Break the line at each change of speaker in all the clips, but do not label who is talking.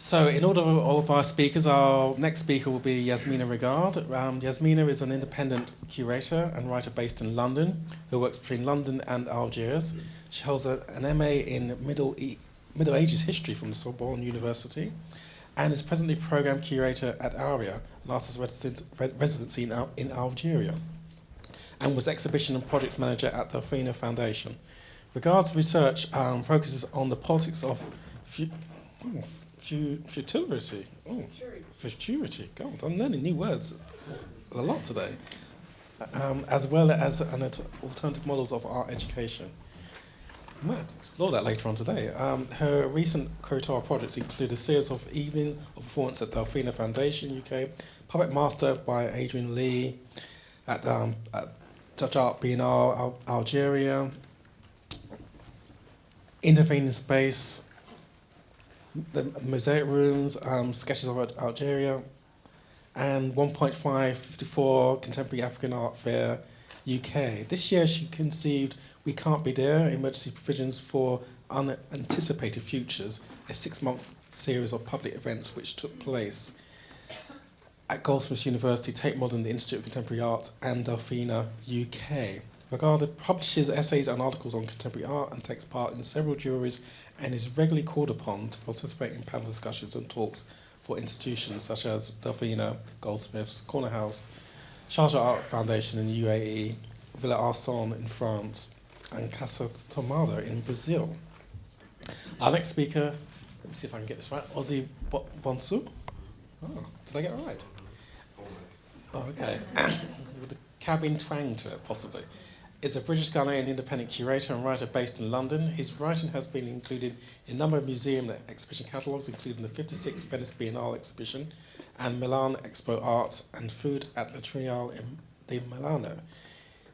So in order of our speakers, our next speaker will be Yasmina Reggad. Yasmina is an independent curator and writer based in London who works between London and Algiers. She holds an MA in Middle Ages history from the Sorbonne University and is presently program curator at ARIA, last residency in Algeria, and was exhibition and projects manager at the Delfina Foundation. Reggard's research focuses on the politics of futurity. Oh, futurity. God, I'm learning new words a lot today. As well as alternative models of art education. We might explore that later on today. Her recent curatorial projects include a series of evening of performance at Delfina Foundation UK, Puppet Master by Adrian Lee at Dutch Art Biennale Algeria, Intervening Space, the Mosaic Rooms, Sketches of Algeria, and 1.554 Contemporary African Art Fair UK. This year she conceived We Can't Be There, Emergency Provisions for Unanticipated Futures, a 6-month series of public events which took place at Goldsmiths University, Tate Modern, the Institute of Contemporary Art, and Delfina UK. Reggad publishes essays and articles on contemporary art and takes part in several juries and is regularly called upon to participate in panel discussions and talks for institutions such as Delfina, Goldsmiths, Corner House, Sharjah Art Foundation in the UAE, Villa Arson in France, and Casa Tomada in Brazil. Our next speaker, let me see if I can get this right, Osei Bonsu. Oh, did I get it right? Oh, okay. With the cabin twang to it, possibly. Is a British Ghanaian independent curator and writer based in London. His writing has been included in a number of museum and exhibition catalogues, including the 56th Venice Biennale exhibition and Milan Expo Art and Food at La Triennale di Milano.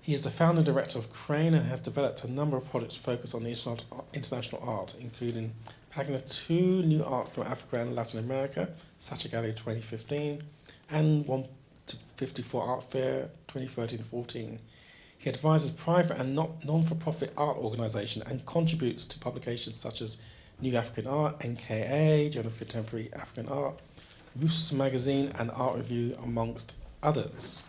He is the founder and director of Crane and has developed a number of projects focused on international art, including Pagina 2, New Art from Africa and Latin America, Sacha Gallery 2015, and 1-54 Art Fair 2013-14. He advises private and non-for-profit art organisations and contributes to publications such as New African Art, NKA, Journal of Contemporary African Art, Roos Magazine, and Art Review, amongst others.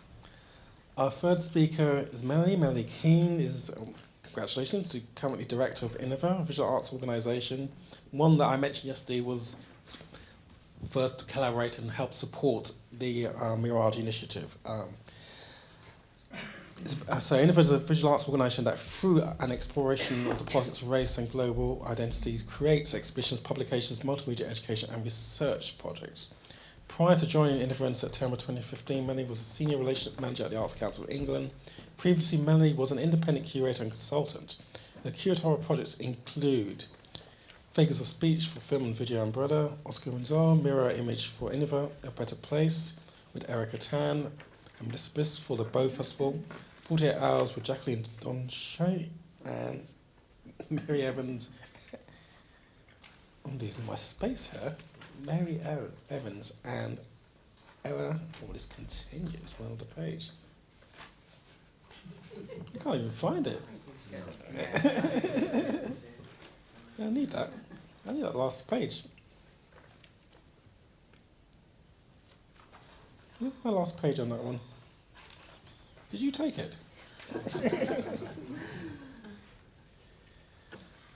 Our third speaker is Melanie. Melanie Keane is, congratulations, currently director of INIVA, a visual arts organisation. One that I mentioned yesterday was first to collaborate and help support the Mirage initiative. So INIVA is a visual arts organisation that, through an exploration of the politics of race and global identities, creates exhibitions, publications, multimedia education and research projects. Prior to joining INIVA in September 2015, Melanie was a senior relationship manager at the Arts Council of England. Previously, Melanie was an independent curator and consultant. The curatorial projects include Figures of Speech for Film and Video Umbrella, Oscar Windsor, Mirror Image for INIVA, A Better Place with Erica Tan, and Melissa Bliss for the Bow Festival, 48 Hours with Jacqueline Donchet and Mary Evans. I'm losing my space here. Mary Evans and Ella. Oh, this continues on the page. I can't even find it. Yeah, I need that. I need that last page. Where's my last page on that one? Did you take it?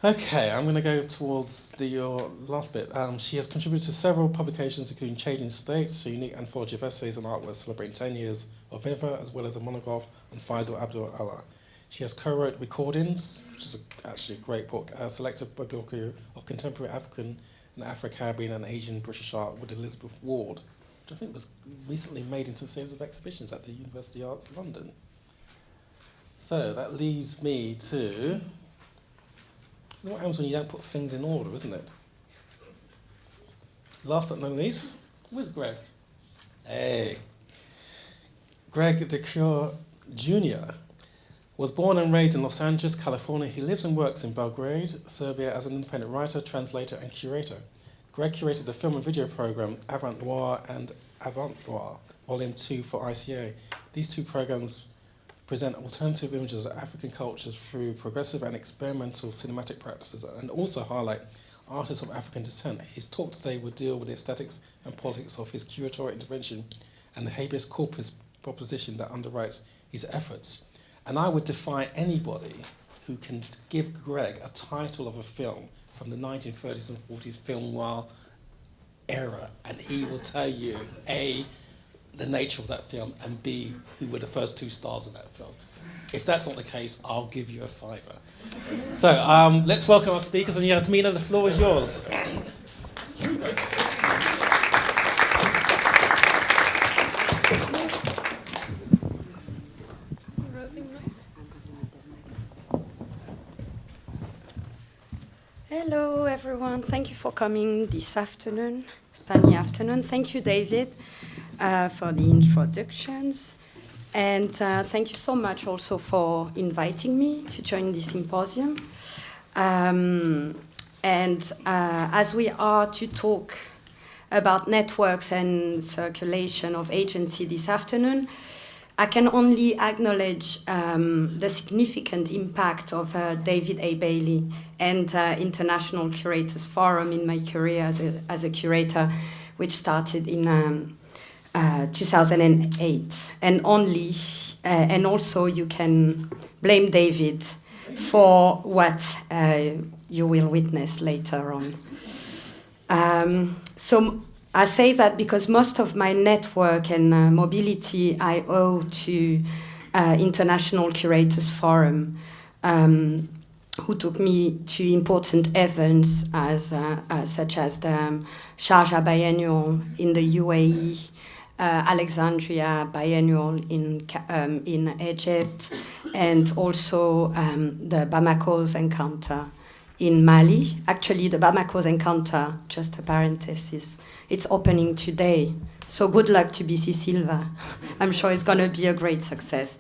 Okay, I'm going to go towards your last bit. She has contributed to several publications, including Changing States, a unique anthology of essays and artworks celebrating 10 years of INIVA, as well as a monograph on Faisal Abdul Allah. She has co-wrote Recordings, which is actually a great book, a selective bibliography of contemporary African and Afro-Caribbean and Asian British art with Elizabeth Ward, which I think was recently made into a series of exhibitions at the University Arts London. So that leads me to... This is what happens when you don't put things in order, isn't it? Last but not least, where's Greg? Hey. Greg de Cuir Jr. was born and raised in Los Angeles, California. He lives and works in Belgrade, Serbia, as an independent writer, translator, and curator. Greg curated the film and video program Avant Noir and Avant Noir, Volume 2 for ICA. These two programs present alternative images of African cultures through progressive and experimental cinematic practices and also highlight artist of African descent. His talk today will deal with the aesthetics and politics of his curatorial intervention and the habeas corpus proposition that underwrites his efforts. And I would defy anybody who can give Greg a title of a film from the 1930s and 40s film noir era, and he will tell you, A, the nature of that film, and B, who were the first two stars of that film. If that's not the case, I'll give you a $5. So let's welcome our speakers, and Yasmina, the floor is yours.
Hello, everyone. Thank you for coming this afternoon, sunny afternoon. Thank you, David, for the introductions. And thank you so much also for inviting me to join this symposium. As we are to talk about networks and circulation of agency this afternoon, I can only acknowledge the significant impact of David A. Bailey and International Curators Forum in my career as a curator, which started in 2008. And also you can blame David for what you will witness later on. So I say that because most of my network and mobility I owe to International Curators Forum, who took me to important events such as the Sharjah Biennial in the UAE, Alexandria Biennial in Egypt, and also the Bamako's Encounter in Mali. Actually, the Bamako's Encounter, just a parenthesis, it's opening today. So good luck to BC Silva. I'm sure it's going to be a great success.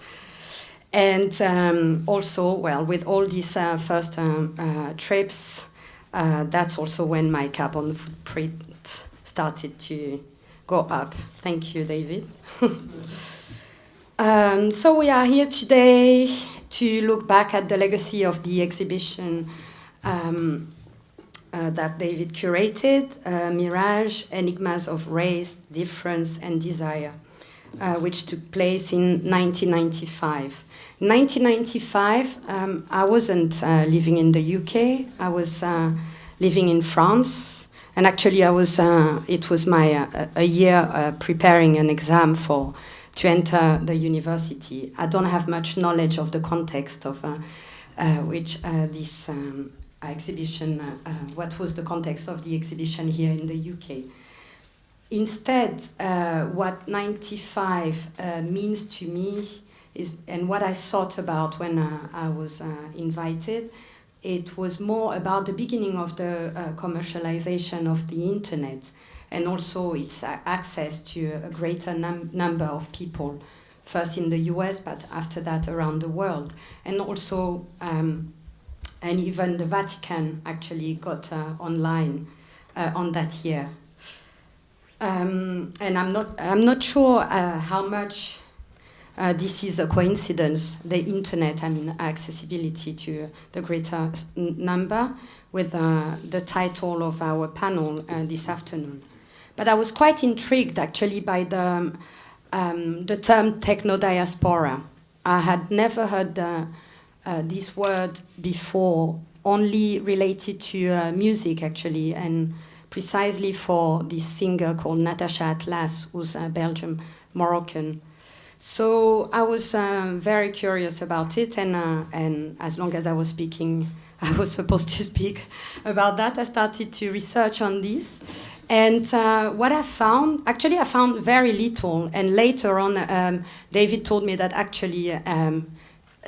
And also, well, with all these first trips, that's also when my carbon footprint started to go up. Thank you, David. So we are here today to look back at the legacy of the exhibition that David curated, Mirage, Enigmas of Race, Difference and Desire, which took place in 1995. In 1995, I wasn't living in the UK. I was living in France. And actually, I was. It was my a year preparing an exam to enter the university. I don't have much knowledge of the context of which this exhibition. What was the context of the exhibition here in the UK? Instead, what 95 means to me is, and what I thought about when I was invited. It was more about the beginning of the commercialization of the internet, and also its access to a greater number of people, first in the US, but after that around the world. And also, and even the Vatican actually got online on that year. And I'm not sure how much this is a coincidence, the internet, I mean, accessibility to the greater number, with the title of our panel this afternoon. But I was quite intrigued, actually, by the term techno-diaspora. I had never heard this word before, only related to music, actually, and precisely for this singer called Natasha Atlas, who's Belgian Moroccan. So I was very curious about it, and as long as I was speaking, I was supposed to speak about that. I started to research on this, and what I found very little. And later on, David told me that actually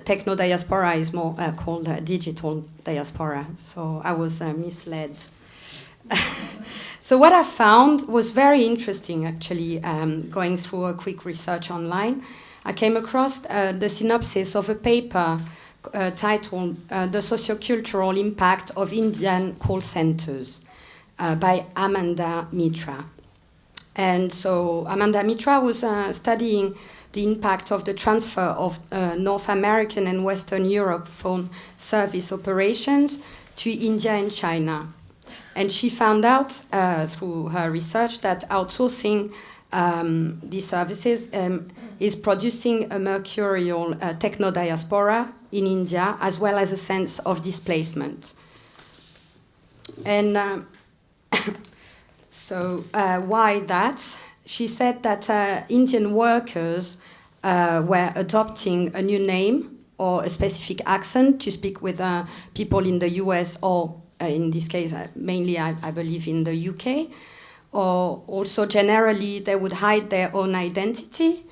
techno diaspora is more called digital diaspora. So I was misled. So what I found was very interesting, actually, going through a quick research online. I came across the synopsis of a paper titled The Sociocultural Impact of Indian Call Centers by Amanda Mitra. And so Amanda Mitra was studying the impact of the transfer of North American and Western Europe phone service operations to India and China. And she found out through her research that outsourcing these services is producing a mercurial techno-diaspora in India, as well as a sense of displacement. And so why that? She said that Indian workers were adopting a new name or a specific accent to speak with people in the US, or in this case, mainly I believe in the UK. Or also generally they would hide their own identity.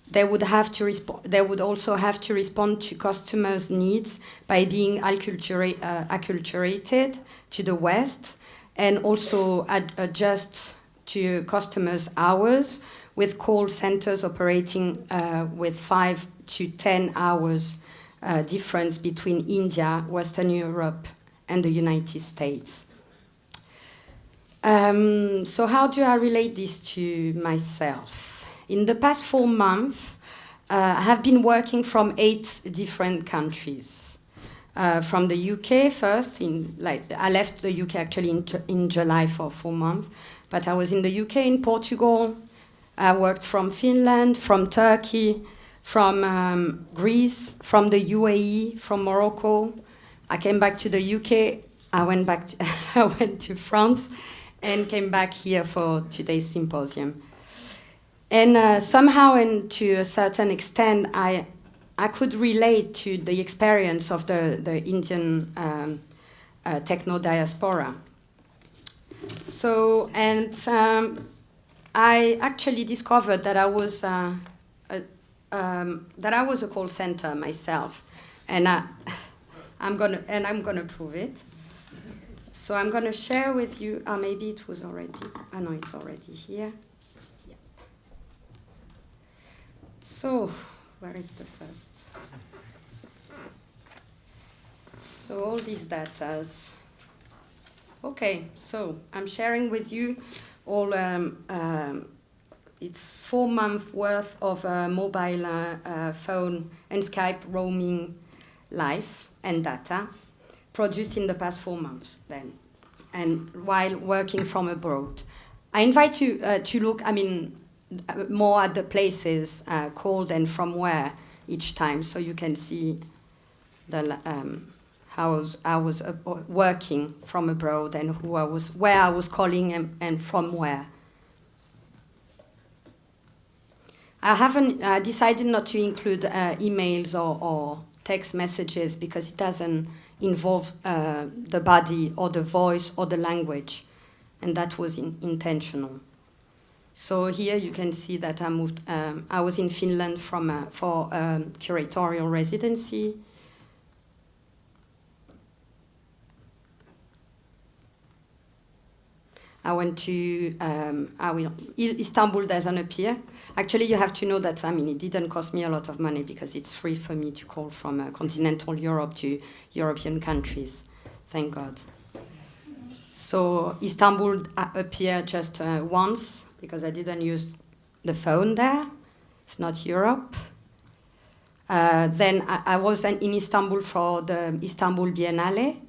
They would have to they would also have to respond to customers' needs by being acculturated to the West, and also adjust to customers' hours, with call centers operating with 5 to 10 hours difference between India, Western Europe, and the United States. So how do I relate this to myself? In the past 4 months, I have been working from 8 different countries. From the UK first, I left the UK actually in July for 4 months, but I was in the UK, in Portugal. I worked from Finland, from Turkey, from Greece, from the UAE, from Morocco. I came back to the UK. I went to France, and came back here for today's symposium. And somehow, and to a certain extent, I could relate to the experience of the Indian techno-diaspora. So, and I actually discovered that I was a call center myself, and I'm gonna prove it. So I'm going to share with you, maybe it was already, no, it's already here. Yep. So, where is the first? So all these datas. Okay, so I'm sharing with you all, it's 4 months worth of mobile phone and Skype roaming life and data, produced in the past 4 months then, and while working from abroad. I invite you to look, more at the places called and from where each time, so you can see the, how I was working from abroad and where I was calling and from where. I haven't decided not to include emails or text messages because it doesn't involve the body or the voice or the language, and that was intentional. So here you can see that I moved. I was in Finland for curatorial residency. I went to Istanbul doesn't appear. Actually, you have to know that it didn't cost me a lot of money because it's free for me to call from continental Europe to European countries. Thank God. So Istanbul appeared just once because I didn't use the phone there. It's not Europe. Then I was in Istanbul for the Istanbul Biennale.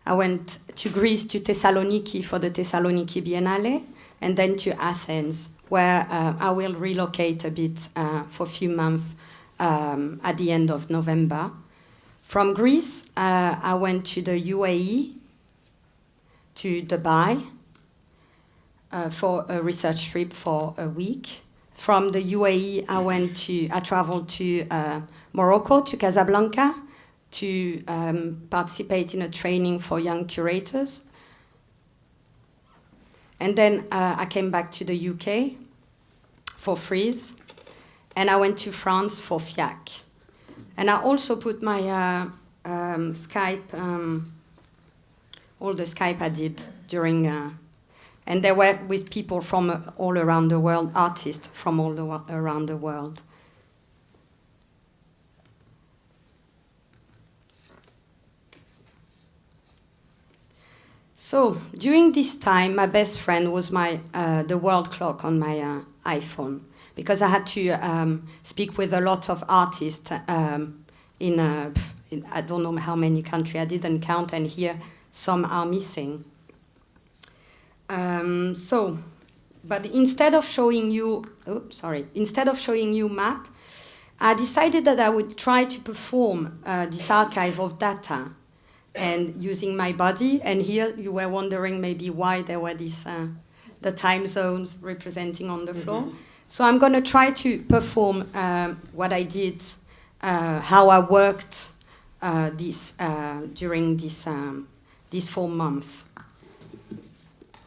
I went to Greece, to Thessaloniki for the Thessaloniki Biennale, and then to Athens, where I will relocate a bit for a few months at the end of November. From Greece, I went to the UAE, to Dubai, for a research trip for a week. From the UAE, I traveled to Morocco, to Casablanca, to participate in a training for young curators. And then I came back to the UK for Freeze, and I went to France for FIAC. And I also put my Skype, all the Skype I did during, and they were with people from all around the world, artists from all around the world. So during this time, my best friend was the world clock on my iPhone, because I had to speak with a lot of artists in I don't know how many countries. I didn't count, and here some are missing. But instead of showing you, instead of showing you map, I decided that I would try to perform this archive of data and using my body. And here you were wondering maybe why there were these, the time zones representing on the floor. So I'm going to try to perform what I did, how I worked during this 4 months.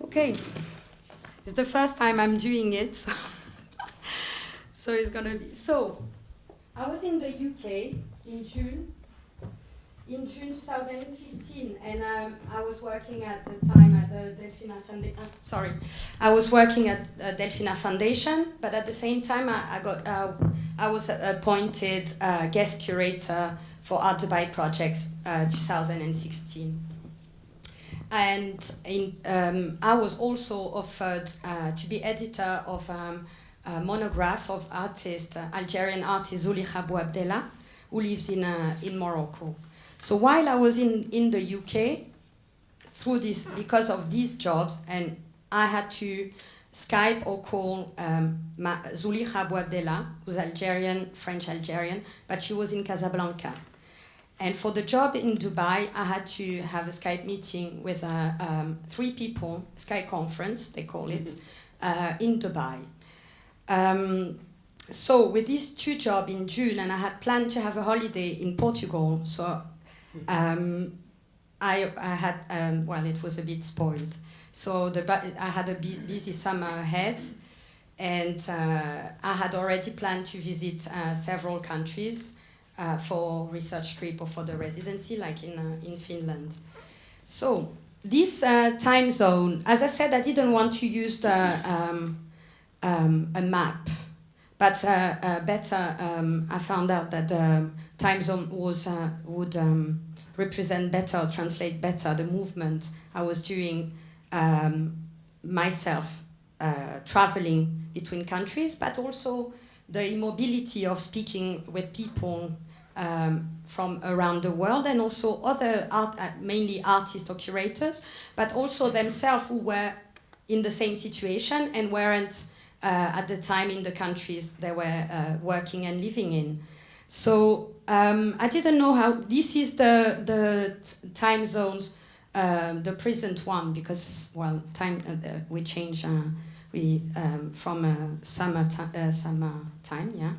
Okay, it's the first time I'm doing it, so it's going to be. So I was in the UK in June 2015, and I was working at the time at the Delphina Foundation. I was working at Delphina Foundation, but at the same time I was appointed guest curator for Art Dubai Projects 2016. And I was also offered to be editor of a monograph of Algerian artist Zulikha Bouabdella, who lives in Morocco. So while I was in the UK, because of these jobs, and I had to Skype or call Zulikha Bouabdella, who's Algerian, French-Algerian, but she was in Casablanca. And for the job in Dubai, I had to have a Skype meeting with 3 people, Skype conference, they call it, in Dubai. So with these 2 jobs in June, and I had planned to have a holiday in Portugal, so I had, well, it was a bit spoiled. So I had a busy summer ahead, and I had already planned to visit several countries for research trip or for the residency, like in Finland. So this time zone, as I said, I didn't want to use a map, but better I found out that the time zone would represent better, or translate better the movement I was doing myself, traveling between countries, but also the immobility of speaking with people from around the world, and also other mainly artists or curators, but also themselves who were in the same situation and weren't at the time in the countries they were working and living in. So I didn't know how. This is the time zones, the present one, because well, time we change from summer time, yeah.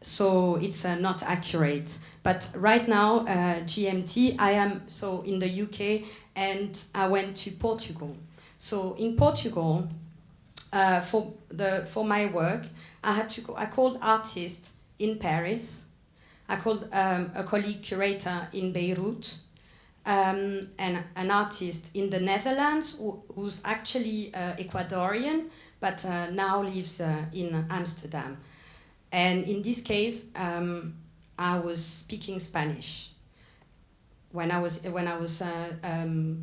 So it's not accurate. But right now, GMT, I am so in the UK, and I went to Portugal. So in Portugal, for my work, I called artists in Paris. I called a colleague curator in Beirut, and an artist in the Netherlands who's actually Ecuadorian, but now lives in Amsterdam. And in this case, I was speaking Spanish. When I was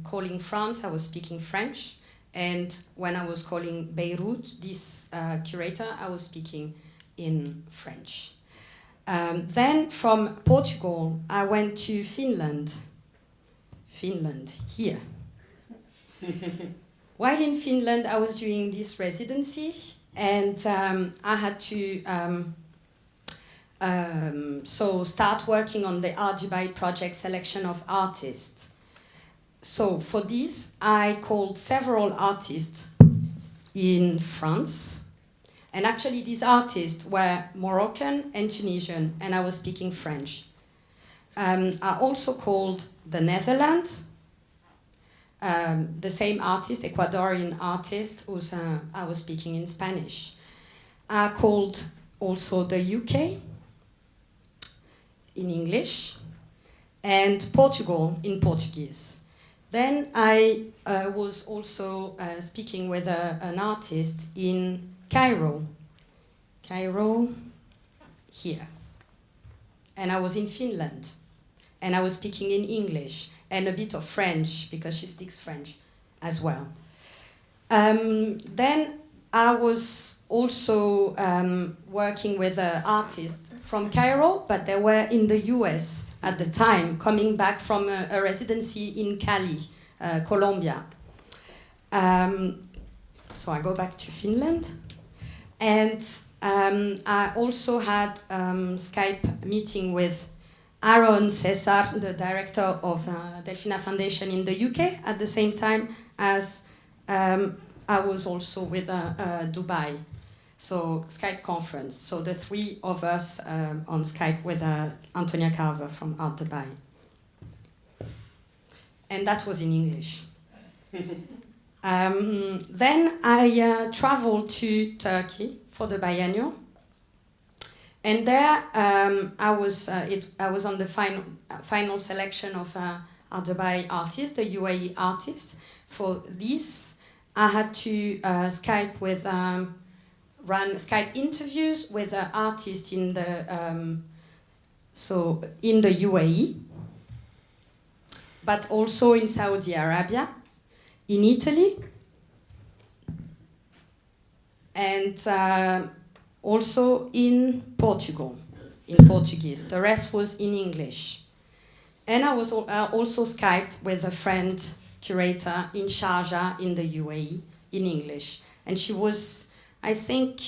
calling France, I was speaking French, and when I was calling Beirut, this curator, I was speaking in French. Then from Portugal, I went to Finland, here. While in Finland, I was doing this residency, and I had to so start working on the Art Dubai project selection of artists. So for this, I called several artists in France. And actually, these artists were Moroccan and Tunisian, and I was speaking French. I also called the Netherlands, the same artist, Ecuadorian artist, who's I was speaking in Spanish. I called also the UK in English, and Portugal in Portuguese. Then I was also speaking with an artist in Cairo, here. And I was in Finland, and I was speaking in English, and a bit of French, because she speaks French as well. Then I was also working with artists from Cairo, but they were in the US at the time, coming back from a residency in Cali, Colombia. So I go back to Finland. And I also had Skype meeting with Aaron Cesar, the director of Delphina Foundation in the UK, at the same time as I was also with Dubai. So Skype conference. So the three of us on Skype with Antonia Carver from Art Dubai. And that was in English. Then I traveled to Turkey for the biennial. And there I was on the final selection of Art Dubai artists, the UAE artists. For this, I had to Skype with run Skype interviews with artists in the in the UAE, but also in Saudi Arabia, in Italy, and also in Portugal, in Portuguese. The rest was in English. And I was also Skyped with a friend curator in Sharjah in the UAE in English. And she was, I think,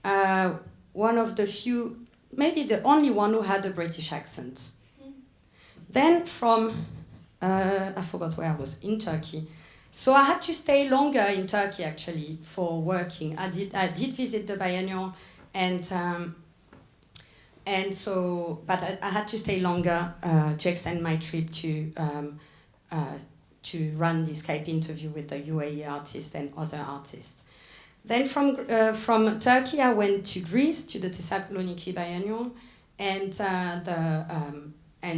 one of the few, maybe the only one who had a British accent. Then from, I forgot where I was, in Turkey. So I had to stay longer in Turkey actually for working. I did visit the biennial, and so, but I had to stay longer to extend my trip to run this Skype interview with the UAE artist and other artists. Then from Turkey I went to Greece to the Thessaloniki biennial, and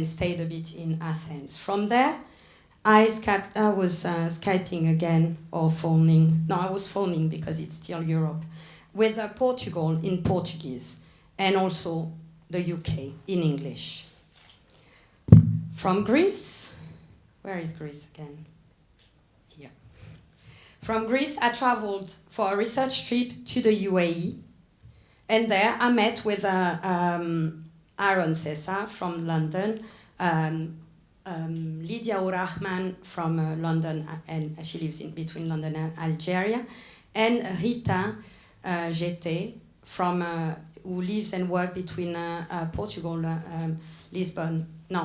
stayed a bit in Athens. From there, I was Skyping again, or phoning. No, I was phoning because it's still Europe, with Portugal in Portuguese, and also the UK in English. From Greece, where is Greece again? Here. From Greece, I traveled for a research trip to the UAE, and there I met with Aaron Cesar from London, Lydia Urahman from London, and she lives in between London and Algeria, and Rita GT from who lives and works between Portugal,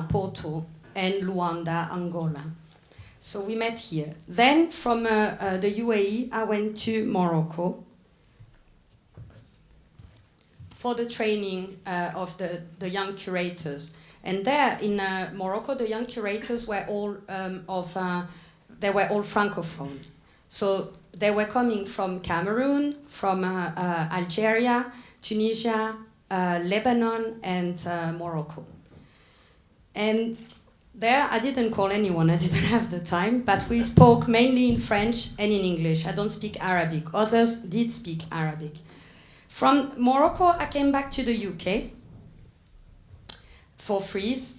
Porto, and Luanda, Angola. So we met here. Then from the UAE, I went to Morocco for the training of the young curators. And there in Morocco, the young curators were all they were all francophone. So they were coming from Cameroon, from Algeria, Tunisia, Lebanon, and Morocco. And there I didn't call anyone, I didn't have the time, but we spoke mainly in French and in English. I don't speak Arabic. Others did speak Arabic. From Morocco, I came back to the UK for Frieze,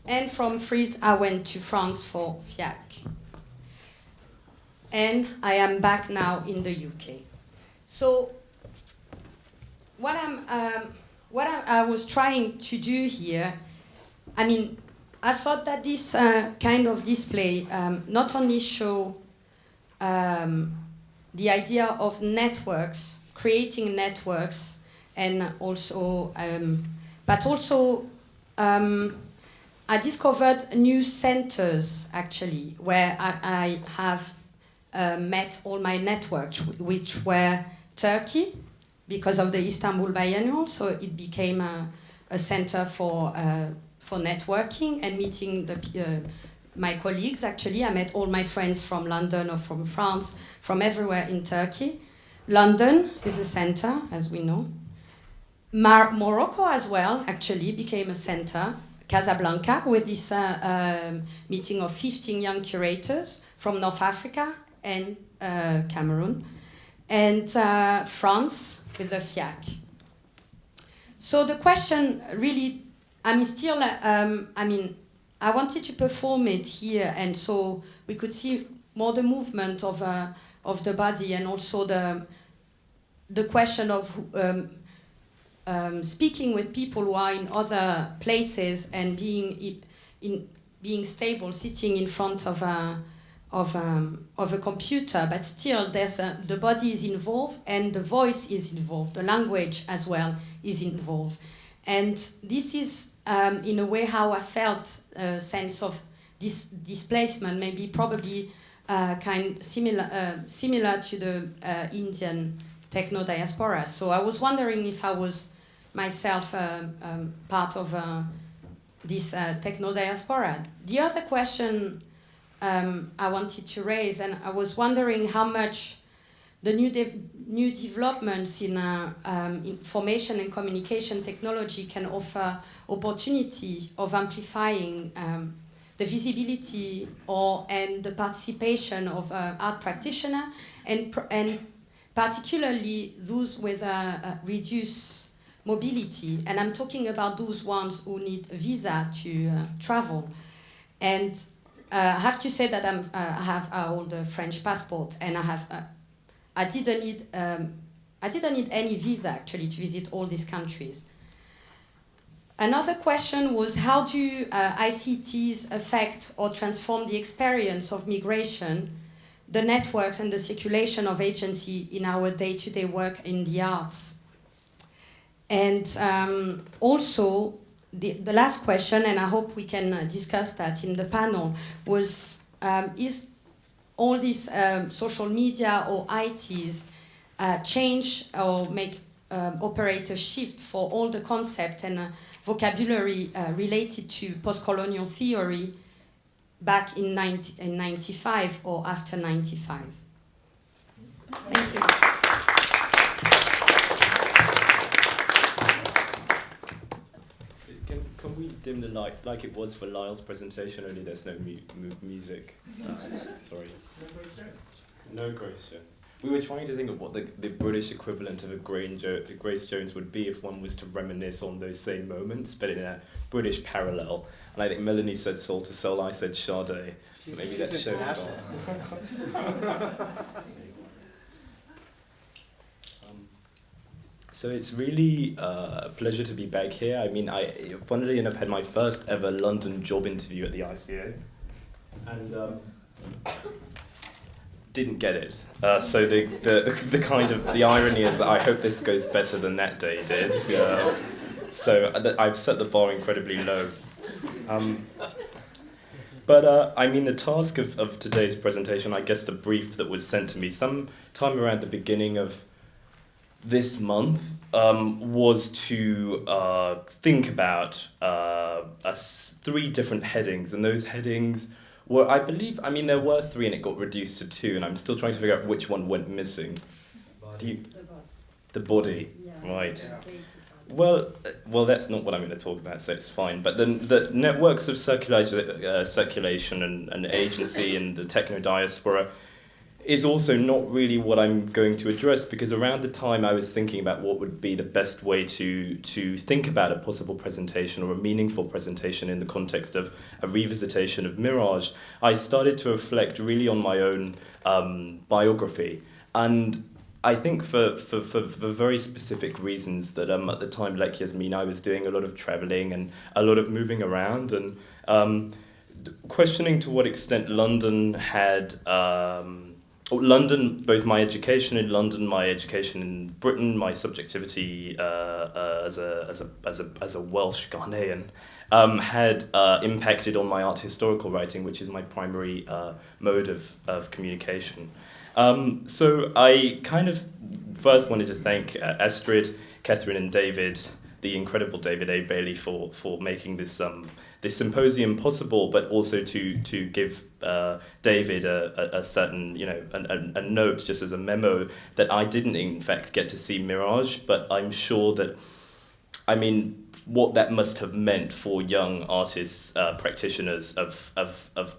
and from Frieze I went to France for FIAC. And I am back now in the UK. So what I was trying to do here, I mean, I thought that this kind of display not only show the idea of networks, creating networks, and also, but also I discovered new centers actually where I have met all my networks, which were Turkey because of the Istanbul Biennial, so it became a center for networking and meeting my colleagues. Actually, I met all my friends from London or from France, from everywhere in Turkey. London is a center, as we know. Morocco as well actually became a center. Casablanca, with this meeting of 15 young curators from North Africa and Cameroon, and France with the FIAC. So the question really, I'm still, I mean, I wanted to perform it here, and so we could see more the movement of the body, and also the question of speaking with people who are in other places and being stable, sitting in front of of a computer, but still the body is involved and the voice is involved, the language as well is involved. And this is, in a way, how I felt a sense of displacement, maybe probably similar to the Indian techno diaspora. So I was wondering if I was myself part of this techno diaspora. The other question I wanted to raise, and I was wondering how much the new developments in information and communication technology can offer opportunity of amplifying the visibility and the participation of art practitioners, and particularly those with reduced mobility. And I'm talking about those ones who need a visa to travel. And I have to say that I have an old French passport, and I didn't need any visa actually to visit all these countries. Another question was, how do ICTs affect or transform the experience of migration, the networks and the circulation of agency in our day-to-day work in the arts? And also, the last question, and I hope we can discuss that in the panel, was is all these social media or ITs change or make operate a shift for all the concept and vocabulary related to post-colonial theory back in 95 or after 95? Thank you.
Can we dim the lights like it was for Lyle's presentation, only there's no music? Sorry. No Grace Jones. We were trying to think of what the British equivalent of a Grace Jones would be if one was to reminisce on those same moments, but in a British parallel. And I think Melanie said Soul to Soul, I said Sade. Maybe that shows on. So it's really a pleasure to be back here. I mean, I funnily enough had my first ever London job interview at the ICA, and didn't get it. So the kind of the irony is that I hope this goes better than that day did. So I've set the bar incredibly low. But I mean, the task of today's presentation, I guess the brief that was sent to me sometime around the beginning of this month was to think about 3 different headings, and those headings were, I believe, I mean, there were 3 and it got reduced to 2, and I'm still trying to figure out which one went missing. The body, yeah. Right. Yeah. Well, that's not what I'm going to talk about, so it's fine. But the networks of circulation and agency in the techno-diaspora is also not really what I'm going to address, because around the time I was thinking about what would be the best way to think about a possible presentation or a meaningful presentation in the context of a revisitation of Mirage, I started to reflect really on my own biography. And I think for very specific reasons that at the time, like Yasmina, I was doing a lot of traveling and a lot of moving around and questioning to what extent London had... London, both my education in London, my education in Britain, my subjectivity as a Welsh Ghanaian had impacted on my art historical writing, which is my primary mode of communication. So I kind of first wanted to thank Astrid, Catherine, and David, the incredible David A. Bailey, for making this symposium possible, but also to give David a certain, a note, just as a memo, that I didn't in fact get to see Mirage, but I'm sure that, I mean, what that must have meant for young artists, practitioners of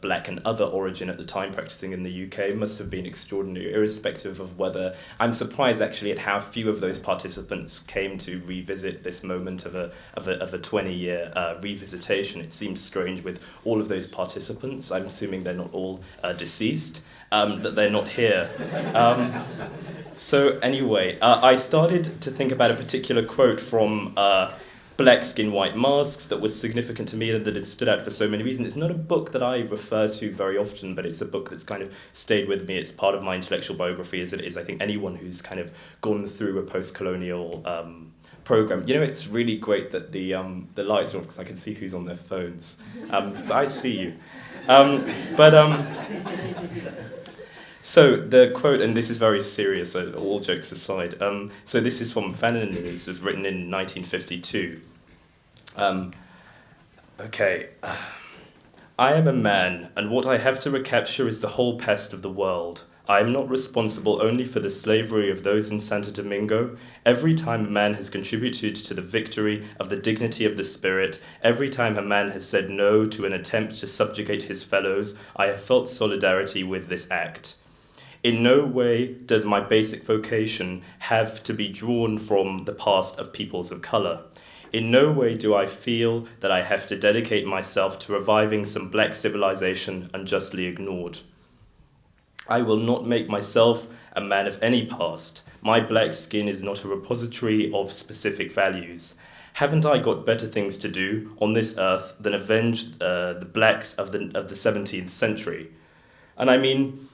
Black and other origin at the time practicing in the UK must have been extraordinary, irrespective of whether... I'm surprised actually at how few of those participants came to revisit this moment of a 20-year revisitation. It seems strange with all of those participants. I'm assuming they're not all deceased, that they're not here. So anyway, I started to think about a particular quote from Black Skin, White Masks that was significant to me and that it stood out for so many reasons. It's not a book that I refer to very often, but it's a book that's kind of stayed with me. It's part of my intellectual biography, as it is, I think, anyone who's kind of gone through a post-colonial program. You know, it's really great that the lights are off because I can see who's on their phones. So I see you. So the quote, and this is very serious, so all jokes aside. So this is from Fanon, this was written in 1952. Okay. I am a man, and what I have to recapture is the whole pest of the world. I am not responsible only for the slavery of those in Santo Domingo. Every time a man has contributed to the victory of the dignity of the spirit, every time a man has said no to an attempt to subjugate his fellows, I have felt solidarity with this act. In no way does my basic vocation have to be drawn from the past of peoples of colour. In no way do I feel that I have to dedicate myself to reviving some black civilization unjustly ignored. I will not make myself a man of any past. My black skin is not a repository of specific values. Haven't I got better things to do on this earth than avenge the blacks of the 17th century? And I mean,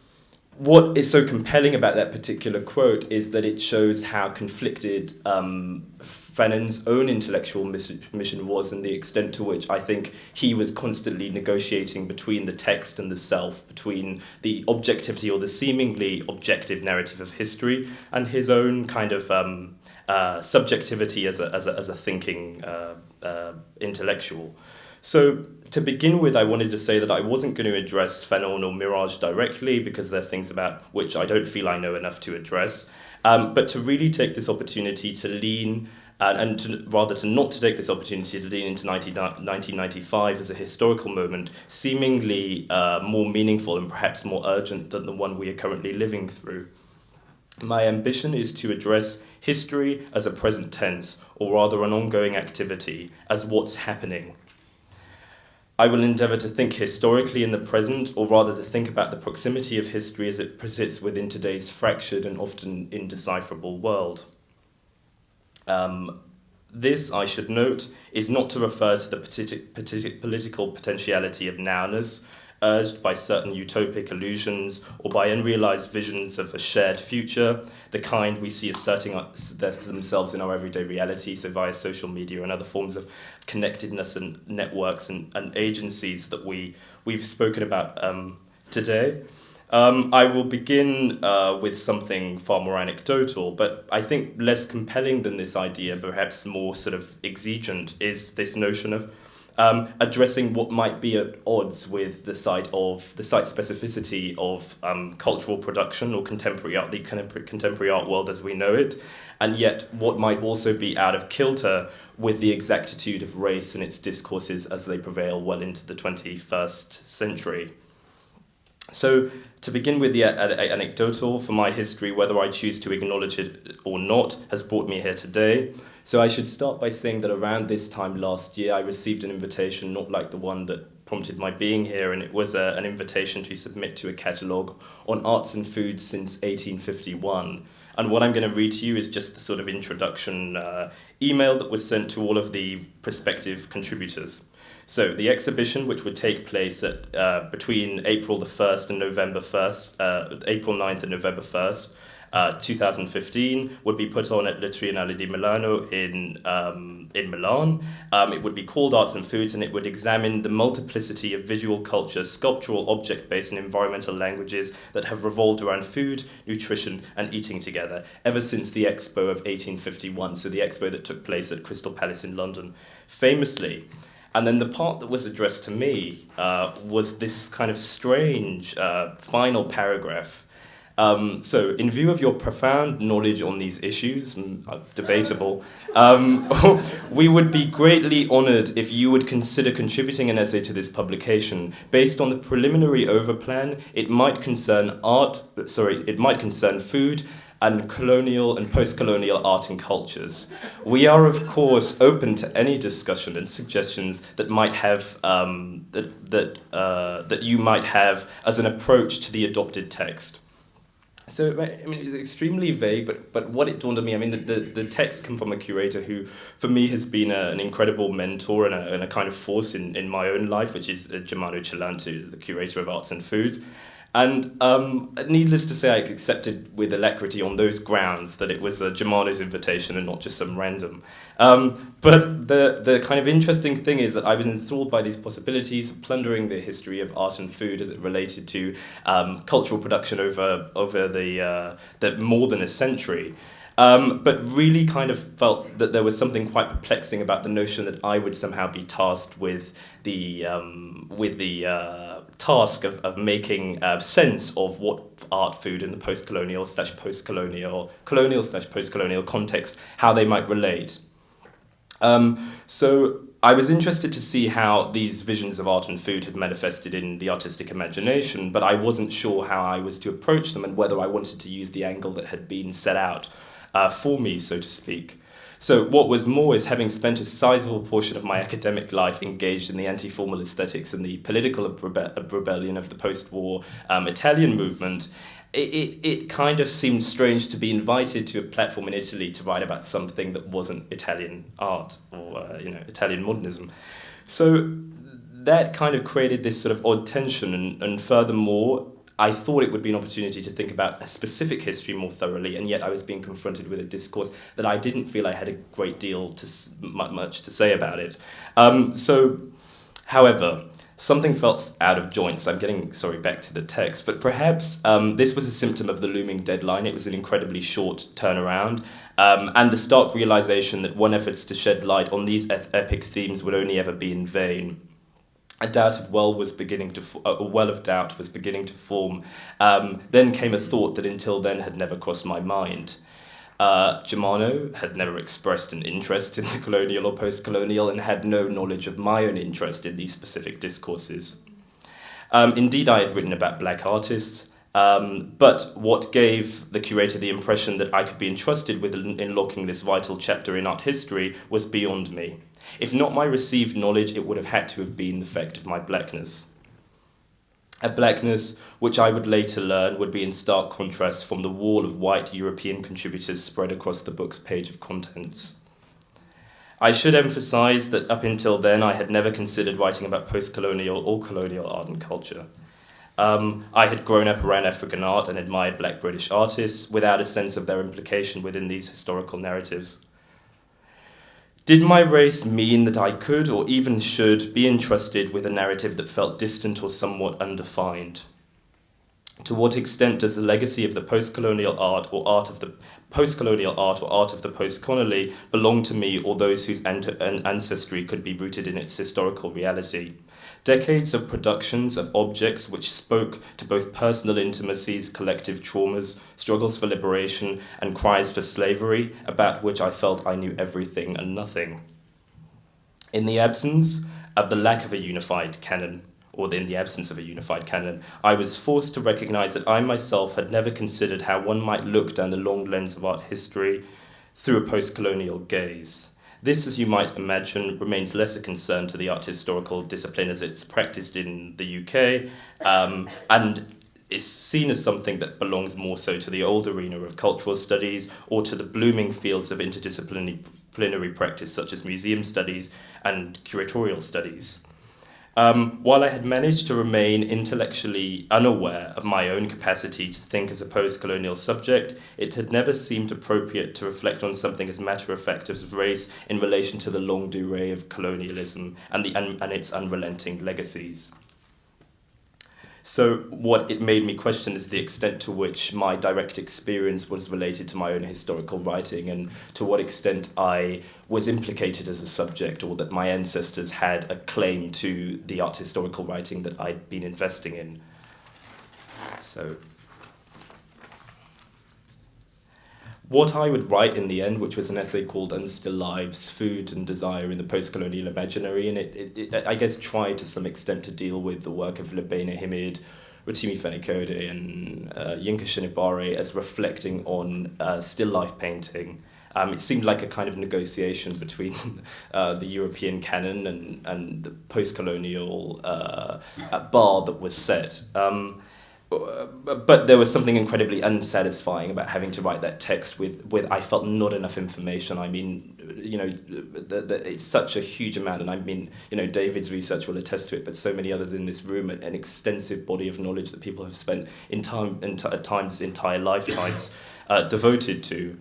what is so compelling about that particular quote is that it shows how conflicted Fanon's own intellectual mission was, and the extent to which I think he was constantly negotiating between the text and the self, between the objectivity or the seemingly objective narrative of history and his own kind of subjectivity as a thinking intellectual. So to begin with, I wanted to say that I wasn't going to address Fanon or Mirage directly because they're things about which I don't feel I know enough to address, but to really take this opportunity to lean, rather not to take this opportunity to lean into 1995 as a historical moment, seemingly more meaningful and perhaps more urgent than the one we are currently living through. My ambition is to address history as a present tense, or rather an ongoing activity, as what's happening. I will endeavour to think historically in the present, or rather to think about the proximity of history as it persists within today's fractured and often indecipherable world. This, I should note, is not to refer to the political potentiality of nowness, urged by certain utopic illusions or by unrealised visions of a shared future, the kind we see asserting themselves in our everyday reality, so via social media and other forms of connectedness and networks and agencies that we've spoken about today. I will begin with something far more anecdotal, but I think less compelling than this idea, perhaps more sort of exigent, is this notion of addressing what might be at odds with the site specificity of cultural production or contemporary art, the contemporary art world as we know it, and yet what might also be out of kilter with the exactitude of race and its discourses as they prevail well into the 21st century. So, to begin with the anecdotal, for my history, whether I choose to acknowledge it or not, has brought me here today. So I should start by saying that around this time last year, I received an invitation not like the one that prompted my being here, and it was an invitation to submit to a catalogue on arts and foods since 1851. And what I'm going to read to you is just the sort of introduction email that was sent to all of the prospective contributors. So the exhibition, which would take place at between April the 1st and November 1st, April 9th and November 1st, 2015, would be put on at La Triennale di Milano in Milan. It would be called Arts and Foods, and it would examine the multiplicity of visual culture, sculptural, object-based and environmental languages that have revolved around food, nutrition and eating together ever since the Expo of 1851, so the Expo that took place at Crystal Palace in London, famously. And then the part that was addressed to me was this kind of strange final paragraph. So, in view of your profound knowledge on these issues, debatable, we would be greatly honoured if you would consider contributing an essay to this publication. Based on the preliminary overplan, it might concern food and colonial and post-colonial art and cultures. We are, of course, open to any discussion and suggestions that might have that you might have as an approach to the adopted text. So, I mean, it's extremely vague, but what it dawned on me, I mean, the text come from a curator who, for me, has been an incredible mentor and a kind of force in my own life, which is Germano Celantu, the curator of arts and food. And needless to say, I accepted with alacrity on those grounds that it was Germano's invitation and not just some random. But the kind of interesting thing is that I was enthralled by these possibilities of plundering the history of art and food as it related to cultural production over the more than a century. But really kind of felt that there was something quite perplexing about the notion that I would somehow be tasked with the task of making sense of what art, food in the post-colonial colonial/post-colonial context, how they might relate. So I was interested to see how these visions of art and food had manifested in the artistic imagination, but I wasn't sure how I was to approach them and whether I wanted to use the angle that had been set out for me, so to speak. So what was more is, having spent a sizable portion of my academic life engaged in the anti-formal aesthetics and the political rebellion of the post-war Italian movement, it kind of seemed strange to be invited to a platform in Italy to write about something that wasn't Italian art or Italian modernism. So that kind of created this sort of odd tension, and furthermore, I thought it would be an opportunity to think about a specific history more thoroughly, and yet I was being confronted with a discourse that I didn't feel I had a great deal much to say about it. However, something felt out of joint. So I'm getting, back to the text, but perhaps this was a symptom of the looming deadline. It was an incredibly short turnaround, and the stark realization that one efforts to shed light on these epic themes would only ever be in vain. A well of doubt was beginning to form. Then came a thought that until then had never crossed my mind. Germano had never expressed an interest in the colonial or post-colonial and had no knowledge of my own interest in these specific discourses. Indeed, I had written about black artists, but what gave the curator the impression that I could be entrusted with unlocking this vital chapter in art history was beyond me. If not my received knowledge, it would have had to have been the fact of my blackness. A blackness which I would later learn would be in stark contrast from the wall of white European contributors spread across the book's page of contents. I should emphasize that up until then I had never considered writing about post-colonial or colonial art and culture. I had grown up around African art and admired black British artists without a sense of their implication within these historical narratives. Did my race mean that I could or even should be entrusted with a narrative that felt distant or somewhat undefined? To what extent does the legacy of the post-colonial art or art of the post-colonially belong to me or those whose ancestry could be rooted in its historical reality? Decades of productions of objects which spoke to both personal intimacies, collective traumas, struggles for liberation, and cries for slavery, about which I felt I knew everything and nothing. In the absence of a unified canon, I was forced to recognize that I myself had never considered how one might look down the long lens of art history through a post-colonial gaze. This, as you might imagine, remains less a concern to the art historical discipline as it's practiced in the UK, and is seen as something that belongs more so to the old arena of cultural studies or to the blooming fields of interdisciplinary practice such as museum studies and curatorial studies. While I had managed to remain intellectually unaware of my own capacity to think as a post-colonial subject, it had never seemed appropriate to reflect on something as matter-of-fact as race in relation to the longue durée of colonialism and its unrelenting legacies. So what it made me question is the extent to which my direct experience was related to my own historical writing and to what extent I was implicated as a subject or that my ancestors had a claim to the art historical writing that I'd been investing in. So what I would write in the end, which was an essay called Unstill Lives, Food and Desire in the Post-Colonial Imaginary, and it I guess tried to some extent to deal with the work of Lebena Himid, Rotimi Fani-Kode and Yinka Shinibare as reflecting on still life painting. It seemed like a kind of negotiation between the European canon and the post-colonial bar that was set. but there was something incredibly unsatisfying about having to write that text with I felt not enough information. I mean, you know, it's such a huge amount, and I mean, you know, David's research will attest to it, but so many others in this room, an extensive body of knowledge that people have spent at times entire lifetimes devoted to.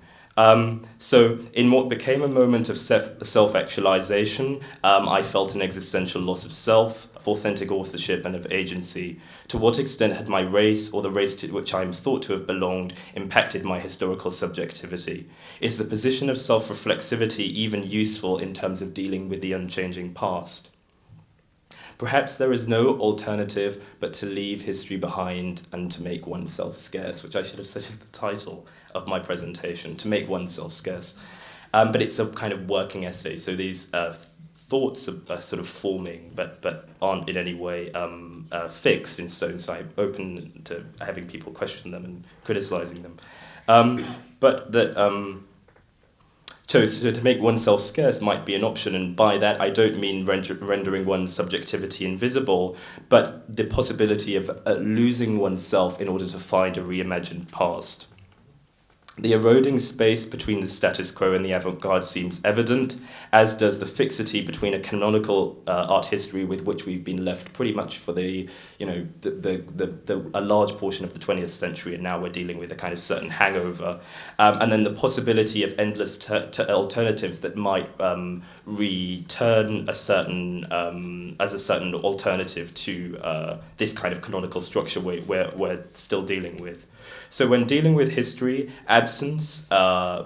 So in what became a moment of self-actualization, I felt an existential loss of self, of authentic authorship, and of agency. To what extent had my race, or the race to which I am thought to have belonged, impacted my historical subjectivity? Is the position of self-reflexivity even useful in terms of dealing with the unchanging past? Perhaps there is no alternative but to leave history behind and to make oneself scarce, which I should have said is the title of my presentation, to make oneself scarce. But it's a kind of working essay, so these thoughts are sort of forming, but aren't in any way fixed in stone, so I'm open to having people question them and criticizing them. But that so to make oneself scarce might be an option, and by that I don't mean rendering one's subjectivity invisible, but the possibility of losing oneself in order to find a reimagined past. The eroding space between the status quo and the avant-garde seems evident, as does the fixity between a canonical art history with which we've been left pretty much for a large portion of the 20th century, and now we're dealing with a kind of certain hangover, and then the possibility of endless alternatives that might return a certain as a certain alternative to this kind of canonical structure we're still dealing with. So when dealing with history, absence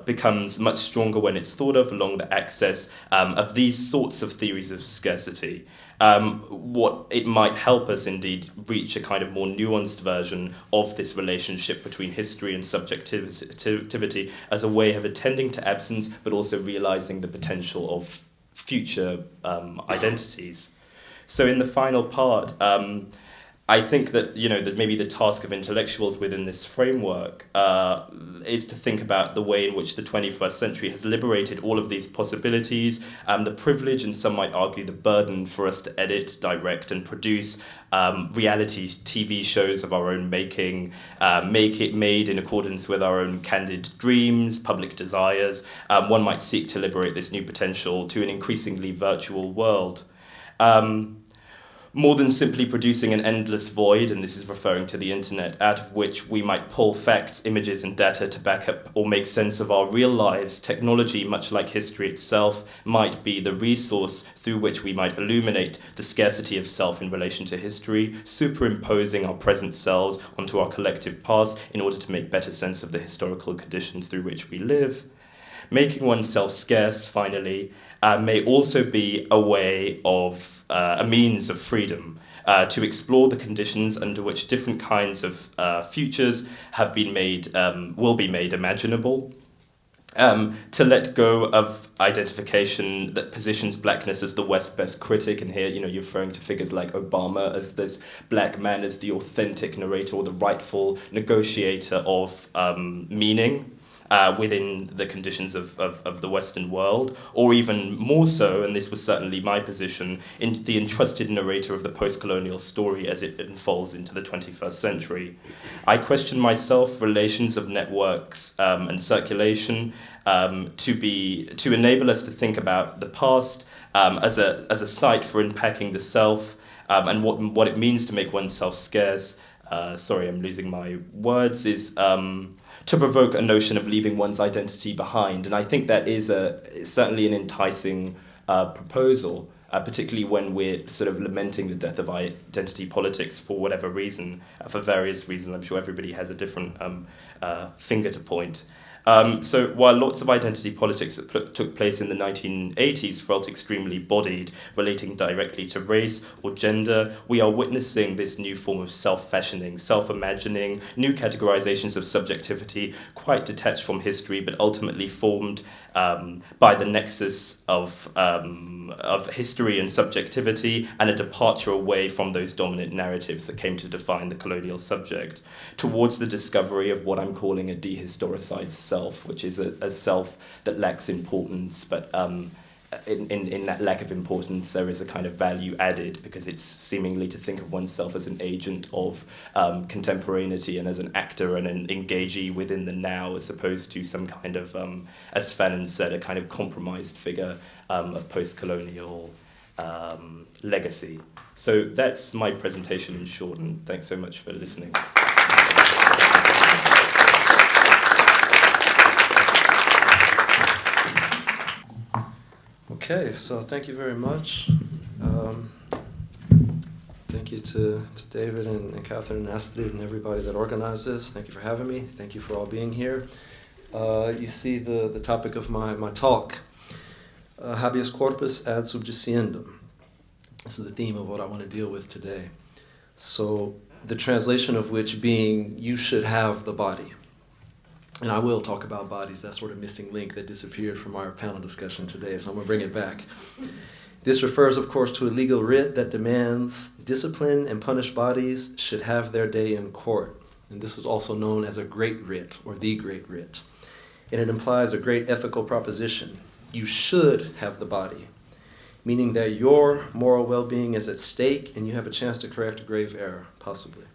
becomes much stronger when it's thought of along the axis of these sorts of theories of scarcity. What it might help us indeed reach a kind of more nuanced version of this relationship between history and subjectivity as a way of attending to absence, but also realizing the potential of future identities. So in the final part, I think that, you know, that maybe the task of intellectuals within this framework is to think about the way in which the 21st century has liberated all of these possibilities, the privilege, and some might argue the burden, for us to edit, direct, and produce reality TV shows of our own making, make it made in accordance with our own candid dreams, public desires. One might seek to liberate this new potential to an increasingly virtual world. More than simply producing an endless void, and this is referring to the internet, out of which we might pull facts, images, and data to back up or make sense of our real lives, technology, much like history itself, might be the resource through which we might illuminate the scarcity of self in relation to history, superimposing our present selves onto our collective past in order to make better sense of the historical conditions through which we live. Making oneself scarce, finally, may also be a way of, a means of freedom to explore the conditions under which different kinds of futures have been made, will be made imaginable. To let go of identification that positions blackness as the West's best critic, and here, you know, you're referring to figures like Obama as this black man as the authentic narrator or the rightful negotiator of meaning. Within the conditions of the Western world, or even more so, and this was certainly my position, in the entrusted narrator of the post-colonial story as it unfolds into the 21st century. I question myself, relations of networks and circulation to enable us to think about the past as a site for unpacking the self and what it means to make oneself scarce. Sorry, I'm losing my words, is to provoke a notion of leaving one's identity behind. And I think that is certainly an enticing proposal, particularly when we're sort of lamenting the death of identity politics for whatever reason, for various reasons. I'm sure everybody has a different finger to point. So while lots of identity politics that took place in the 1980s felt extremely bodied, relating directly to race or gender, we are witnessing this new form of self-fashioning, self-imagining, new categorizations of subjectivity, quite detached from history, but ultimately formed by the nexus of history and subjectivity, and a departure away from those dominant narratives that came to define the colonial subject, towards the discovery of what I'm calling a dehistoricized self, which is a self that lacks importance, but in that lack of importance, there is a kind of value added, because it's seemingly to think of oneself as an agent of contemporaneity and as an actor and an engagee within the now, as opposed to some kind of, as Fanon said, a kind of compromised figure of post-colonial legacy. So that's my presentation in short, and thanks so much for listening.
Okay, so thank you very much. Thank you to David and Catherine and Astrid and everybody that organized this. Thank you for having me. Thank you for all being here. You see the topic of my talk, habeas corpus ad subjiciendum. This is the theme of what I want to deal with today. So the translation of which being, you should have the body. And I will talk about bodies, that sort of missing link that disappeared from our panel discussion today, so I'm going to bring it back. This refers, of course, to a legal writ that demands disciplined and punished bodies should have their day in court. And this is also known as a great writ, or the great writ. And it implies a great ethical proposition. You should have the body, meaning that your moral well-being is at stake and you have a chance to correct a grave error, possibly.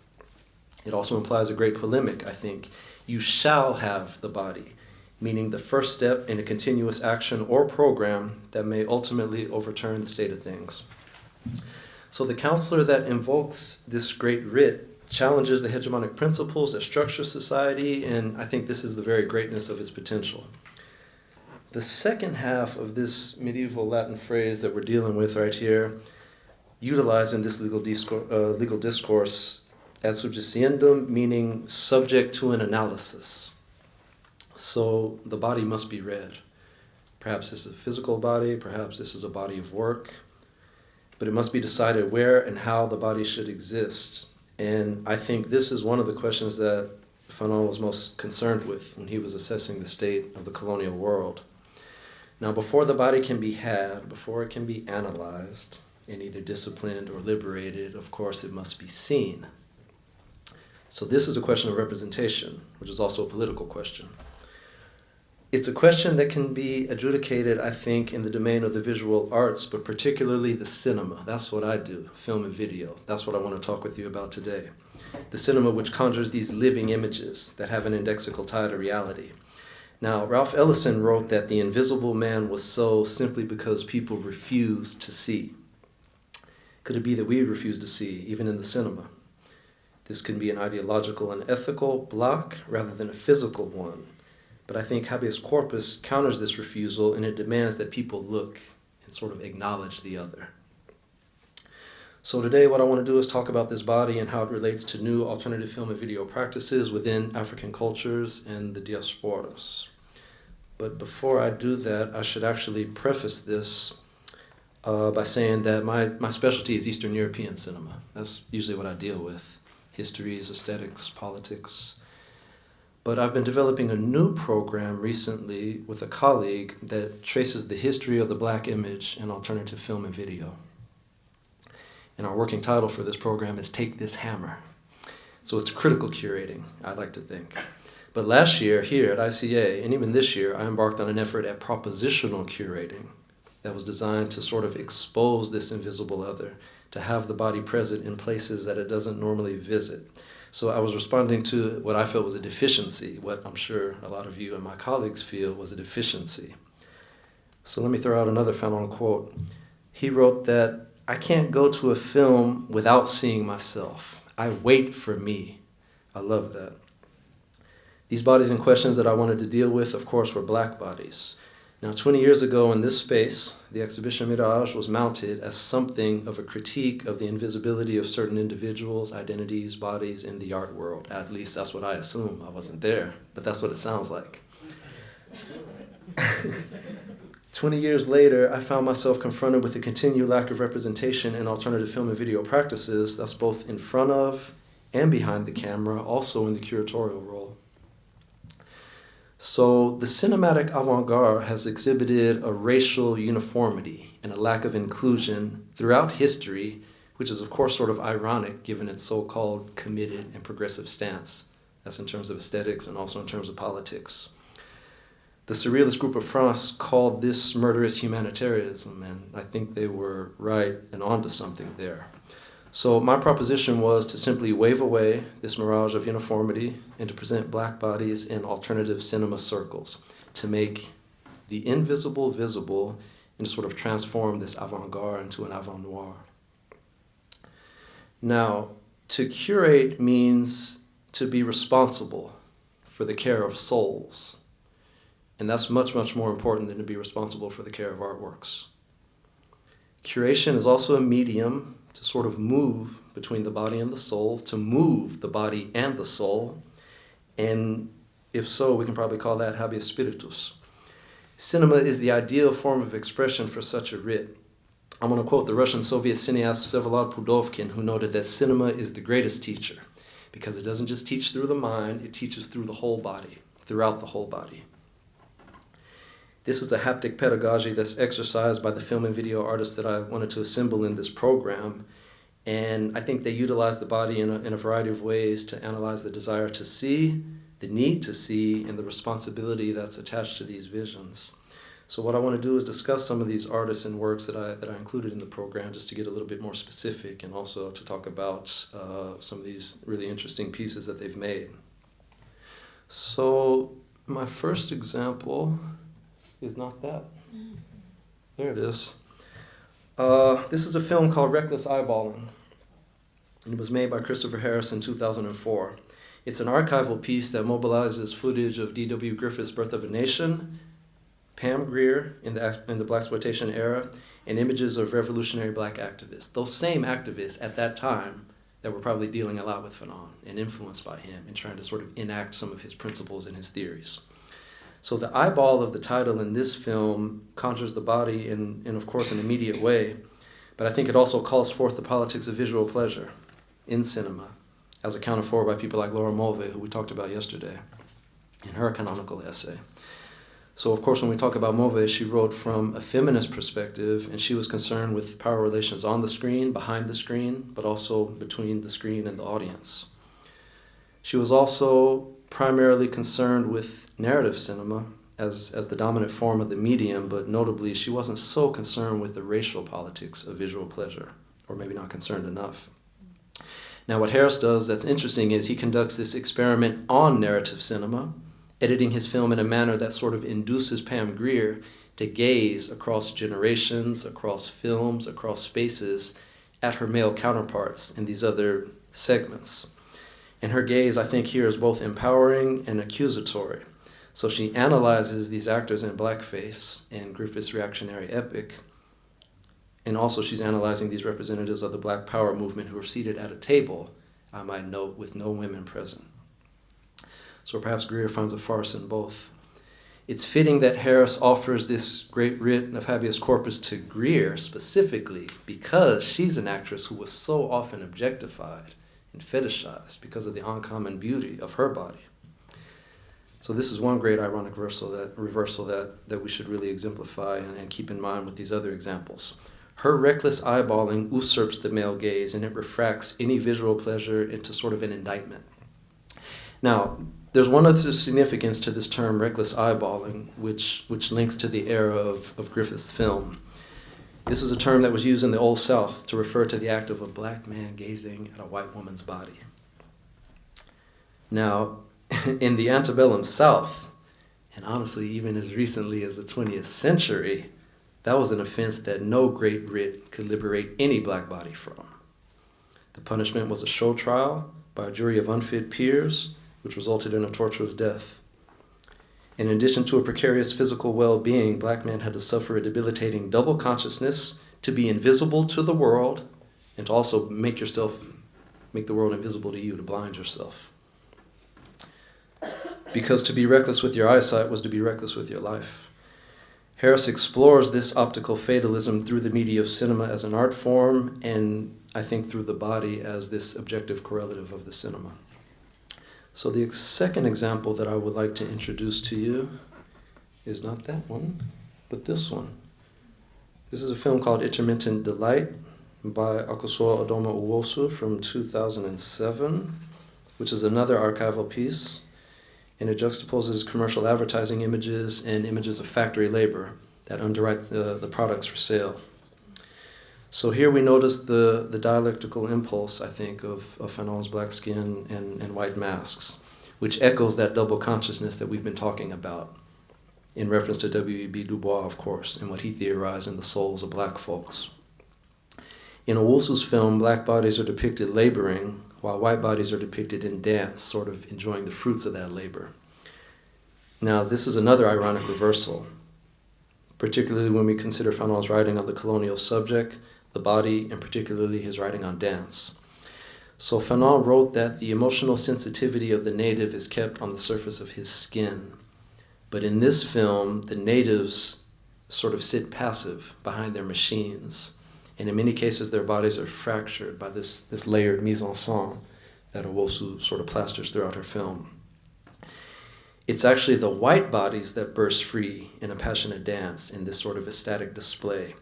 It also implies a great polemic, I think. You shall have the body, meaning the first step in a continuous action or program that may ultimately overturn the state of things. So the counselor that invokes this great writ challenges the hegemonic principles that structure society, and I think this is the very greatness of its potential. The second half of this medieval Latin phrase that we're dealing with right here, utilized in this legal discourse, ad subjiciendum, meaning subject to an analysis. So the body must be read. Perhaps this is a physical body, perhaps this is a body of work, but it must be decided where and how the body should exist. And I think this is one of the questions that Fanon was most concerned with when he was assessing the state of the colonial world. Now, before the body can be had, before it can be analyzed and either disciplined or liberated, of course, it must be seen. So this is a question of representation, which is also a political question. It's a question that can be adjudicated, I think, in the domain of the visual arts, but particularly the cinema. That's what I do, film and video. That's what I want to talk with you about today. The cinema which conjures these living images that have an indexical tie to reality. Now, Ralph Ellison wrote that the invisible man was so simply because people refused to see. Could it be that we refuse to see, even in the cinema? This can be an ideological and ethical block rather than a physical one. But I think habeas corpus counters this refusal, and it demands that people look and sort of acknowledge the other. So today what I want to do is talk about this body and how it relates to new alternative film and video practices within African cultures and the diasporas. But before I do that, I should actually preface this by saying that my specialty is Eastern European cinema. That's usually what I deal with. Histories, aesthetics, politics. But I've been developing a new program recently with a colleague that traces the history of the Black image in alternative film and video. And our working title for this program is Take This Hammer. So it's critical curating, I like to think. But last year here at ICA, and even this year, I embarked on an effort at propositional curating that was designed to sort of expose this invisible other, to have the body present in places that it doesn't normally visit. So I was responding to what I felt was a deficiency, what I'm sure a lot of you and my colleagues feel was a deficiency. So let me throw out another Fanon quote. He wrote that, "I can't go to a film without seeing myself. I wait for me." I love that. These bodies and questions that I wanted to deal with, of course, were Black bodies. Now, 20 years ago in this space, the exhibition Mirage was mounted as something of a critique of the invisibility of certain individuals, identities, bodies in the art world. At least that's what I assume. I wasn't there, but that's what it sounds like. 20 years later, I found myself confronted with a continued lack of representation in alternative film and video practices. That's both in front of and behind the camera, also in the curatorial role. So the cinematic avant-garde has exhibited a racial uniformity and a lack of inclusion throughout history, which is of course sort of ironic given its so-called committed and progressive stance. That's in terms of aesthetics and also in terms of politics. The surrealist group of France called this murderous humanitarianism, and I think they were right and onto something there. So my proposition was to simply wave away this mirage of uniformity and to present black bodies in alternative cinema circles, to make the invisible visible and to sort of transform this avant-garde into an avant-noir. Now, to curate means to be responsible for the care of souls. And that's much, much more important than to be responsible for the care of artworks. Curation is also a medium to sort of move between the body and the soul, to move the body and the soul. And if so, we can probably call that habeas spiritus. Cinema is the ideal form of expression for such a writ. I'm going to quote the Russian Soviet cineast Vsevolod Pudovkin, who noted that cinema is the greatest teacher because it doesn't just teach through the mind, it teaches through the whole body, throughout the whole body. This is a haptic pedagogy that's exercised by the film and video artists that I wanted to assemble in this program. And I think they utilize the body in a variety of ways to analyze the desire to see, the need to see, and the responsibility that's attached to these visions. So what I want to do is discuss some of these artists and works that I included in the program, just to get a little bit more specific, and also to talk about some of these really interesting pieces that they've made. So my first example is not that. There it is. This is a film called Reckless Eyeballing. And it was made by Christopher Harris in 2004. It's an archival piece that mobilizes footage of D.W. Griffith's Birth of a Nation, Pam Grier in the blaxploitation era, and images of revolutionary black activists. Those same activists at that time that were probably dealing a lot with Fanon and influenced by him and trying to sort of enact some of his principles and his theories. So the eyeball of the title in this film conjures the body in of course, an immediate way, but I think it also calls forth the politics of visual pleasure in cinema, as accounted for by people like Laura Mulvey, who we talked about yesterday in her canonical essay. So of course, when we talk about Mulvey, she wrote from a feminist perspective, and she was concerned with power relations on the screen, behind the screen, but also between the screen and the audience. She was also primarily concerned with narrative cinema as the dominant form of the medium, but notably she wasn't so concerned with the racial politics of visual pleasure, or maybe not concerned enough. Now what Harris does that's interesting is he conducts this experiment on narrative cinema, editing his film in a manner that sort of induces Pam Grier to gaze across generations, across films, across spaces at her male counterparts in these other segments. And her gaze, I think, here is both empowering and accusatory. So she analyzes these actors in blackface in Griffith's reactionary epic, and also she's analyzing these representatives of the Black Power movement who are seated at a table, I might note, with no women present. So perhaps Grier finds a farce in both. It's fitting that Harris offers this great writ of habeas corpus to Grier specifically because she's an actress who was so often objectified and fetishized because of the uncommon beauty of her body. So this is one great ironic reversal that we should really exemplify and keep in mind with these other examples. Her reckless eyeballing usurps the male gaze, and it refracts any visual pleasure into sort of an indictment. Now, there's one other significance to this term, reckless eyeballing, which links to the era of Griffith's film. This is a term that was used in the Old South to refer to the act of a black man gazing at a white woman's body. Now, in the antebellum South, and honestly even as recently as the 20th century, that was an offense that no great writ could liberate any black body from. The punishment was a show trial by a jury of unfit peers, which resulted in a torturous death. In addition to a precarious physical well-being, black men had to suffer a debilitating double consciousness to be invisible to the world and to also make the world invisible to you, to blind yourself. Because to be reckless with your eyesight was to be reckless with your life. Harris explores this optical fatalism through the media of cinema as an art form, and I think through the body as this objective correlative of the cinema. So the second example that I would like to introduce to you is not that one, but this one. This is a film called Intermittent Delight by Akosua Odoma Uwosu from 2007, which is another archival piece. and it juxtaposes commercial advertising images and images of factory labor that underwrite the products for sale. So here we notice the dialectical impulse, I think, of Fanon's black skin and white masks, which echoes that double consciousness that we've been talking about, in reference to W.E.B. Du Bois, of course, and what he theorized in the souls of black folks. In Owusu's film, black bodies are depicted laboring, while white bodies are depicted in dance, sort of enjoying the fruits of that labor. Now, this is another ironic reversal, particularly when we consider Fanon's writing on the colonial subject, the body, and particularly his writing on dance. So Fanon wrote that the emotional sensitivity of the native is kept on the surface of his skin. But in this film, the natives sort of sit passive behind their machines. And in many cases, their bodies are fractured by this layered mise-en-scène that Owusu sort of plasters throughout her film. It's actually the white bodies that burst free in a passionate dance in this sort of ecstatic display.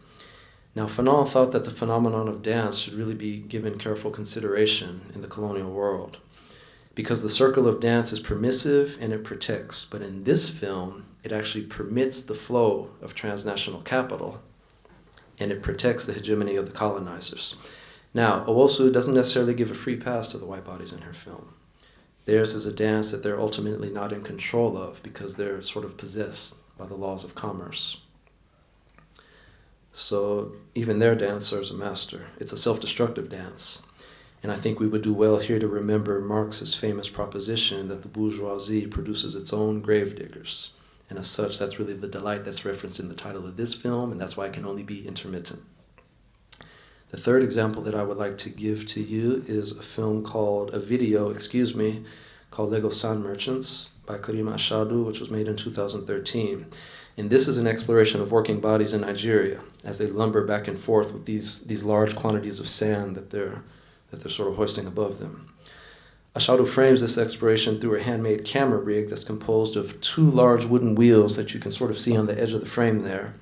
Now, Fanon thought that the phenomenon of dance should really be given careful consideration in the colonial world, because the circle of dance is permissive and it protects. But in this film, it actually permits the flow of transnational capital, and it protects the hegemony of the colonizers. Now, Owusu doesn't necessarily give a free pass to the white bodies in her film. Theirs is a dance that they're ultimately not in control of because they're sort of possessed by the laws of commerce. So even their dance serves a master. It's a self-destructive dance. And I think we would do well here to remember Marx's famous proposition that the bourgeoisie produces its own gravediggers. And as such, that's really the delight that's referenced in the title of this film, and that's why it can only be intermittent. The third example that I would like to give to you is a video called Lego Sand Merchants by Karima Ashadu, which was made in 2013. And this is an exploration of working bodies in Nigeria as they lumber back and forth with these large quantities of sand that they're sort of hoisting above them. Ashadu frames this exploration through a handmade camera rig that's composed of two large wooden wheels that you can sort of see on the edge of the frame there.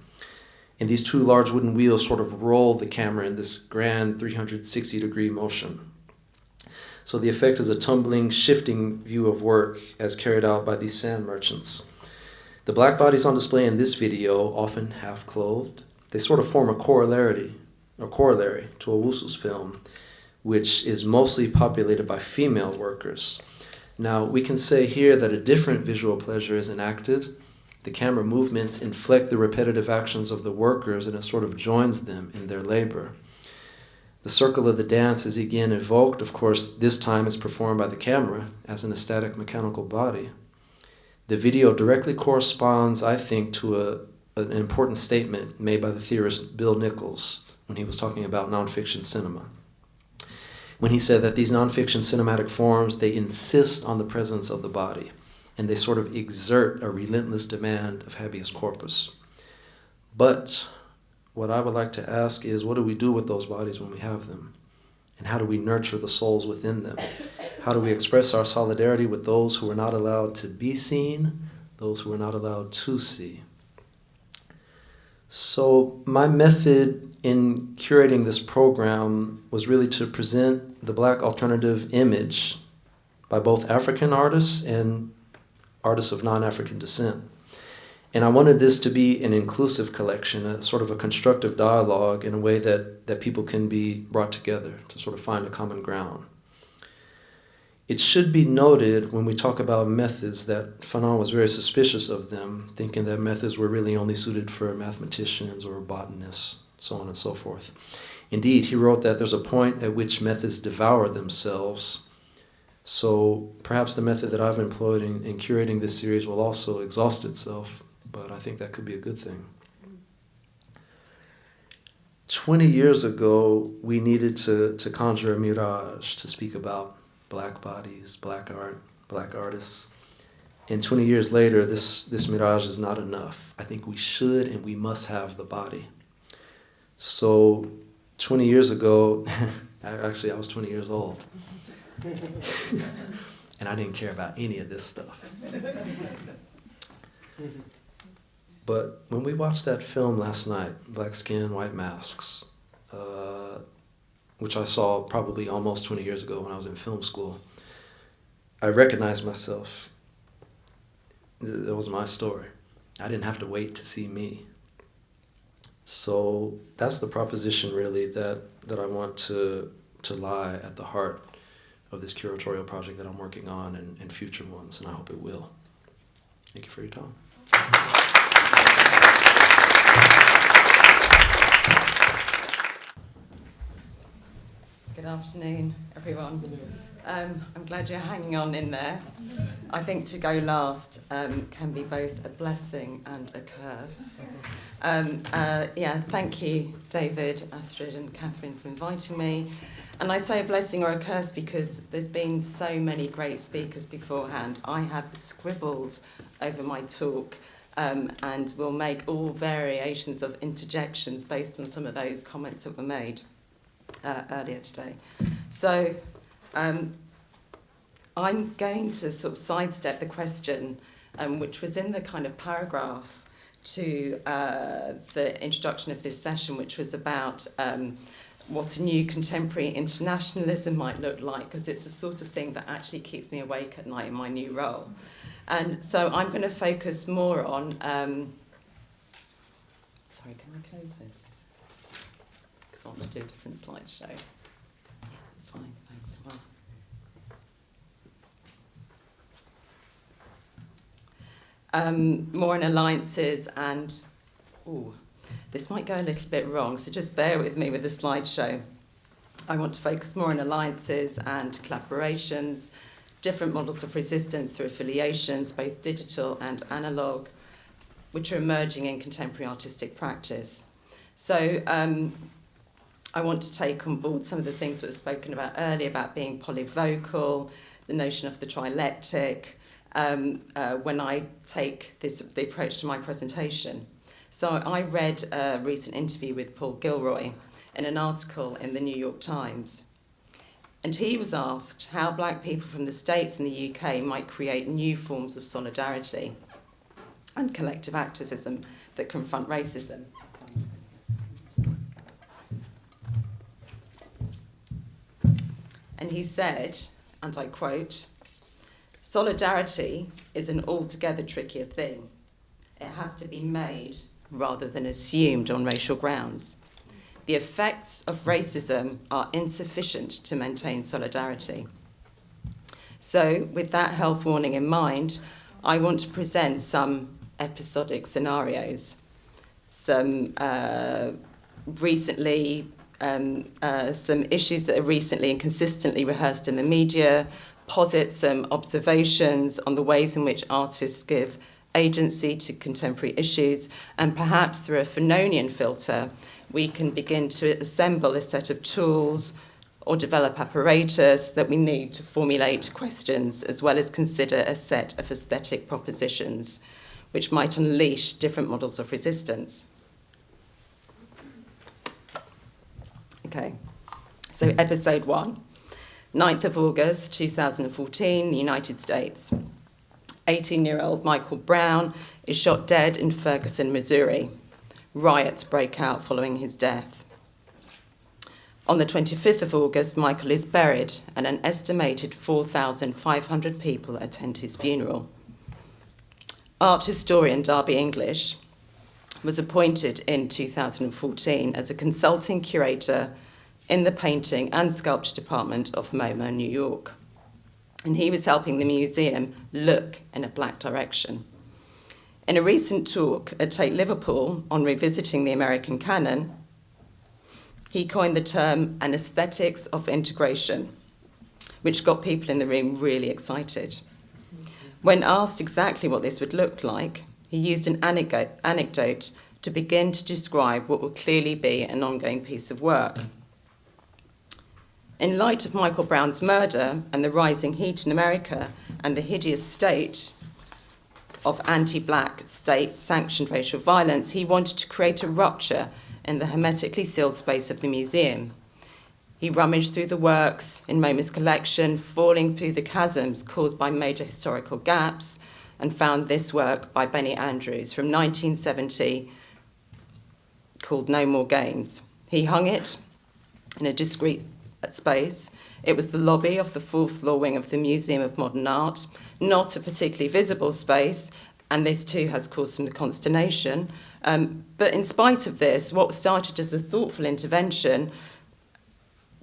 And these two large wooden wheels sort of roll the camera in this grand 360-degree motion. So the effect is a tumbling, shifting view of work as carried out by these sand merchants. The black bodies on display in this video, often half-clothed, they sort of form a corollary to Owusu's film, which is mostly populated by female workers. Now, we can say here that a different visual pleasure is enacted. The camera movements inflect the repetitive actions of the workers, and it sort of joins them in their labor. The circle of the dance is again evoked. Of course, this time it's performed by the camera as an static mechanical body. The video directly corresponds, I think, to an important statement made by the theorist Bill Nichols when he was talking about nonfiction cinema. When he said that these nonfiction cinematic forms, they insist on the presence of the body, and they sort of exert a relentless demand of habeas corpus. But what I would like to ask is, what do we do with those bodies when we have them? And how do we nurture the souls within them? How do we express our solidarity with those who are not allowed to be seen, those who are not allowed to see? So my method in curating this program was really to present the Black alternative image by both African artists and artists of non-African descent. And I wanted this to be an inclusive collection, a sort of a constructive dialogue in a way that people can be brought together to sort of find a common ground. It should be noted when we talk about methods that Fanon was very suspicious of them, thinking that methods were really only suited for mathematicians or botanists, so on and so forth. Indeed, he wrote that there's a point at which methods devour themselves. So perhaps the method that I've employed in curating this series will also exhaust itself, but I think that could be a good thing. 20 years ago, we needed to conjure a mirage to speak about Black bodies, Black art, Black artists. And 20 years later, this mirage is not enough. I think we should and we must have the body. So 20 years ago, actually I was 20 years old. And I didn't care about any of this stuff. But when we watched that film last night, Black Skin, White Masks, which I saw probably almost 20 years ago when I was in film school, I recognized myself. It was my story. I didn't have to wait to see me. So that's the proposition really that I want to lie at the heart of this curatorial project that I'm working on and future ones, and I hope it will. Thank you for your time.
Good afternoon, everyone. I'm glad you're hanging on in there. I think to go last can be both a blessing and a curse. Thank you, David, Astrid, and Catherine for inviting me. And I say a blessing or a curse because there's been so many great speakers beforehand. I have scribbled over my talk and will make all variations of interjections based on some of those comments that were made earlier today. So I'm going to sort of sidestep the question, which was in the kind of paragraph to the introduction of this session, which was about what a new contemporary internationalism might look like, because it's the sort of thing that actually keeps me awake at night in my new role. And so I'm going to focus more on... sorry, can I close this? Because I want to do a different slideshow. Yeah, that's fine, thanks. Well. More in alliances and... Ooh. This might go a little bit wrong, so just bear with me with the slideshow. I want to focus more on alliances and collaborations, different models of resistance through affiliations, both digital and analogue, which are emerging in contemporary artistic practice. So I want to take on board some of the things that were spoken about earlier about being polyvocal, the notion of the trialectic, when I take the approach to my presentation. So I read a recent interview with Paul Gilroy in an article in the New York Times. And he was asked how black people from the States and the UK might create new forms of solidarity and collective activism that confront racism. And he said, and I quote, "Solidarity is an altogether trickier thing. It has to be made rather than assumed on racial grounds. The effects of racism are insufficient to maintain solidarity." So, with that health warning in mind, I want to present some episodic scenarios, some some issues that are recently and consistently rehearsed in the media, posit some observations on the ways in which artists give agency to contemporary issues, and perhaps through a Fanonian filter, we can begin to assemble a set of tools or develop apparatus that we need to formulate questions, as well as consider a set of aesthetic propositions, which might unleash different models of resistance. Okay, so episode 1, 9th of August 2014, United States. 18-year-old Michael Brown is shot dead in Ferguson, Missouri. Riots break out following his death. On the 25th of August, Michael is buried, and an estimated 4,500 people attend his funeral. Art historian Darby English was appointed in 2014 as a consulting curator in the painting and sculpture department of MoMA, New York. And he was helping the museum look in a black direction. In a recent talk at Tate Liverpool on revisiting the American canon, he coined the term an aesthetics of integration, which got people in the room really excited. When asked exactly what this would look like, he used an anecdote to begin to describe what will clearly be an ongoing piece of work. In light of Michael Brown's murder and the rising heat in America and the hideous state of anti-black state-sanctioned racial violence, he wanted to create a rupture in the hermetically sealed space of the museum. He rummaged through the works in MoMA's collection, falling through the chasms caused by major historical gaps, and found this work by Benny Andrews from 1970 called No More Games. He hung it in a discreet space It was the lobby of the fourth floor wing of the Museum of Modern Art, not a particularly visible space, and this too has caused some consternation. But in spite of this, what started as a thoughtful intervention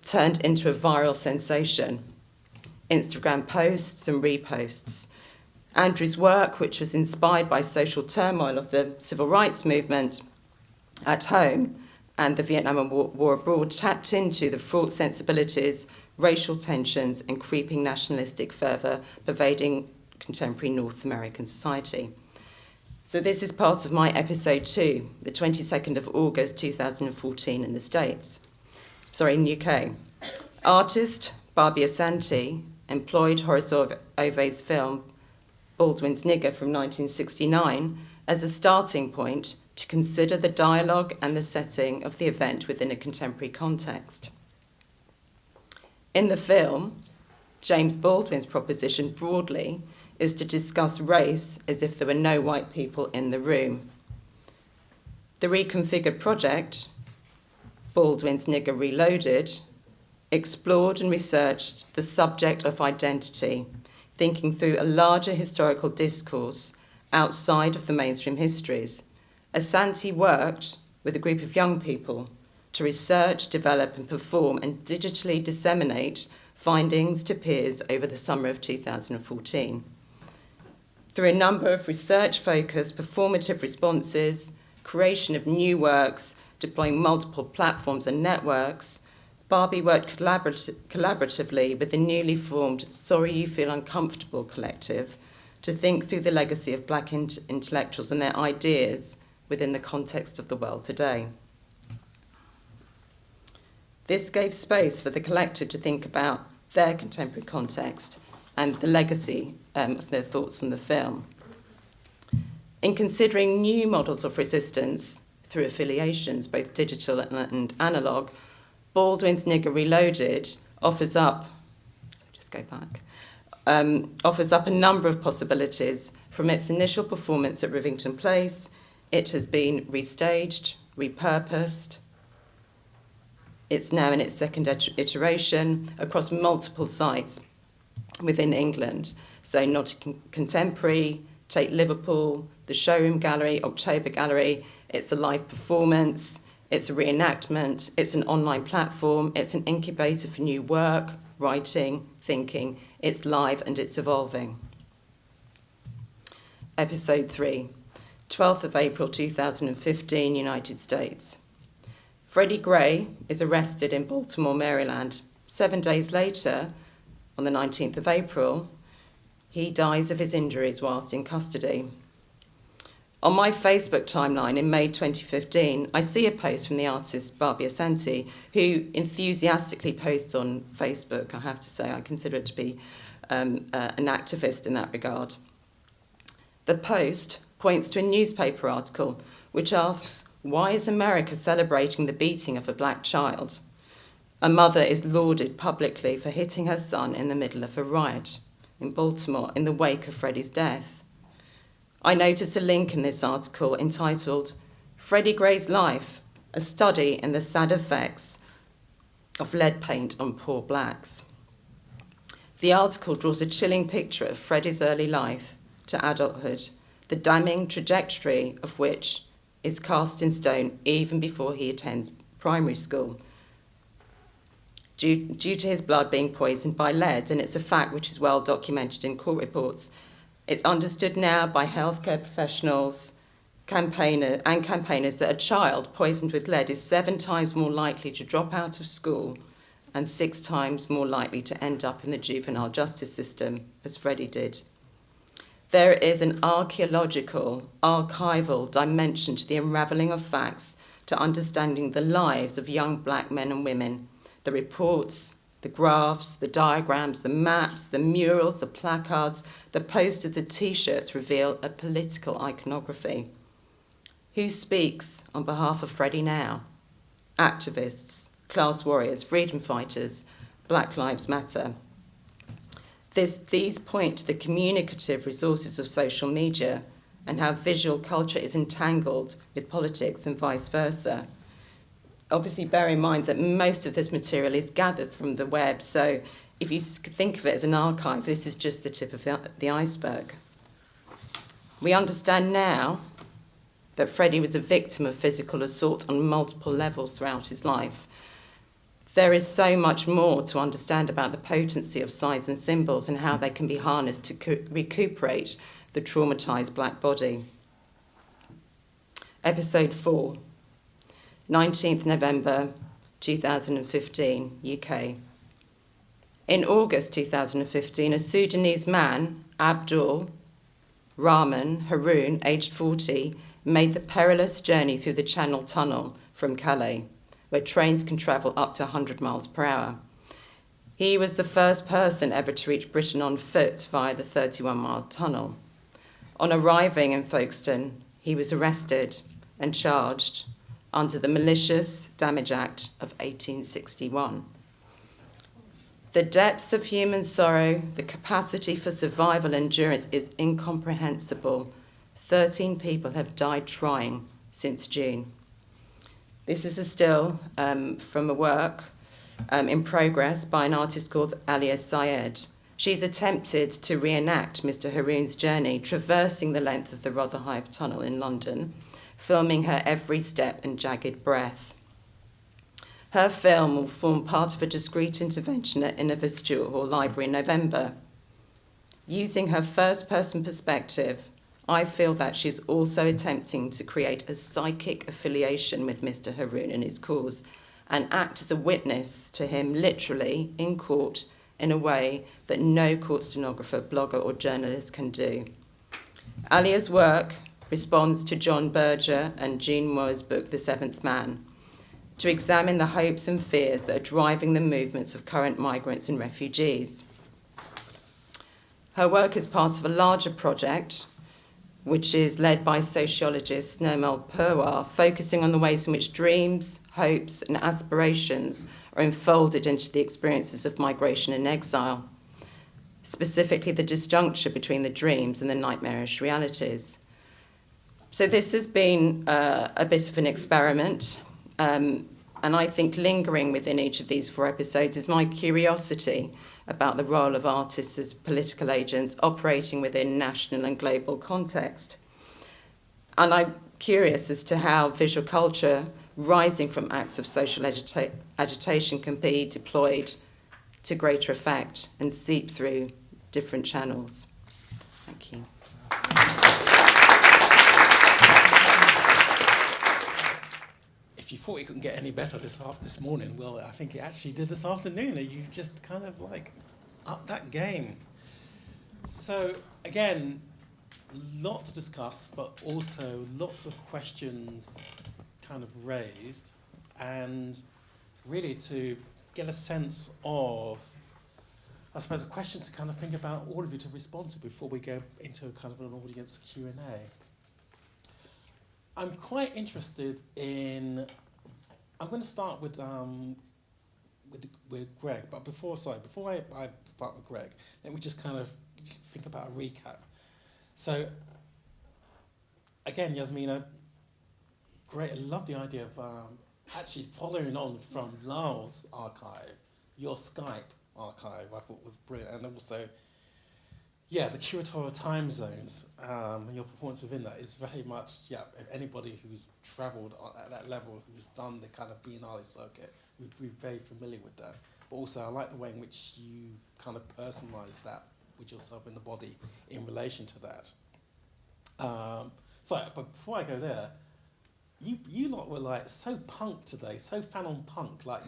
turned into a viral sensation. Instagram posts and reposts. Andrew's work, which was inspired by social turmoil of the civil rights movement at home and the Vietnam War abroad, tapped into the fraught sensibilities, racial tensions, and creeping nationalistic fervour pervading contemporary North American society. So this is part of my episode 2, the 22nd of August 2014 in the States. In UK. Artist Barbie Asante employed Horace Ove's film Baldwin's Nigger from 1969 as a starting point to consider the dialogue and the setting of the event within a contemporary context. In the film, James Baldwin's proposition broadly is to discuss race as if there were no white people in the room. The reconfigured project, Baldwin's Nigger Reloaded, explored and researched the subject of identity, thinking through a larger historical discourse outside of the mainstream histories. Asante worked with a group of young people to research, develop, and perform and digitally disseminate findings to peers over the summer of 2014. Through a number of research-focused performative responses, creation of new works, deploying multiple platforms and networks, Barbie worked collaboratively with the newly formed Sorry You Feel Uncomfortable collective to think through the legacy of black intellectuals and their ideas within the context of the world today. This gave space for the collective to think about their contemporary context and the legacy of their thoughts on the film. In considering new models of resistance through affiliations, both digital and analogue, Baldwin's Nigger Reloaded offers up a number of possibilities. From its initial performance at Rivington Place, it has been restaged, repurposed. It's now in its second iteration across multiple sites within England. So Nottingham Contemporary, Tate Liverpool, the Showroom Gallery, October Gallery. It's a live performance, it's a reenactment, it's an online platform, it's an incubator for new work, writing, thinking. It's live and it's evolving. Episode 3, 12th of April 2015, United States. Freddie Gray is arrested in Baltimore, Maryland. 7 days later, on the 19th of April, he dies of his injuries whilst in custody. On my Facebook timeline in May 2015, I see a post from the artist Barbie Asante, who enthusiastically posts on Facebook. I have to say, I consider it to be an activist in that regard. The post points to a newspaper article which asks, why is America celebrating the beating of a black child? A mother is lauded publicly for hitting her son in the middle of a riot in Baltimore in the wake of Freddie's death. I noticed a link in this article entitled Freddie Gray's Life, a study in the sad effects of lead paint on poor blacks. The article draws a chilling picture of Freddie's early life to adulthood, the damning trajectory of which is cast in stone even before he attends primary school, due to his blood being poisoned by lead, and it's a fact which is well documented in court reports. It's understood now by healthcare professionals campaigners that a child poisoned with lead is 7 times more likely to drop out of school and 6 times more likely to end up in the juvenile justice system, as Freddie did. There is an archaeological, archival dimension to the unravelling of facts, to understanding the lives of young black men and women, the reports, the graphs, the diagrams, the maps, the murals, the placards, the posters, the T-shirts reveal a political iconography. Who speaks on behalf of Freddie now? Activists, class warriors, freedom fighters, Black Lives Matter. These point to the communicative resources of social media and how visual culture is entangled with politics and vice versa. Obviously, bear in mind that most of this material is gathered from the web, so if you think of it as an archive, this is just the tip of the iceberg. We understand now that Freddie was a victim of physical assault on multiple levels throughout his life. There is so much more to understand about the potency of signs and symbols and how they can be harnessed to recuperate the traumatised black body. Episode 4, 19th November 2015, UK. In August 2015, a Sudanese man, Abdul Rahman Haroun, aged 40, made the perilous journey through the Channel Tunnel from Calais, where trains can travel up to 100 miles per hour. He was the first person ever to reach Britain on foot via the 31-mile tunnel. On arriving in Folkestone, he was arrested and charged under the Malicious Damage Act of 1861. The depths of human sorrow, the capacity for survival endurance is incomprehensible. 13 people have died trying since June. This is a still from a work in progress by an artist called Alia Syed. She's attempted to reenact Mr. Haroun's journey, traversing the length of the Rotherhithe Tunnel in London, filming her every step and jagged breath. Her film will form part of a discrete intervention at INIVA Stuart Hall Library in November. Using her first-person perspective, I feel that she's also attempting to create a psychic affiliation with Mr. Haroun and his cause, and act as a witness to him literally in court in a way that no court stenographer, blogger or journalist can do. Alia's work responds to John Berger and Jean Moe's book, The Seventh Man, to examine the hopes and fears that are driving the movements of current migrants and refugees. Her work is part of a larger project, which is led by sociologist Nirmal Purwar, focusing on the ways in which dreams, hopes, and aspirations are enfolded into the experiences of migration and exile, specifically the disjuncture between the dreams and the nightmarish realities. So this has been a bit of an experiment, and I think lingering within each of these 4 episodes is my curiosity about the role of artists as political agents operating within national and global context. And I'm curious as to how visual culture rising from acts of social agitation can be deployed to greater effect and seep through different channels. Thank you.
If you thought it couldn't get any better this morning, well, I think it actually did this afternoon. You just kind of like up that game. So again, lots to discuss, but also lots of questions kind of raised, and really to get a sense of, I suppose, a question to kind of think about all of you to respond to before we go into kind of an audience Q&A. I'm quite interested in. I'm going to start with Greg, but before I start with Greg, let me just kind of think about a recap. So, again, Yasmina, great. I love the idea of actually following on from Lyle's archive, your Skype archive. I thought was brilliant, and also. Yeah, the curatorial time zones, and your performance within that is very much, if anybody who's travelled at that level, who's done the kind of Biennale circuit, would be very familiar with that. But also, I like the way in which you kind of personalise that with yourself in the body in relation to that. But before I go there, you lot were like so punk today, so Fanon punk, like,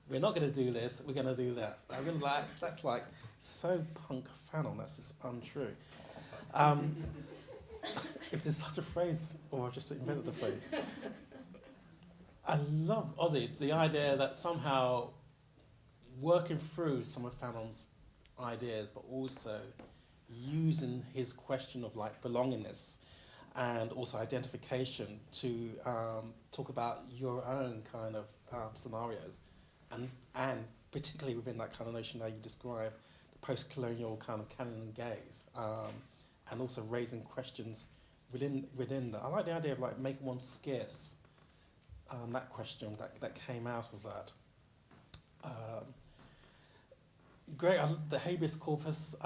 we're not going to do this, we're going to do that. I'm going to that's like so punk Fanon, that's just untrue. If there's such a phrase, or I've just invented the phrase. I love, Osei, the idea that somehow working through some of Fanon's ideas, but also using his question of like belongingness and also identification to talk about your own kind of scenarios. And particularly within that kind of notion that you describe, the post-colonial kind of canon and gaze, and also raising questions within that. I like the idea of like making one scarce, that question that came out of that. Great. The habeas corpus.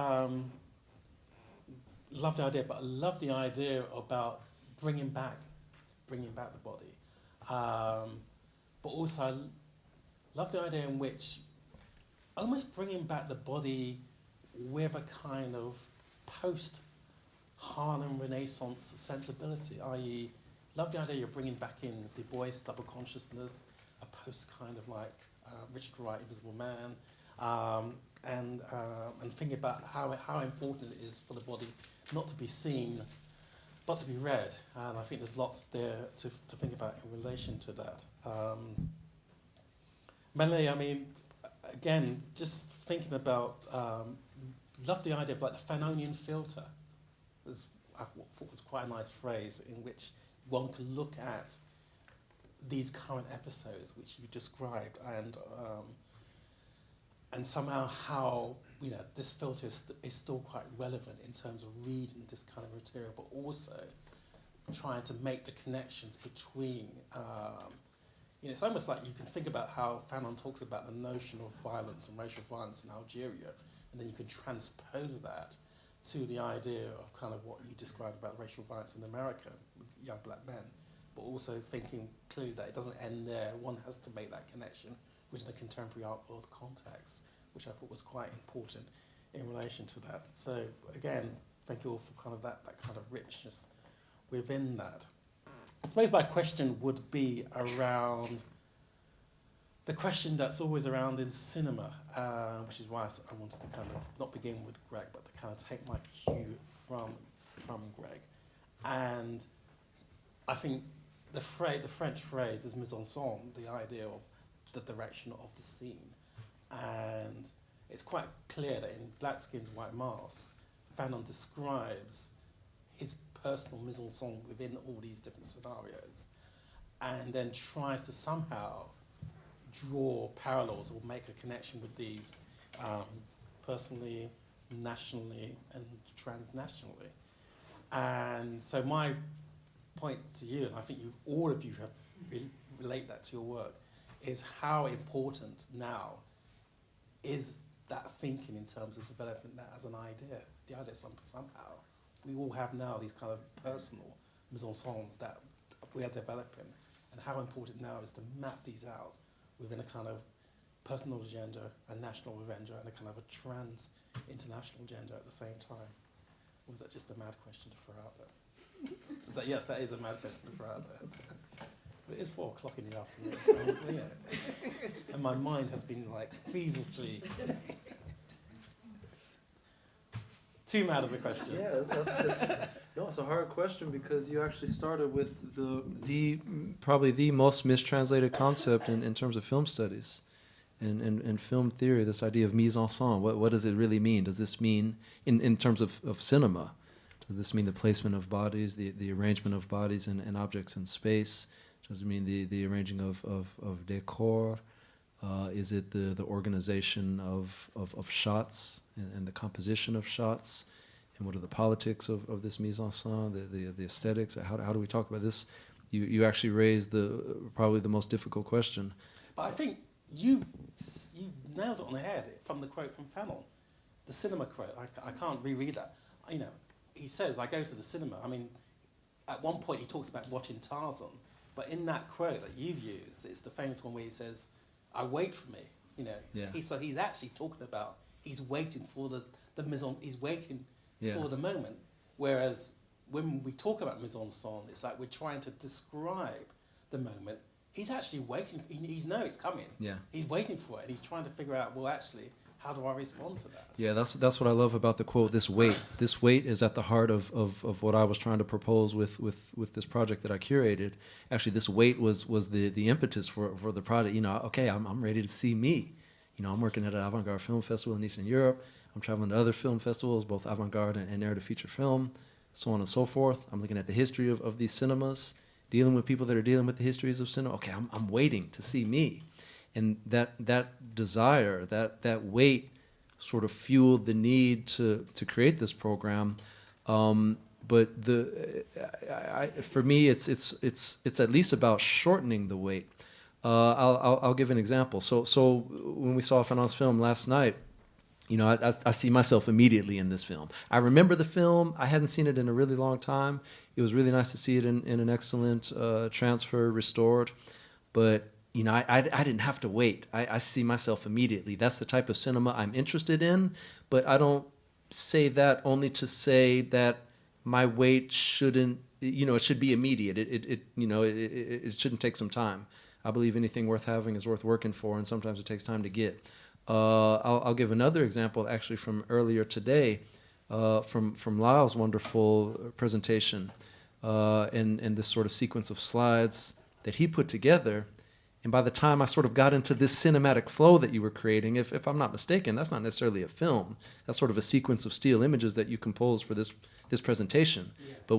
Love the idea, but I love the idea about bringing back the body. But also, I love the idea in which almost bringing back the body with a kind of post-Harlem Renaissance sensibility, i.e., love the idea you're bringing back in Du Bois' double consciousness, a post kind of like Richard Wright, Invisible Man, and thinking about how important it is for the body not to be seen, but to be read. And I think there's lots there to think about in relation to that. Melanie, I mean, again, just thinking about, love the idea of like the Fanonian filter. I thought was quite a nice phrase in which one can look at these current episodes which you described and somehow how this filter is still quite relevant in terms of reading this kind of material, but also trying to make the connections between. It's almost like you can think about how Fanon talks about the notion of violence and racial violence in Algeria, and then you can transpose that to the idea of kind of what you described about racial violence in America with young black men, but also thinking clearly that it doesn't end there. One has to make that connection within the contemporary art world context, which I thought was quite important in relation to that. So again, thank you all for kind of that kind of richness within that. I suppose my question would be around the question that's always around in cinema, which is why I wanted to kind of not begin with Greg, but to kind of take my cue from Greg. And I think the French phrase is mise en scène, the idea of the direction of the scene. And it's quite clear that in Black Skins, White Masks, Fanon describes his personal mise en scène within all these different scenarios, and then tries to somehow draw parallels or make a connection with these personally, nationally, and transnationally. And so my point to you, and I think all of you have relate that to your work, is how important now is that thinking in terms of developing that as an idea. The idea somehow we all have now these kind of personal mise en scènes that we are developing, and how important now is to map these out within a kind of personal agenda, a national agenda, and a kind of a trans-international agenda at the same time. Or was that just a mad question to throw out there? Yes, that is a mad question to throw out there. But it is 4 o'clock in the afternoon. And my mind has been like feverishly too mad of a question.
Yeah, it's a hard question because you actually started with probably the most mistranslated concept in terms of film studies and film theory, this idea of mise en scène. What does it really mean? Does this mean, in terms of cinema, does this mean the placement of bodies, the arrangement of bodies and objects in space? Does it mean the arranging of decor? Is it the organization of shots and the composition of shots? And what are the politics of this mise en scène, the aesthetics? How do we talk about this? You actually raised probably the most difficult question.
But I think you nailed it on the head from the quote from Fanon, the cinema quote. I can't reread that. He says, I go to the cinema. I mean, at one point he talks about watching Tarzan, but in that quote that you've used, it's the famous one where he says, I wait for me, Yeah. So he's actually talking about he's waiting for the mise en, he's waiting for the moment. Whereas when we talk about mise en scène, it's like we're trying to describe the moment. He's actually waiting. He knows it's coming.
Yeah.
He's waiting for it. And he's trying to figure out, well, actually, how do I respond to that?
Yeah, that's what I love about the quote. This weight is at the heart of what I was trying to propose with this project that I curated. Actually, this weight was the impetus for the project. Okay, I'm ready to see me. I'm working at an avant-garde film festival in Eastern Europe. I'm traveling to other film festivals, both avant-garde and narrative feature film, so on and so forth. I'm looking at the history of these cinemas, dealing with people that are dealing with the histories of cinema. Okay, I'm waiting to see me. And that desire, that weight sort of fueled the need to create this program. But for me, it's at least about shortening the weight. I'll give an example. So when we saw Fanon's film last night, I see myself immediately in this film. I remember the film. I hadn't seen it in a really long time. It was really nice to see it in an excellent transfer, restored. But, I didn't have to wait. I see myself immediately. That's the type of cinema I'm interested in. But I don't say that only to say that my wait shouldn't, it should be immediate. It shouldn't take some time. I believe anything worth having is worth working for, and sometimes it takes time to get. I'll give another example, actually, from earlier today, from Lyle's wonderful presentation, and this sort of sequence of slides that he put together. And by the time I sort of got into this cinematic flow that you were creating, if I'm not mistaken, that's not necessarily a film. That's sort of a sequence of still images that you composed for this presentation. Yes. But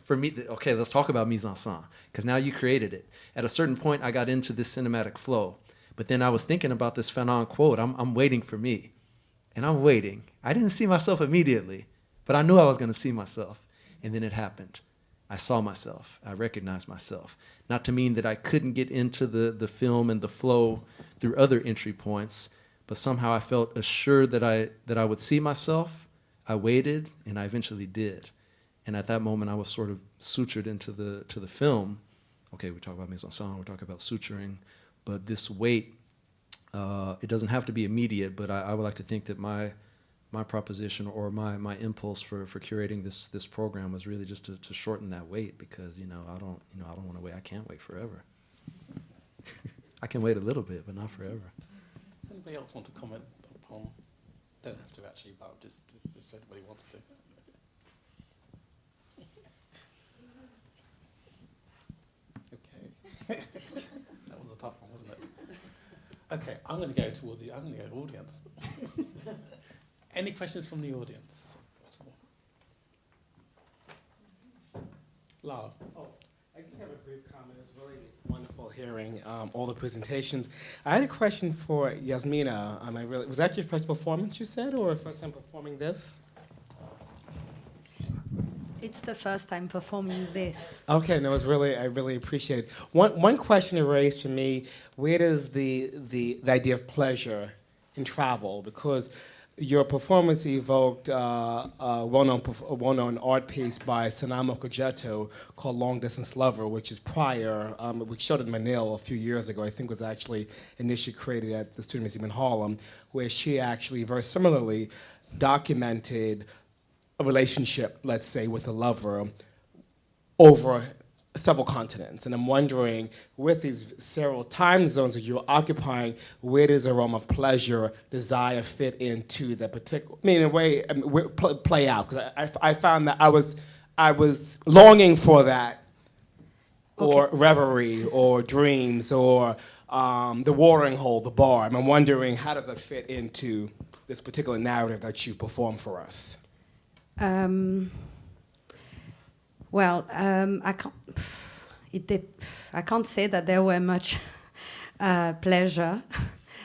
for me, okay, let's talk about mise en scène, because now you created it. At a certain point, I got into this cinematic flow. But then I was thinking about this Fanon quote, I'm waiting for me. And I'm waiting. I didn't see myself immediately, but I knew I was going to see myself. And then it happened. I saw myself. I recognized myself. Not to mean that I couldn't get into the film and the flow through other entry points, but somehow I felt assured that I would see myself. I waited, and I eventually did. And at that moment, I was sort of sutured into the film. Okay, we talk about mise en scène, we talk about suturing, but this wait, it doesn't have to be immediate, but I would like to think that my proposition or my impulse for curating this program was really just to shorten that wait, because I don't want to wait. I can't wait forever. I can wait a little bit, but not forever.
Does anybody else want to comment upon? Don't have to actually, but just if anybody wants to. Okay, that was a tough one, wasn't it? Okay, I'm going to go towards the audience. Any questions from the audience at all? Lyle.
Oh, I just have a brief comment. It's really wonderful hearing all the presentations. I had a question for Yasmina. Was that your first performance, you said, or first time performing this?
It's the first time performing this.
Okay, no, I really appreciate it. One question it raised for me: where does the idea of pleasure in travel? Because your performance evoked a well-known art piece by Sanamo Kogetto called Long Distance Lover, which is prior. We showed it in Manila a few years ago. I think it was actually initially created at the Student Museum in Harlem, where she actually very similarly documented a relationship, let's say, with a lover over several continents. And I'm wondering, with these several time zones that you're occupying, where does the realm of pleasure, desire fit into the particular, in a way, play out? Because I found that I was longing for that, or reverie, or dreams, or the watering hole, the bar. I'm wondering, how does that fit into this particular narrative that you perform for us?
I can't say that there were much pleasure.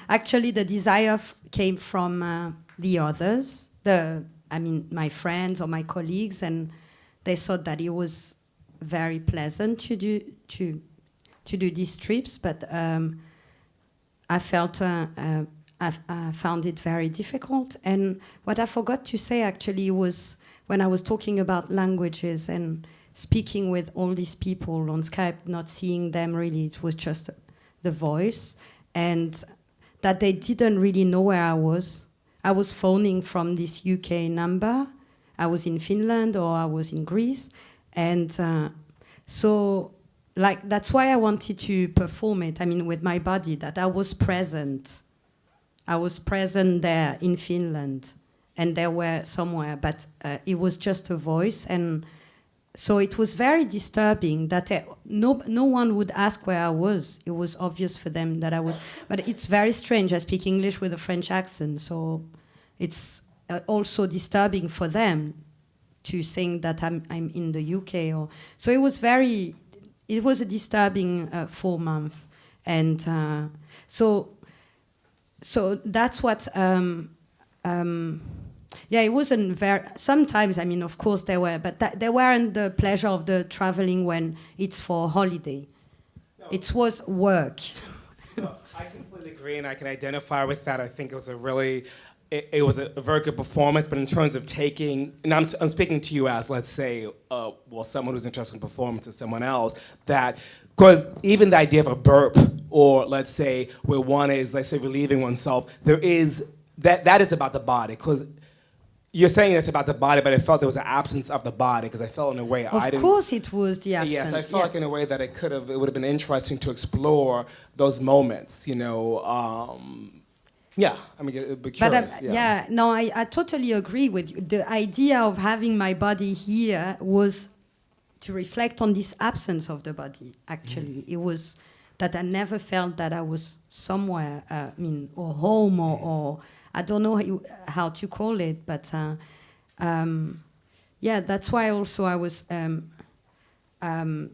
Actually, the desire came from the others, my friends or my colleagues, and they thought that it was very pleasant to do these trips, but I felt I found it very difficult. And what I forgot to say actually was, when I was talking about languages and speaking with all these people on Skype, not seeing them really, it was just the voice, and that they didn't really know where I was. I was phoning from this UK number. I was in Finland or I was in Greece. And that's why I wanted to perform it, with my body, that I was present. I was present there in Finland. And they were somewhere, but it was just a voice, and so it was very disturbing that no one would ask where I was. It was obvious for them that I was, but it's very strange. I speak English with a French accent, so it's also disturbing for them to think that I'm in the UK. So it was a disturbing 4 months, and so that's what. It wasn't very. Sometimes, of course, there were, but they weren't the pleasure of the traveling when it's for holiday. No. It was work.
No, I completely agree, and I can identify with that. I think it was a really it was a very good performance, but in terms of taking, and I'm speaking to you as, let's say, someone who's interested in performance is someone else, that, because even the idea of a burp, or let's say where one is, let's say, relieving oneself, there is, that is about the body, because you're saying it's about the body, but I felt there was an absence of the body, because I felt in a way
Of course it was the absence.
Yes, I felt like in a way that it would have been interesting to explore those moments, you know. Yeah, I mean, it'd be curious.
I totally agree with you. The idea of having my body here was to reflect on this absence of the body, actually. It was that I never felt that I was somewhere, or home, or I don't know how to call it, but that's why also I was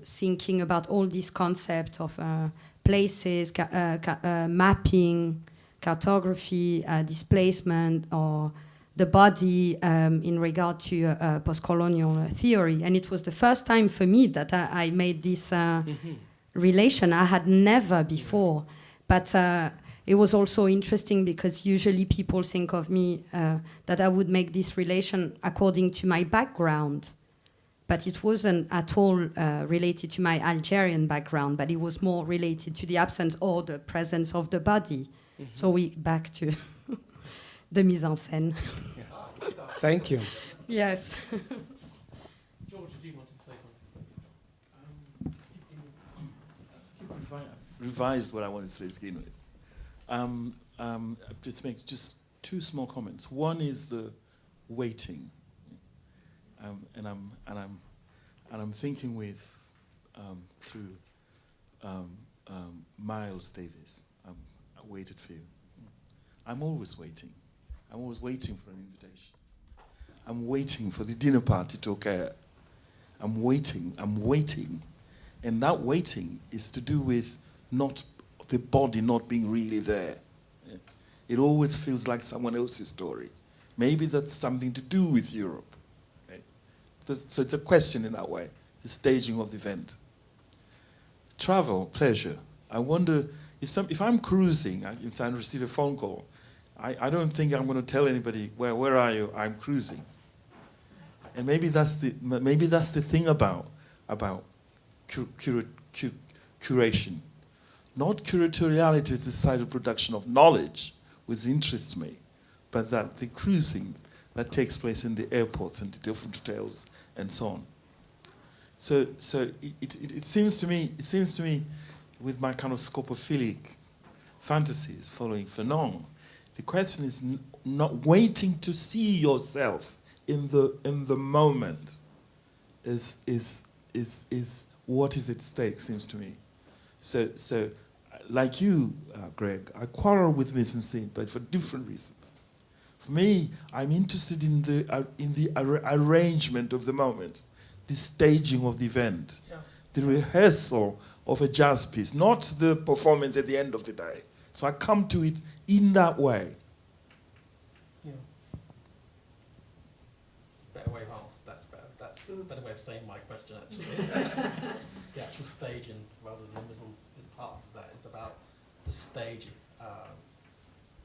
thinking about all these concepts of places, mapping, cartography, displacement, or the body in regard to post-colonial theory. And it was the first time for me that I made this relation. I had never before. But it was also interesting because usually people think of me that I would make this relation according to my background. But it wasn't at all related to my Algerian background, but it was more related to the absence or the presence of the body. So we back to the mise en scène.
Thank you.
Yes.
George, did you want to say something?
Revised what I wanted to say to begin with. Just make just two small comments. One is the waiting, and I'm thinking with through Miles Davis. I waited for you. I'm always waiting. I'm always waiting for an invitation. I'm waiting for the dinner party to occur. I'm waiting. And that waiting is to do with not the body not being really there. It always feels like someone else's story. Maybe that's something to do with Europe. So it's a question in that way, the staging of the event. Travel, pleasure. I wonder, if I'm cruising, if I receive a phone call, I don't think I'm going to tell anybody, where are you? I'm cruising. And maybe that's the thing about curation. Not curatoriality is the side of production of knowledge, which interests me, but that the cruising that takes place in the airports and the different hotels and so on. So it seems to me, with my kind of scopophilic fantasies following Fanon, the question is not waiting to see yourself in the moment is what is at stake, seems to me. So like you, Greg, I quarrel with mise en scène, but for different reasons. For me, I'm interested in the arrangement of the moment, the staging of the event, the rehearsal of a jazz piece, not the performance at the end of the day. So I come to it in that way.
Yeah. It's a better way of answering. That's a better way of saying my question, actually. The actual staging, rather than mise en scène, is part of that. It's about the staging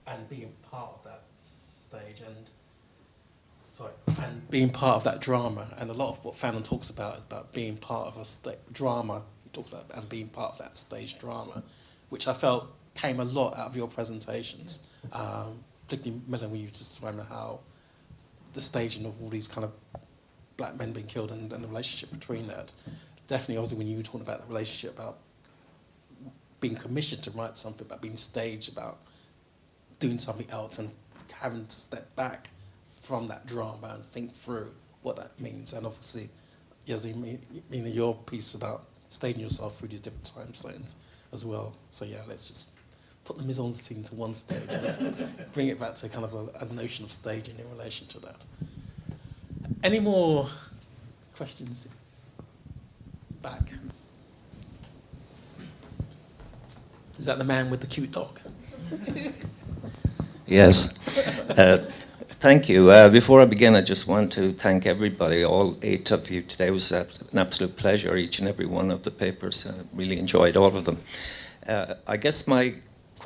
and being part of that stage and being part of that drama. And a lot of what Fanon talks about is about being part of a drama. He talks about and being part of that stage drama, which I felt came a lot out of your presentations, particularly Melanie, when you just described how the staging of all these kind of black men being killed and the relationship between that. Definitely, also when you were talking about the relationship about being commissioned to write something, about being staged, about doing something else and having to step back from that drama and think through what that means. And obviously, Yasmina, your piece about staging yourself through these different time zones as well. So yeah, let's just put the mise en scène to one stage and bring it back to kind of a notion of staging in relation to that. Any more questions? Back. Is that the man with the cute dog?
Yes. Thank you. Before I begin, I just want to thank everybody, all 8 of you today. It was an absolute pleasure, each and every one of the papers. I really enjoyed all of them. I guess my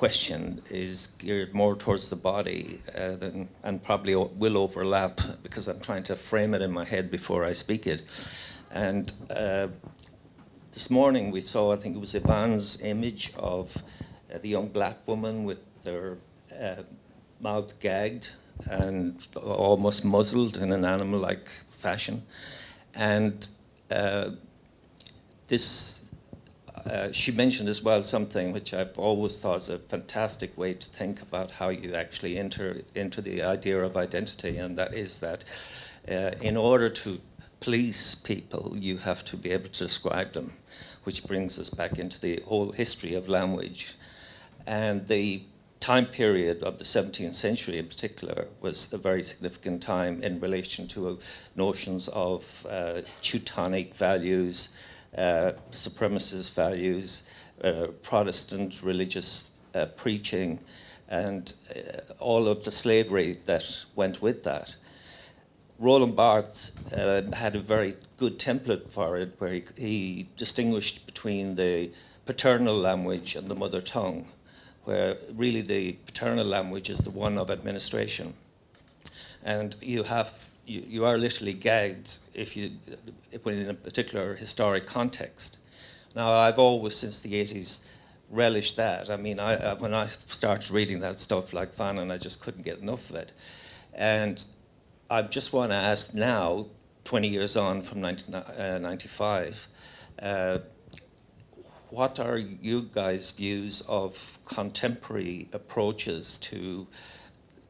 question is geared more towards the body and probably will overlap because I'm trying to frame it in my head before I speak it. And this morning we saw, I think it was Yvonne's image of the young black woman with their mouth gagged and almost muzzled in an animal-like fashion. And she mentioned as well something which I've always thought is a fantastic way to think about how you actually enter into the idea of identity, and that is that in order to police people, you have to be able to describe them, which brings us back into the whole history of language. And the time period of the 17th century in particular was a very significant time in relation to notions of Teutonic values, supremacist values, Protestant religious preaching, and all of the slavery that went with that. Roland Barthes had a very good template for it, where he distinguished between the paternal language and the mother tongue, where really the paternal language is the one of administration. And you are literally gagged when in a particular historic context. Now, I've always, since the 80s, relished that. I mean, when I started reading that stuff like Fanon, I just couldn't get enough of it. And I just want to ask now, 20 years on from 1995, what are you guys' views of contemporary approaches to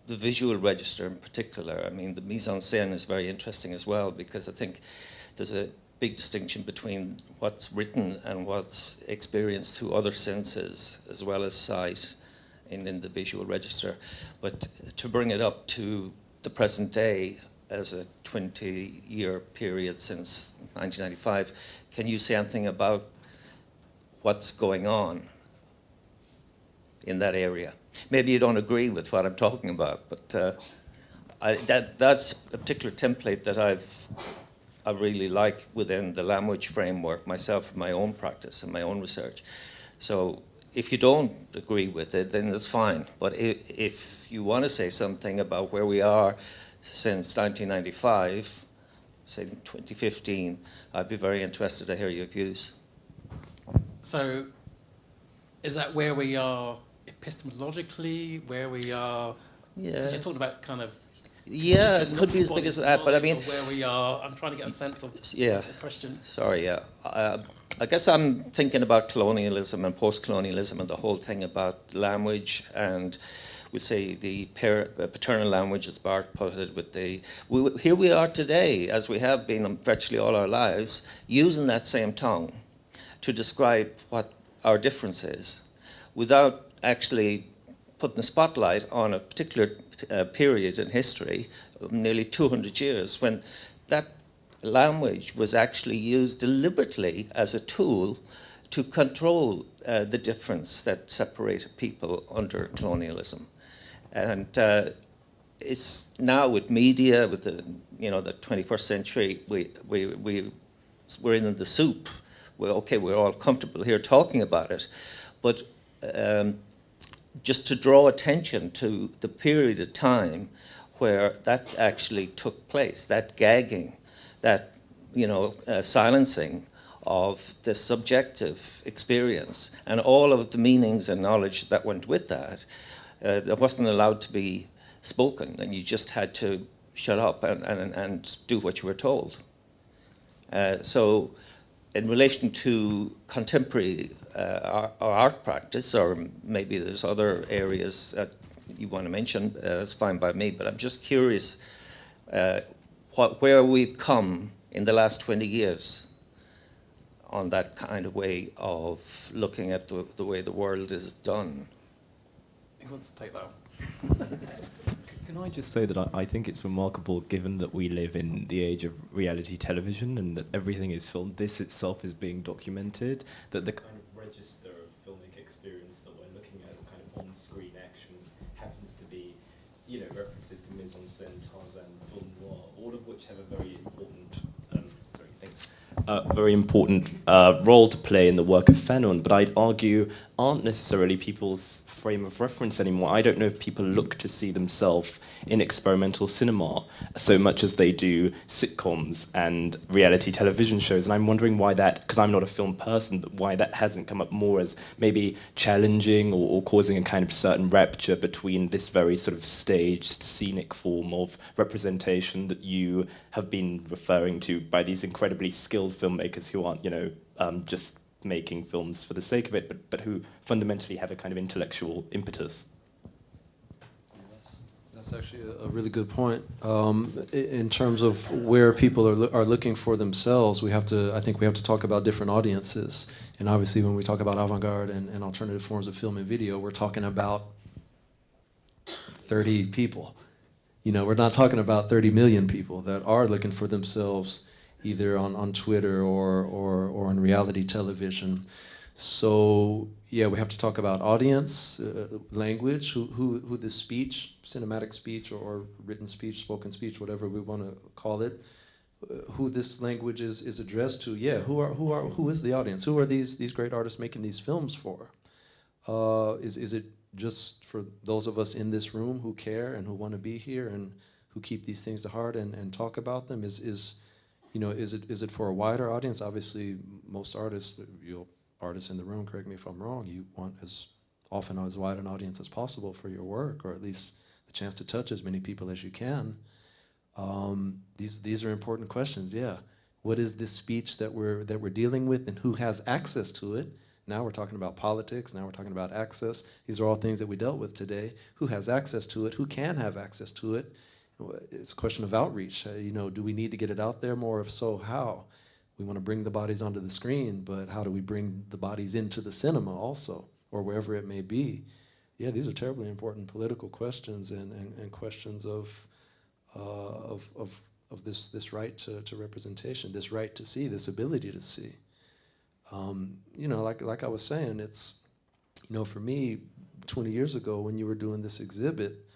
the visual register in particular? I mean, the mise en scène is very interesting as well, because I think there's a big distinction between what's written and what's experienced through other senses, as well as sight in the visual register. But to bring it up to the present day as a 20-year period since 1995, can you say anything about what's going on in that area? Maybe you don't agree with what I'm talking about, but that's a particular template that I really like within the language framework myself, in my own practice and my own research. So if you don't agree with it, then that's fine. But if you want to say something about where we are since 1995, say 2015, I'd be very interested to hear your views.
So, is that where we are epistemologically, where we are?
Yeah.
Because you're talking about kind of.
Yeah, it could be as big as that, but I mean.
Where we are, I'm trying to get a sense of
the
question.
Sorry, yeah. I guess I'm thinking about colonialism and post-colonialism and the whole thing about language, and we say the paternal language, as Bart put it, with here we are today, as we have been virtually all our lives, using that same tongue to describe what our difference is, without actually putting the spotlight on a particular period in history, nearly 200 years, when that language was actually used deliberately as a tool to control the difference that separated people under colonialism. And it's now with media, with the 21st century, we're in the soup. We're all comfortable here talking about it, but just to draw attention to the period of time where that actually took place, that gagging, that silencing of the subjective experience and all of the meanings and knowledge that went with that, that wasn't allowed to be spoken, and you just had to shut up and do what you were told. So in relation to contemporary art practice, or maybe there's other areas that you want to mention, it's fine by me, but I'm just curious where we've come in the last 20 years on that kind of way of looking at the way the world is done.
Who wants to take that one?
Can I just say that I think it's remarkable, given that we live in the age of reality television and that everything is filmed, this itself is being documented, that the kind of register of filmic experience that we're looking at, kind of on-screen action, happens to be, references to mise en scène, Tarzan, film noir, all of which have a very important, very important role to play in the work of Fanon, but I'd argue aren't necessarily people's frame of reference anymore. I don't know if people look to see themselves in experimental cinema so much as they do sitcoms and reality television shows. And I'm wondering why that, because I'm not a film person, but why that hasn't come up more as maybe challenging or causing a kind of certain rupture between this very sort of staged, scenic form of representation that you have been referring to by these incredibly skilled filmmakers who aren't, just making films for the sake of it, but who fundamentally have a kind of intellectual impetus.
That's actually a really good point. In terms of where people are looking for themselves, I think we have to talk about different audiences. And obviously when we talk about avant-garde and alternative forms of film and video, we're talking about 30 people. We're not talking about 30 million people that are looking for themselves either on Twitter or on reality television. So yeah, we have to talk about audience, language, who this speech, cinematic speech or written speech, spoken speech, whatever we want to call it, who this language is addressed to. Yeah, who is the audience? Who are these great artists making these films for? Is it just for those of us in this room who care and who want to be here and who keep these things to heart and talk about them? Is it for a wider audience? Obviously, most artists, artists in the room, correct me if I'm wrong, you want as often as wide an audience as possible for your work, or at least the chance to touch as many people as you can. These are important questions, yeah. What is this speech that we're dealing with, and who has access to it? Now we're talking about politics, now we're talking about access. These are all things that we dealt with today. Who has access to it? Who can have access to it? It's a question of outreach. Do we need to get it out there more? If so, how? We want to bring the bodies onto the screen, but how do we bring the bodies into the cinema also, or wherever it may be? Yeah, these are terribly important political questions and questions of this right to representation, this right to see, this ability to see. Like I was saying, it's, for me, 20 years ago when you were doing this exhibit,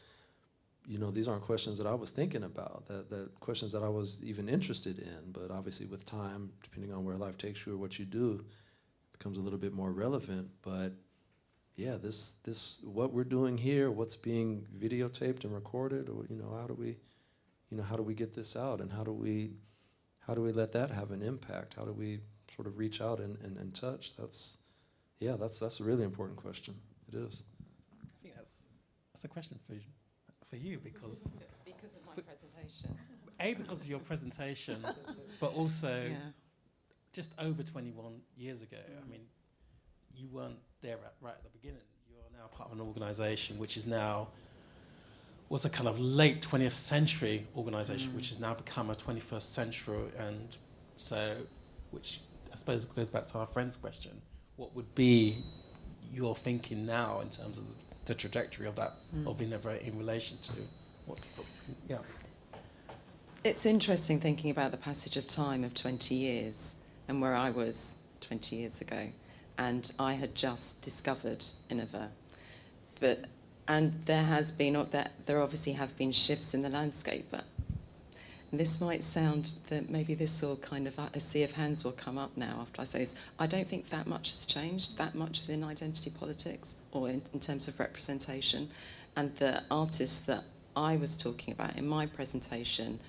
these aren't questions that I was thinking about, that questions that I was even interested in. But obviously with time, depending on where life takes you or what you do, it becomes a little bit more relevant. But yeah, this what we're doing here, what's being videotaped and recorded, or how do we get this out, and how do we let that have an impact? How do we sort of reach out and touch? That's a really important question. It is.
I think that's a question for you because
of my presentation.
Because of your presentation, but also just over 21 years ago. I mean, you weren't there right at the beginning. You are now part of an organisation which is now was a kind of late 20th century organisation, which has now become a 21st century, and so which I suppose goes back to our friend's question. What would be your thinking now in terms of the trajectory of that of INIVA in relation to what? Yeah.
It's interesting thinking about the passage of time of 20 years and where I was 20 years ago, and I had just discovered INIVA, and there obviously have been shifts in the landscape, but this might sound that maybe this will kind of, a sea of hands will come up now after I say this. I don't think that much has changed, that much within identity politics or in terms of representation. And the artists that I was talking about in my presentation,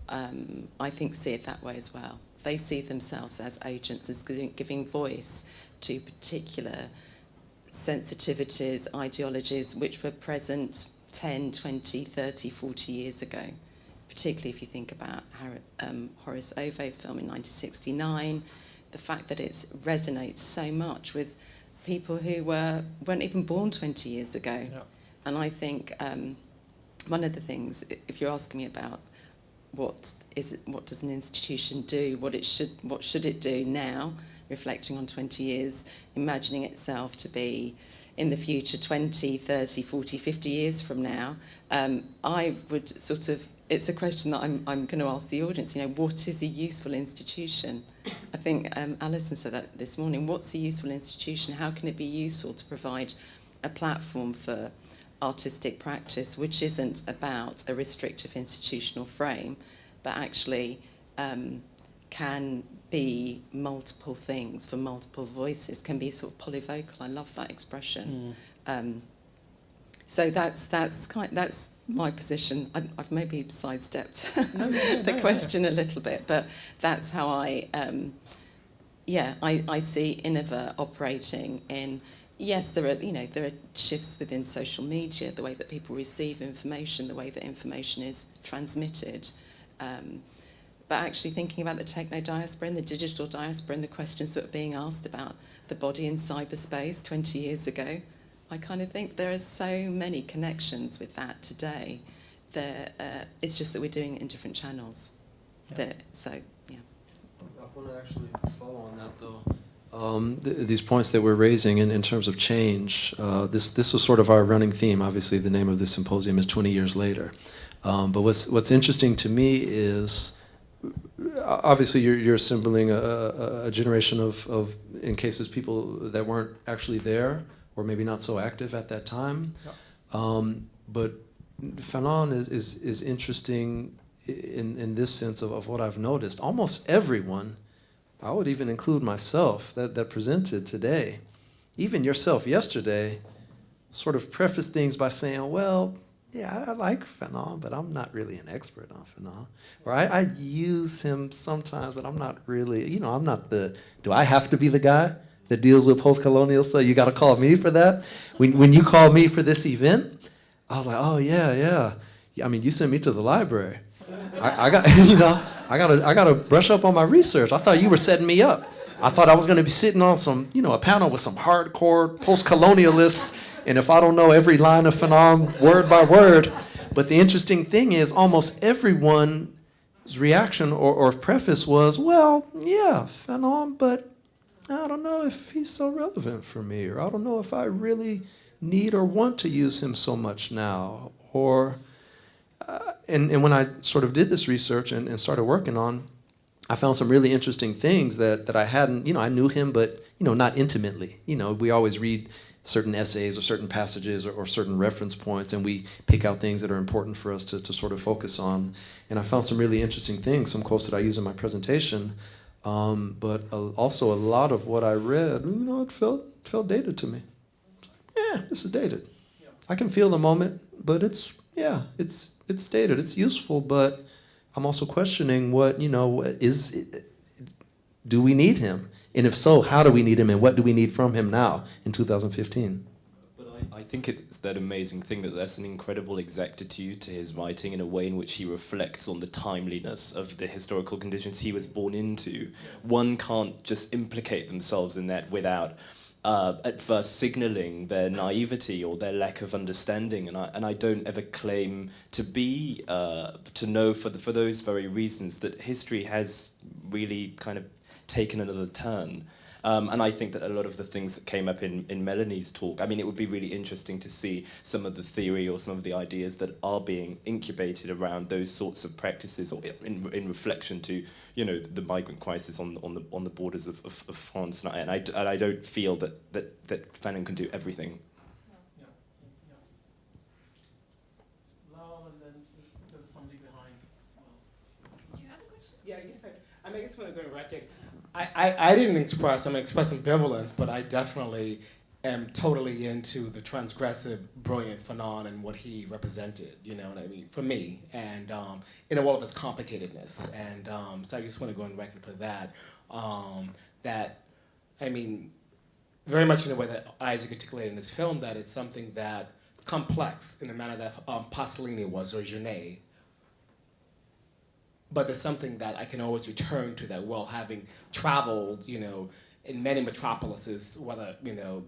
I think see it that way as well. They see themselves as agents, as giving voice to particular sensitivities, ideologies which were present 10, 20, 30, 40 years ago. Particularly if you think about Horace Ovey's film in 1969, the fact that it resonates so much with people who weren't even born 20 years ago. Yeah. And I think one of the things, if you're asking me about what does an institution do, what should it do now, reflecting on 20 years, imagining itself to be in the future 20, 30, 40, 50 years from now, I would sort of, it's a question that I'm going to ask the audience, what is a useful institution? I think Alison said that this morning. What's a useful institution? How can it be useful to provide a platform for artistic practice which isn't about a restrictive institutional frame, but actually can be multiple things for multiple voices, can be sort of polyvocal. I love that expression. So that's my position. I've maybe sidestepped the question a little bit, but that's how I see INIVA operating in. Yes, there are shifts within social media, the way that people receive information, the way that information is transmitted. But actually thinking about the techno-diaspora and the digital diaspora and the questions that were being asked about the body in cyberspace 20 years ago, I kind of think there are so many connections with that today. It's just that we're doing it in different channels.
Yeah.
Yeah.
I want to actually follow on that, though. These points that we're raising in terms of change, this was sort of our running theme. Obviously, the name of this symposium is 20 years later. But what's interesting to me is, obviously, you're assembling a generation of, in cases, people that weren't actually there or maybe not so active at that time. Yeah. But Fanon is interesting in this sense of what I've noticed. Almost everyone, I would even include myself, that presented today, even yourself yesterday, sort of prefaced things by saying, well, yeah, I like Fanon, but I'm not really an expert on Fanon. Or I use him sometimes, but I'm not really, I'm not do I have to be the guy that deals with post-colonial stuff? You got to call me for that? When you called me for this event, I was like, oh, yeah. I mean, you sent me to the library. I got, I got to brush up on my research. I thought you were setting me up. I thought I was going to be sitting on some, a panel with some hardcore post-colonialists, and if I don't know every line of Fanon word by word. But the interesting thing is almost everyone's reaction or preface was, well, yeah, Fanon, but I don't know if he's so relevant for me, or I don't know if I really need or want to use him so much now. Or, and when I sort of did this research and started working on, I found some really interesting things that I hadn't, I knew him, but, not intimately. We always read certain essays or certain passages or certain reference points, and we pick out things that are important for us to sort of focus on. And I found some really interesting things, some quotes that I use in my presentation, but also a lot of what I read, it felt dated to me. Yeah, this is dated. Yeah. I can feel the moment, but it's dated. It's useful, but I'm also questioning do we need him? And if so, how do we need him, and what do we need from him now in 2015?
But I think it's that amazing thing that there's an incredible exactitude to his writing in a way in which he reflects on the timeliness of the historical conditions he was born into. Yes. One can't just implicate themselves in that without at first signaling their naivety or their lack of understanding, and I don't ever claim to be to know for those very reasons that history has really kind of taken another turn. And I think that a lot of the things that came up in Melanie's talk, I mean, it would be really interesting to see some of the theory or some of the ideas that are being incubated around those sorts of practices, or in reflection to, the migrant crisis on the borders of France. And I don't feel that Fanon can do everything.
Yeah. Lal, and then there's somebody behind.
Do you have a question? Yeah, I guess when I go to record, I didn't express, I'm expressing ambivalence, but I definitely am totally into the transgressive, brilliant Fanon and what he represented, you know what I mean, for me, and in all of its complicatedness. And so I just want to go on record for that. Very much in the way that Isaac articulated in this film, that it's something that's complex in the manner that Pasolini was, or Genet. But there's something that I can always return to, that, well, having traveled, in many metropolises, whether,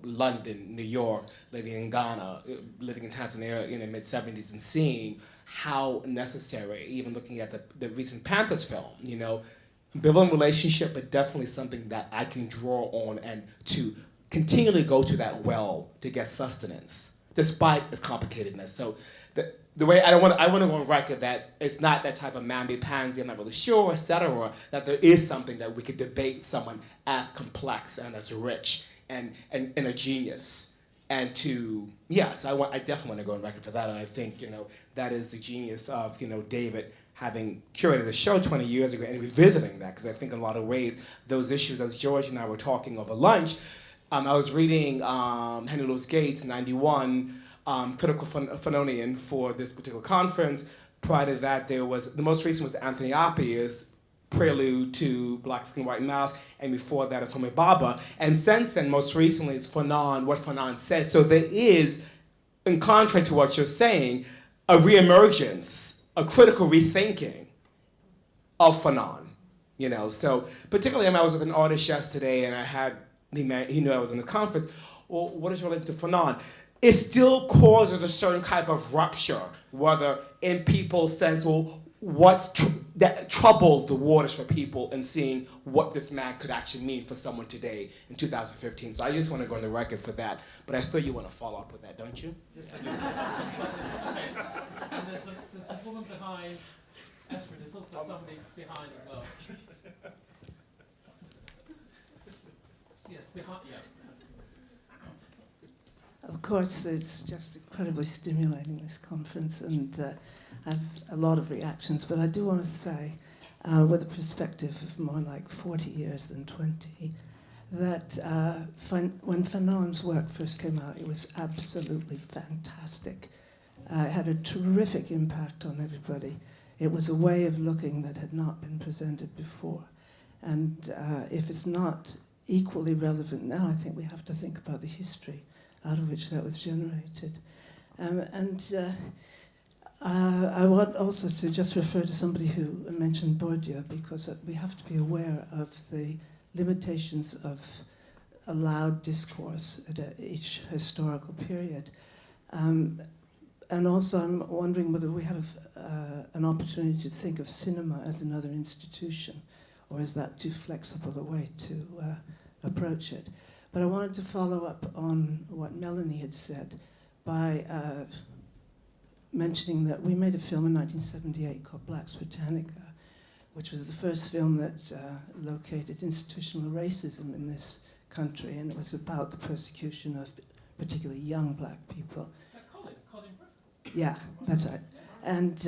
London, New York, living in Ghana, living in Tanzania in the mid-'70s, and seeing how necessary, even looking at the recent Panthers film, ambivalent relationship, but definitely something that I can draw on and to continually go to that well to get sustenance, despite its complicatedness. So the way I want to go on record that it's not that type of mamby-pansy, I'm not really sure, etc., that there is something that we could debate someone as complex and as rich and a genius. And so I definitely want to go on record for that, and I think, that is the genius of, David having curated a show 20 years ago and revisiting that, because I think in a lot of ways those issues, as George and I were talking over lunch, I was reading Henry Louis Gates, 91, critical Fanonian for this particular conference. Prior to that, there was, the most recent was Anthony Appiah's Prelude to Black Skin, White Mouse, and before that is Homi Bhabha. And since then, most recently is Fanon, what Fanon said. So there is, in contrary to what you're saying, a reemergence, a critical rethinking of Fanon. You know, so particularly I was with an artist yesterday, and I had, he knew I was in this conference. Well, what is related to Fanon? It still causes a certain type of rupture, whether in people's sense, well, that troubles the waters for people in seeing what this man could actually mean for someone today in 2015. So I just want to go on the record for that. But I thought you want to follow up with that, don't you?
Yes, I do. And there's a woman behind Esther. There's also somebody behind as well. Yes, behind. Yeah.
Of course, it's just incredibly stimulating, this conference, and I have a lot of reactions, but I do want to say, with a perspective of more like 40 years than 20, that when Fanon's work first came out, it was absolutely fantastic. It had a terrific impact on everybody. It was a way of looking that had not been presented before. And if it's not equally relevant now, I think we have to think about the history out of which that was generated. I want also to just refer to somebody who mentioned Bourdieu, because we have to be aware of the limitations of allowed discourse at each historical period. And also I'm wondering whether we have an opportunity to think of cinema as another institution, or is that too flexible a way to approach it? But I wanted to follow up on what Melanie had said by mentioning that we made a film in 1978 called Black's Britannica, which was the first film that located institutional racism in this country, and it was about the persecution of particularly young black people.
Colin Bristol.
Yeah, that's right. And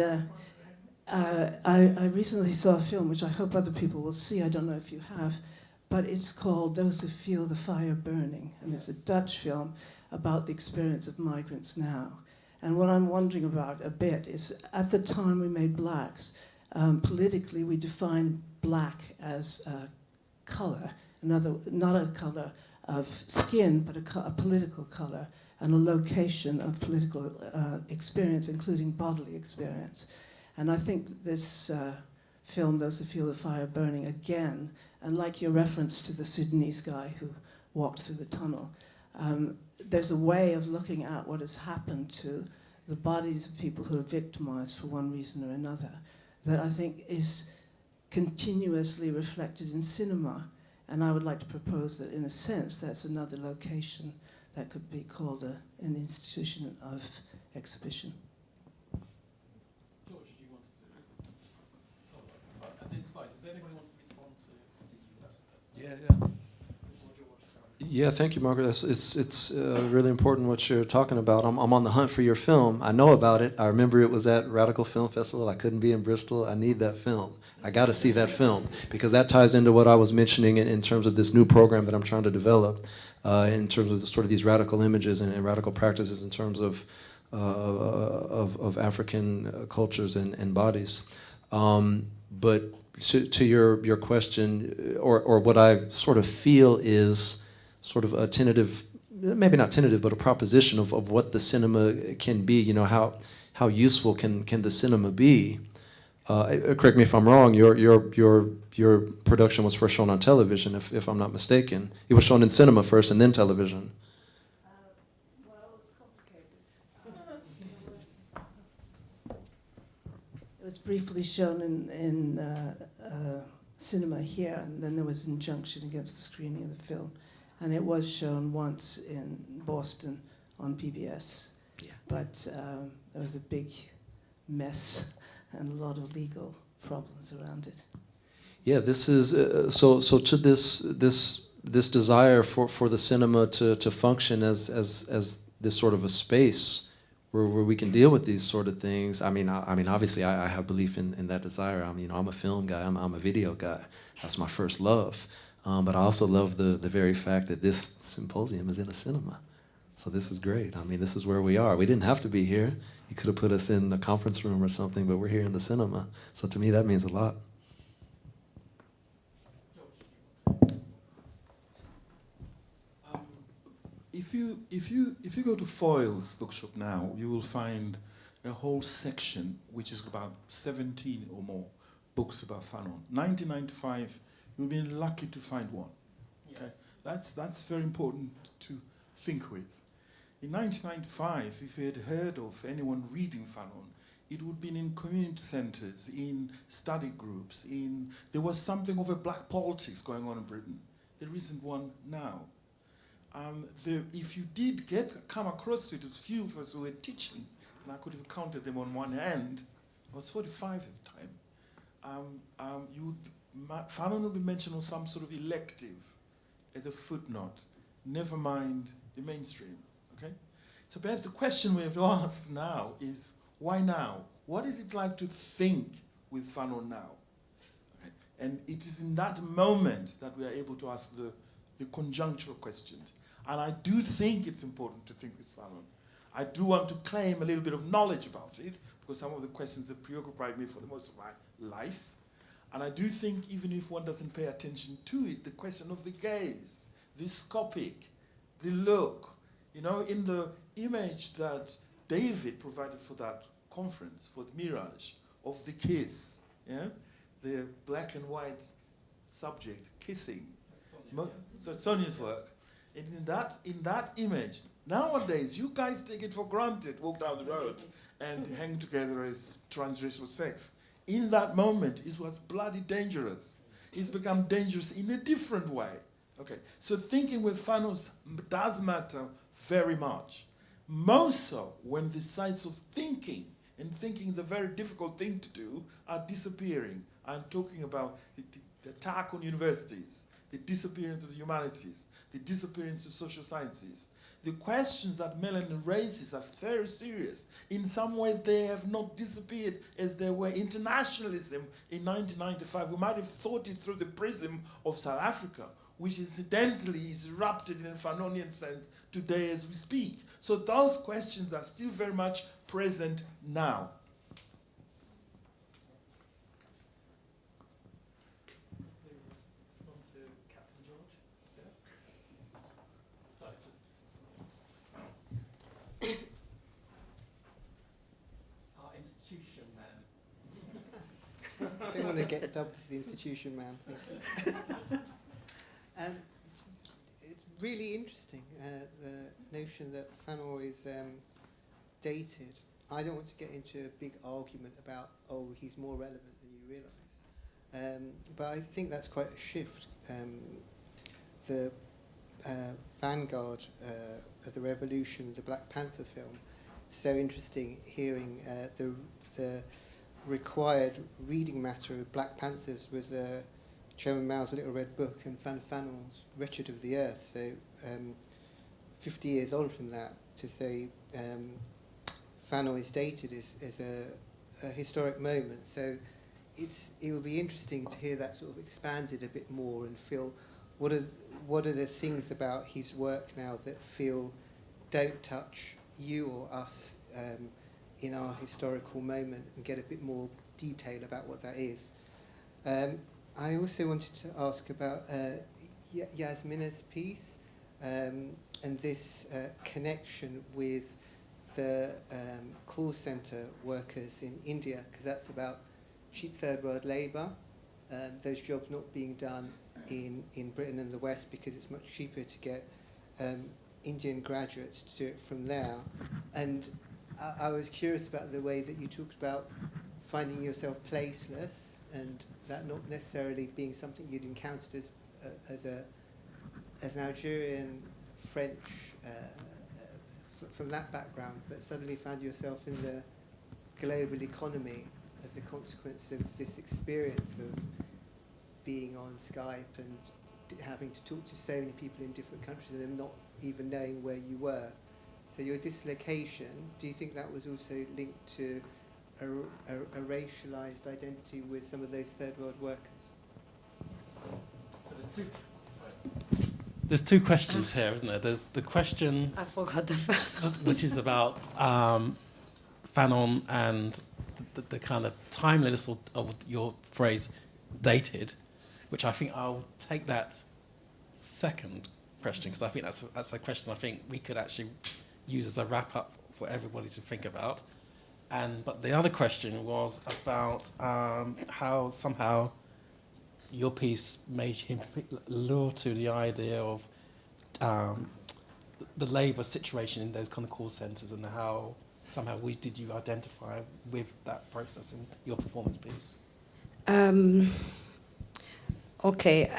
I recently saw a film, which I hope other people will see, I don't know if you have, but it's called Those Who Feel the Fire Burning, and it's a Dutch film about the experience of migrants now. And what I'm wondering about a bit is, at the time we made Blacks, politically we defined black as a color, not a color of skin, but a political color, and a location of political experience, including bodily experience. And I think this film, Those Who Feel the Fire Burning, again, and like your reference to the Sudanese guy who walked through the tunnel, there's a way of looking at what has happened to the bodies of people who are victimized for one reason or another that I think is continuously reflected in cinema. And I would like to propose that, in a sense, that's another location that could be called an institution of exhibition.
George, do you want to? Oh, I think, sorry, did anybody want to respond to?
Yeah. Yeah, thank you, Margaret. It's really important what you're talking about. I'm on the hunt for your film. I know about it. I remember it was at Radical Film Festival. I couldn't be in Bristol. I need that film. I got to see that film, because that ties into what I was mentioning in terms of this new program that I'm trying to develop, in terms of sort of these radical images and radical practices in terms of African cultures and bodies. But to your question, or what I sort of feel is sort of a tentative, maybe not tentative, but a proposition of what the cinema can be. You know, how useful can the cinema be? Correct me if I'm wrong. Your production was first shown on television, if I'm not mistaken. It was shown in cinema first and then television.
Well, it was complicated. It was briefly shown in cinema here, and then there was an injunction against the screening of the film. And it was shown once in Boston on PBS. Yeah. But there was a big mess and a lot of legal problems around it.
Yeah, this is so to this desire for the cinema to function as this sort of a space where we can deal with these sort of things. I mean, obviously, I have belief in that desire. I mean, I'm a film guy. I'm a video guy. That's my first love. But I also love the very fact that this symposium is in a cinema. So this is great. I mean, this is where we are. We didn't have to be here. You could have put us in a conference room or something, but we're here in the cinema. So to me, that means a lot.
If you go to Foyle's bookshop now, you will find a whole section which is about 17 or more books about Fanon. 1995, you'll be lucky to find one.
Yes.
Okay? That's very important to think with. In 1995, if you had heard of anyone reading Fanon, it would be in community centres, in study groups, there was something of a black politics going on in Britain. There isn't one now. If you did come across it, as few of us who were teaching, and I could have counted them on one hand. I was 45 at the time. Fanon would be mentioned on some sort of elective as a footnote. Never mind the mainstream. Okay, so perhaps the question we have to ask now is, why now? What is it like to think with Fanon now? Okay. And it is in that moment that we are able to ask the conjunctural questions. And I do think it's important to think with Fanon. I do want to claim a little bit of knowledge about it, because some of the questions have preoccupied me for the most of my life. And I do think, even if one doesn't pay attention to it, the question of the gaze, the scopic, the look, you know, in the image that David provided for that conference, for the Mirage, of the kiss, yeah? The black and white subject kissing. So Sonia's work. And in that image, nowadays, you guys take it for granted, walk down the road and hang together as transracial sex. In that moment, it was bloody dangerous. It's become dangerous in a different way. Okay, so thinking with Fanon does matter very much. Most so when the sites of thinking, and thinking is a very difficult thing to do, are disappearing. I'm talking about the attack on universities, the disappearance of the humanities, the disappearance of social sciences. The questions that Melanie raises are very serious. In some ways, they have not disappeared as they were. Internationalism in 1995, we might have thought it through the prism of South Africa, which incidentally is erupted in a Fanonian sense today as we speak. So those questions are still very much present now.
I don't want to get dubbed as the institution man. Thank you. It's really interesting, the notion that Fanon is dated. I don't want to get into a big argument about, oh, he's more relevant than you realise. But I think that's quite a shift. The vanguard of the revolution, the Black Panther film, so interesting hearing the required reading matter of Black Panthers was Chairman Mao's Little Red Book and Frantz Fanon's Wretched of the Earth. So 50 years on from that, to say Fanon is dated is a historic moment. So it will be interesting to hear that sort of expanded a bit more and feel what are the things about his work now that feel don't touch you or us in our historical moment, and get a bit more detail about what that is. I also wanted to ask about Yasmina's piece and this connection with the call centre workers in India, because that's about cheap third world labour, those jobs not being done in Britain and the West because it's much cheaper to get Indian graduates to do it from there. And I was curious about the way that you talked about finding yourself placeless, and that not necessarily being something you'd encountered as an Algerian French from that background, but suddenly found yourself in the global economy as a consequence of this experience of being on Skype and having to talk to so many people in different countries and them not even knowing where you were. So your dislocation, do you think that was also linked to a racialized identity with some of those third world workers?
So there's two there's two questions here, isn't there? There's the question,
I forgot the first one.
which is about Fanon and the kind of timeliness of your phrase, dated, which I think I'll take that second question, because I think that's a question I think we could actually use as a wrap up for everybody to think about. But the other question was about how somehow your piece made him lure to the idea of the labour situation in those kind of call centres, and how somehow did you identify with that process in your performance piece?
Okay.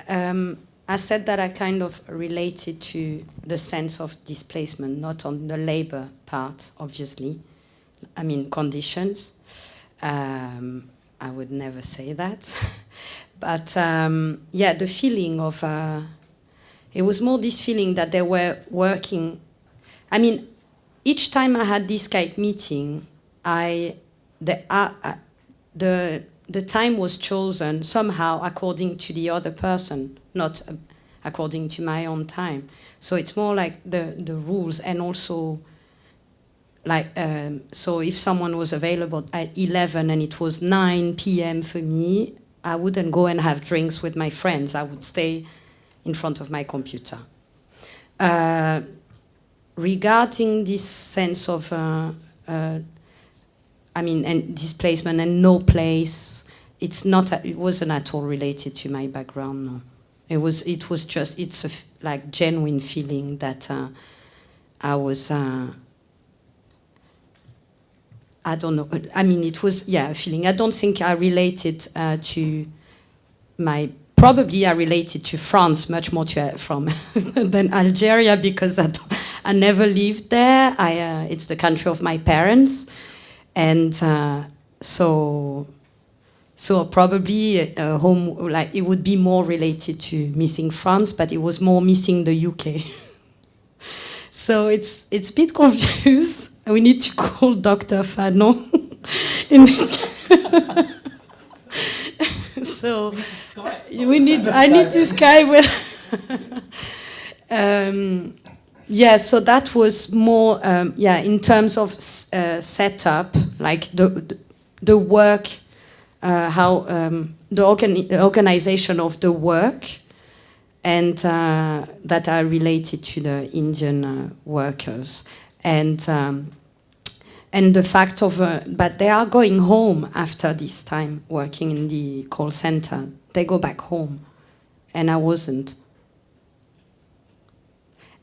I said that I kind of related to the sense of displacement, not on the labour part, obviously. I mean, conditions. I would never say that. But, yeah, the feeling of... it was more this feeling that they were working... I mean, each time I had this Skype meeting, the time was chosen somehow according to the other person, not according to my own time. So it's more like the rules, and also like, so if someone was available at 11 and it was 9 p.m. for me, I wouldn't go and have drinks with my friends. I would stay in front of my computer. Regarding this sense of, I mean, and displacement and no place, it wasn't at all related to my background, no. It was just, it's a like genuine feeling that I was, I don't know, I mean, it was, yeah, a feeling. I don't think I related to probably I related to France much more than Algeria, because I never lived there. It's the country of my parents. And so probably home, like it would be more related to missing France, but it was more missing the UK. So it's a bit confused. We need to call Dr. Fanon. So I need to Skype with. Yeah, so that was more, in terms of setup, like the work, how the organization of the work, and that are related to the Indian workers, and the fact of, but they are going home after this time working in the call center. They go back home, and I wasn't.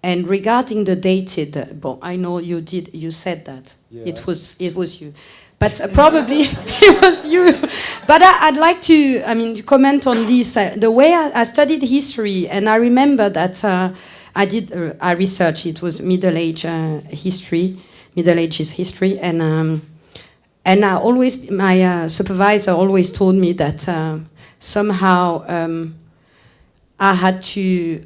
And regarding the dated, I know you said that. Yes. It was you. But probably it was you. But I'd like to comment on this. The way I studied history, and I remember that I researched, it was Middle Ages history, and I always, my supervisor always told me that somehow I had to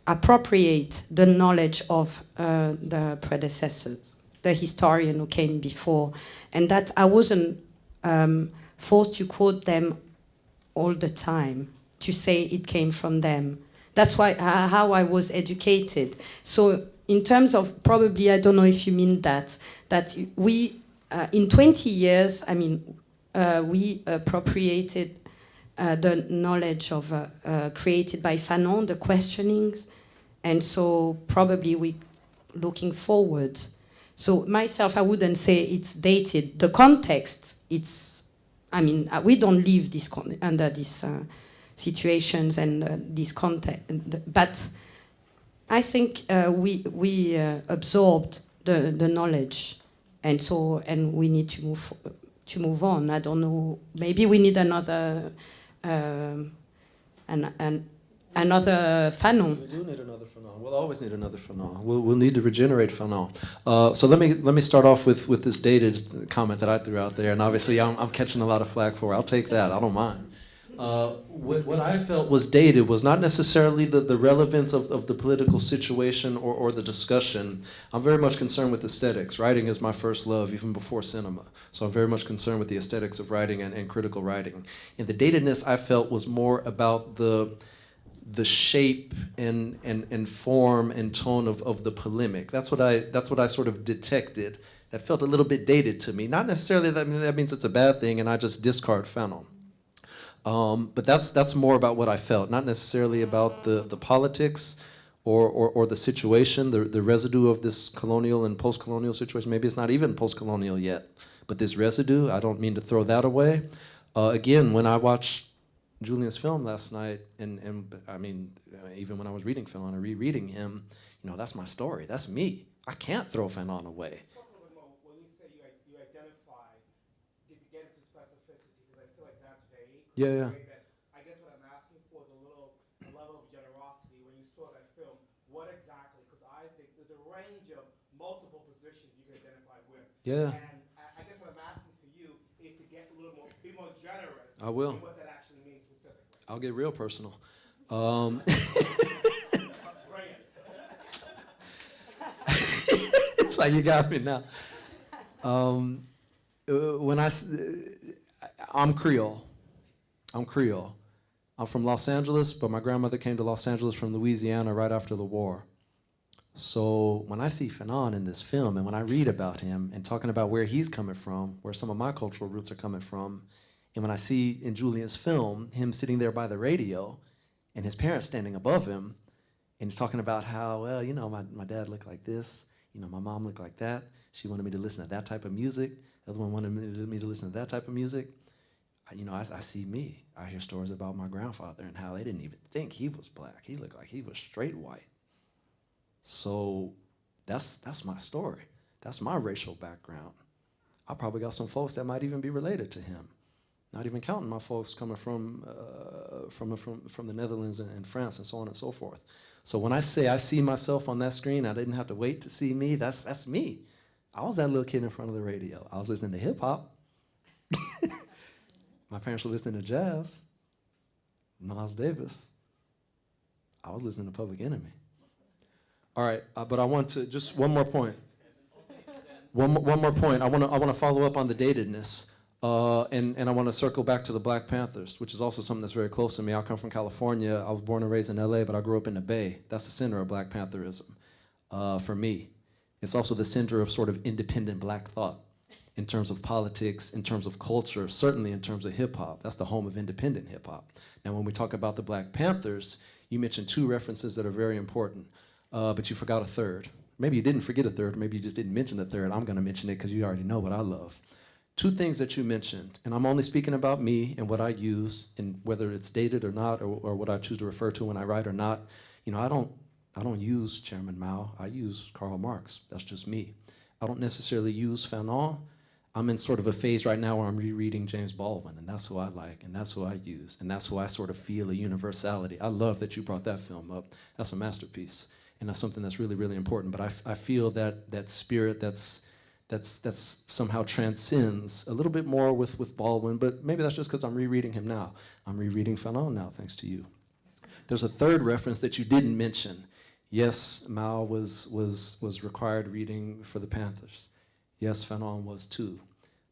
appropriate the knowledge of the predecessors, the historian who came before, and that I wasn't forced to quote them all the time, to say it came from them. That's why how I was educated. So in terms of, probably, I don't know if you mean that we, in 20 years, we appropriated the knowledge of created by Fanon, the questionings, and so probably we looking forward. So myself, I wouldn't say it's dated. The context, it's, we don't live this under these situations and this context, but I think we absorbed the knowledge, and so we need to move on. I don't know. Maybe we need another. Another Fanon.
We do need another Fanon. We'll always need another Fanon. We'll need to regenerate Fanon. So let me start off with this dated comment that I threw out there, and obviously I'm catching a lot of flack for it. I'll take that. I don't mind. What I felt was dated was not necessarily the relevance of the political situation or the discussion. I'm very much concerned with aesthetics. Writing is my first love, even before cinema. So I'm very much concerned with the aesthetics of writing and critical writing. And the datedness I felt was more about the the shape and form and tone of the polemic. That's what I sort of detected. That felt a little bit dated to me. Not necessarily that means it's a bad thing and I just discard Fanon. But that's more about what I felt, not necessarily about the politics or the situation, the residue of this colonial and post-colonial situation. Maybe it's not even post-colonial yet, but this residue, I don't mean to throw that away. Again, when I watched Julian's film last night, and I mean, even when I was reading Fanon and rereading him, you know, that's my story, that's me. I can't throw Fanon away.
When you say you identify, did you get into specificity? Because I feel like that's vague.
Yeah.
I guess what I'm asking for the level of generosity when you saw that film. What exactly? Because I think there's a range of multiple positions you can identify with.
Yeah.
And I guess what I'm asking for you is to get a little more, be more generous.
I will.
In what that actually means specifically.
I'll get real personal. It's like you got me now. I'm Creole. I'm from Los Angeles, but my grandmother came to Los Angeles from Louisiana right after the war. So when I see Fanon in this film and when I read about him and talking about where he's coming from, where some of my cultural roots are coming from, and when I see in Julian's film him sitting there by the radio and his parents standing above him, and he's talking about how, well, you know, my dad looked like this, you know, my mom looked like that, she wanted me to listen to that type of music, the other one wanted me to listen to that type of music. I see me. I hear stories about my grandfather and how they didn't even think he was black. He looked like he was straight white. So that's my story. That's my racial background. I probably got some folks that might even be related to him. Not even counting my folks coming from the Netherlands and France and so on and so forth. So when I say I see myself on that screen, I didn't have to wait to see me, that's me. I was that little kid in front of the radio. I was listening to hip hop. My parents were listening to jazz, Miles Davis. I was listening to Public Enemy. All right, but I want to, just one more point. One more point. I want to follow up on the datedness. And I want to circle back to the Black Panthers, which is also something that's very close to me. I come from California. I was born and raised in LA, but I grew up in the Bay. That's the center of Black Pantherism for me. It's also the center of sort of independent black thought in terms of politics, in terms of culture, certainly in terms of hip hop. That's the home of independent hip hop. Now, when we talk about the Black Panthers, you mentioned two references that are very important, but you forgot a third. Maybe you didn't forget a third, maybe you just didn't mention a third. I'm gonna mention it because you already know what I love. Two things that you mentioned, and I'm only speaking about me and what I use, and whether it's dated or not, or what I choose to refer to when I write or not. You know, I don't use Chairman Mao. I use Karl Marx. That's just me. I don't necessarily use Fanon. I'm in sort of a phase right now where I'm rereading James Baldwin, and that's who I like, and that's who I use, and that's who I sort of feel a universality. I love that you brought that film up. That's a masterpiece, and that's something that's really, really important. But I feel that spirit that's somehow transcends a little bit more with Baldwin, but maybe that's just because I'm rereading him now. I'm rereading Fanon now, thanks to you. There's a third reference that you didn't mention. Yes, Mao was required reading for the Panthers. Yes, Fanon was too.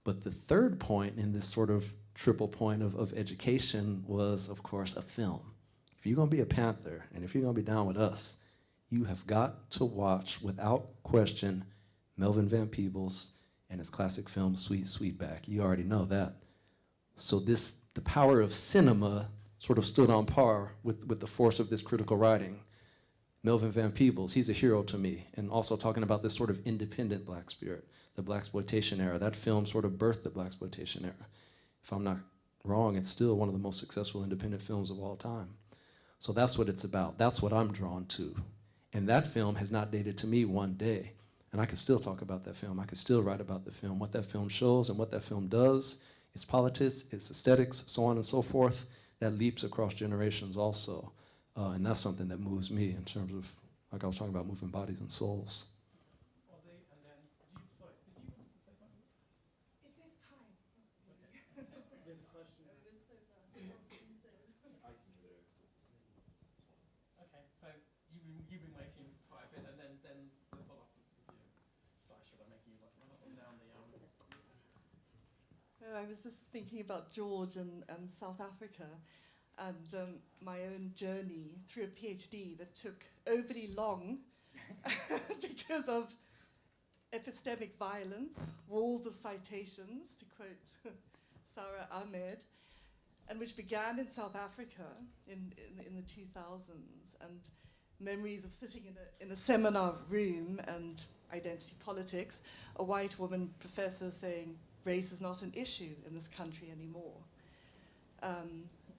But the third point in this sort of triple point of education was, of course, a film. If you're gonna be a Panther, and if you're gonna be down with us, you have got to watch, without question, Melvin Van Peebles and his classic film, Sweet Sweetback. You already know that. So the power of cinema sort of stood on par with the force of this critical writing. Melvin Van Peebles, he's a hero to me, and also talking about this sort of independent black spirit, the blaxploitation era. That film sort of birthed the blaxploitation era. If I'm not wrong, it's still one of the most successful independent films of all time. So that's what it's about. That's what I'm drawn to. And that film has not dated to me one day. And I could still talk about that film. I could still write about the film, what that film shows and what that film does, its politics, its aesthetics, so on and so forth. That leaps across generations also. And that's something that moves me in terms of, like I was talking about, moving bodies and souls.
Osei, and then, did you want us to say something?
If there's time.
Okay. There's a question. Okay, so you've been waiting quite a bit, and then the follow-up with you. Sorry, should I make you run up and down the
I was just thinking about George and South Africa. and my own journey through a PhD that took overly long because of epistemic violence, walls of citations, to quote Sarah Ahmed, and which began in South Africa in the 2000s, and memories of sitting in a seminar room and identity politics, a white woman professor saying race is not an issue in this country anymore.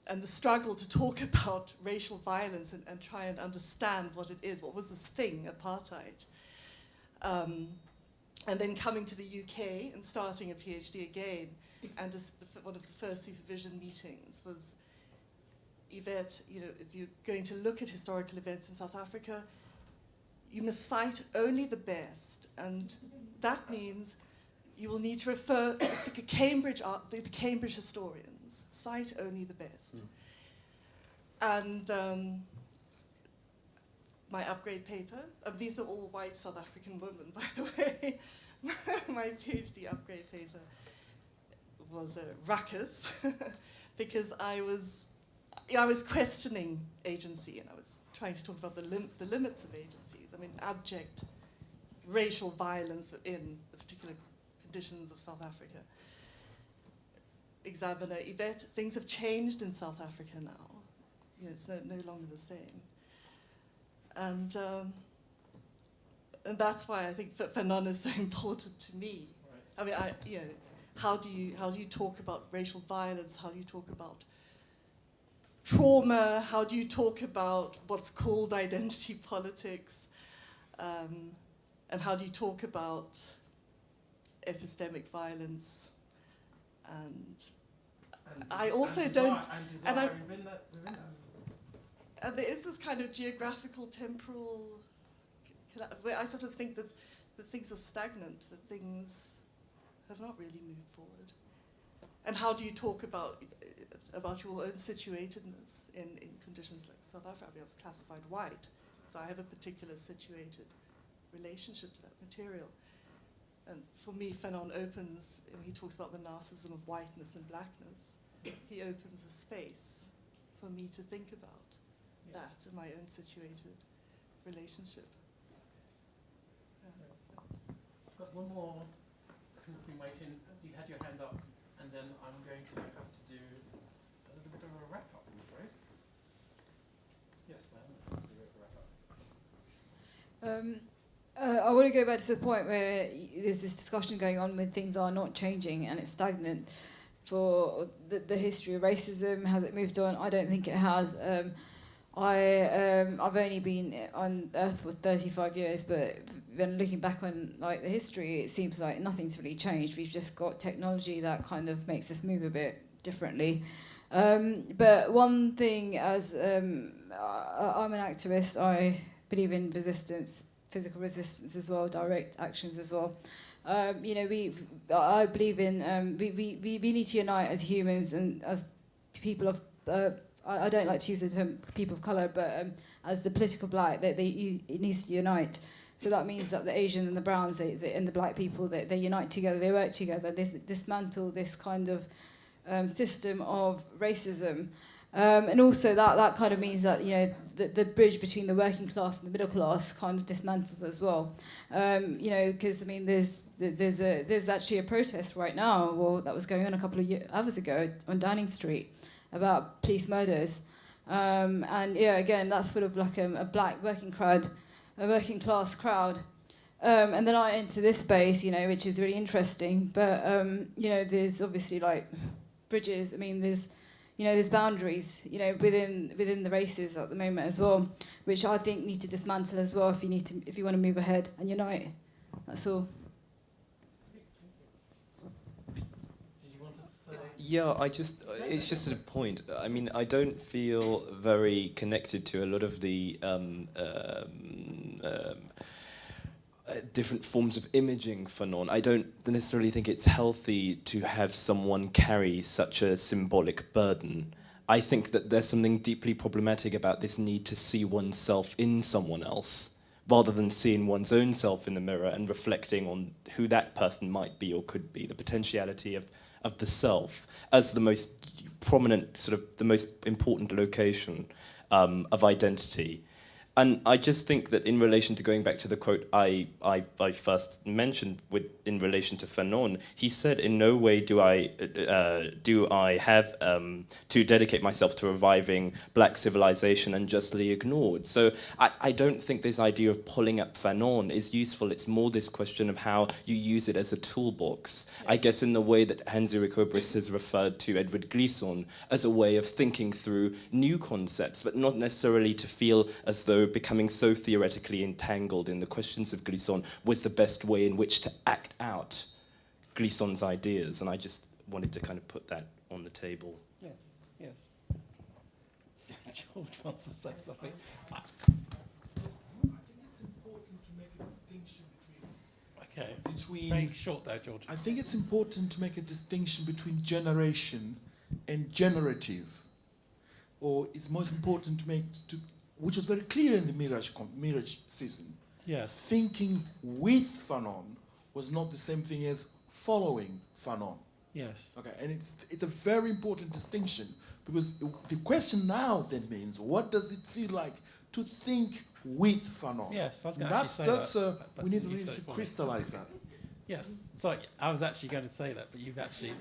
And the struggle to talk about racial violence and try and understand what it is. What was this thing, apartheid? And then coming to the UK and starting a PhD again, and just one of the first supervision meetings was, Yvette, you know, if you're going to look at historical events in South Africa, you must cite only the best, and that means you will need to refer the Cambridge historians, cite only the best. And my upgrade paper, these are all white South African women, by the way. My PhD upgrade paper was a ruckus because I was questioning agency, and I was trying to talk about the limits of agencies. I mean, abject racial violence within the particular conditions of South Africa. Examiner, Yvette, things have changed in South Africa now. You know, it's no longer the same. And that's why I think Fanon is so important to me. Right. I mean, how do you talk about racial violence? How do you talk about trauma? How do you talk about what's called identity politics? And how do you talk about epistemic violence? And I also don't. And there is this kind of geographical, temporal, where I sometimes think that things are stagnant, that things have not really moved forward. And how do you talk about your own situatedness in conditions like South Africa? I mean, I was classified white, so I have a particular situated relationship to that material. And for me, Fanon opens, when he talks about the narcissism of whiteness and blackness, he opens a space for me to think about that and my own situated relationship.
I've got one more who's been waiting. You had your hand up, and then I'm going to have to do a little bit of a wrap-up, I'm afraid. Yes, I'm going to do a wrap-up.
I want to go back to the point where there's this discussion going on when things are not changing and it's stagnant. For the history of racism, has it moved on? I don't think it has. I've only been on Earth for 35 years, but when looking back on like the history, it seems like nothing's really changed. We've just got technology that kind of makes us move a bit differently. But one thing, as I'm an activist, I believe in resistance, physical resistance as well, direct actions as well. I believe in we need to unite as humans and as people of. I don't like to use the term people of colour, but as the political black, it needs to unite. So that means that the Asians and the Browns and the black people, they unite together, they work together, they dismantle this kind of system of racism. And also that kind of means that, you know, the bridge between the working class and the middle class kind of dismantles as well. You know, because, I mean, there's actually a protest right now, well, that was going on a couple of hours ago on Downing Street, about police murders. And yeah, again, that's sort of like a black working class crowd. And then I enter this space, you know, which is really interesting. But, you know, there's obviously like bridges. I mean, there's boundaries, you know, within the races at the moment as well, which I think need to dismantle as well if you want to move ahead and unite. That's all.
Yeah, it's just a point. I mean, I don't feel very connected to a lot of the different forms of imaging Fanon. I don't necessarily think it's healthy to have someone carry such a symbolic burden. I think that there's something deeply problematic about this need to see oneself in someone else, rather than seeing one's own self in the mirror and reflecting on who that person might be or could be, the potentiality of
of the self as the most prominent, sort of the most important location of identity. And I just think that in relation to going back to the quote I first mentioned in relation to Fanon, he said, in no way do I have to dedicate myself to reviving black civilization unjustly ignored. So I don't think this idea of pulling up Fanon is useful. It's more this question of how you use it as a toolbox. Yes. I guess in the way that Hans-Erik Obrist has referred to Edward Gleeson as a way of thinking through new concepts, but not necessarily to feel as though becoming so theoretically entangled in the questions of Gleeson was the best way in which to act out Gleeson's ideas. And I just wanted to kind of put that on the table.
Yes, yes. George wants to say something.
I think it's important to make a distinction between...
Very short though, George.
I think it's important to make a distinction between generation and generative. Or it's most important to make... which was very clear in the Mirage season.
Yes.
Thinking with Fanon was not the same thing as following Fanon.
Yes.
Okay, and it's a very important distinction, because the question now then means, what does it feel like to think with Fanon?
Yes, I was going to actually say that.
We need really to crystallize that.
Yes, sorry, I was actually going to say that, but you've actually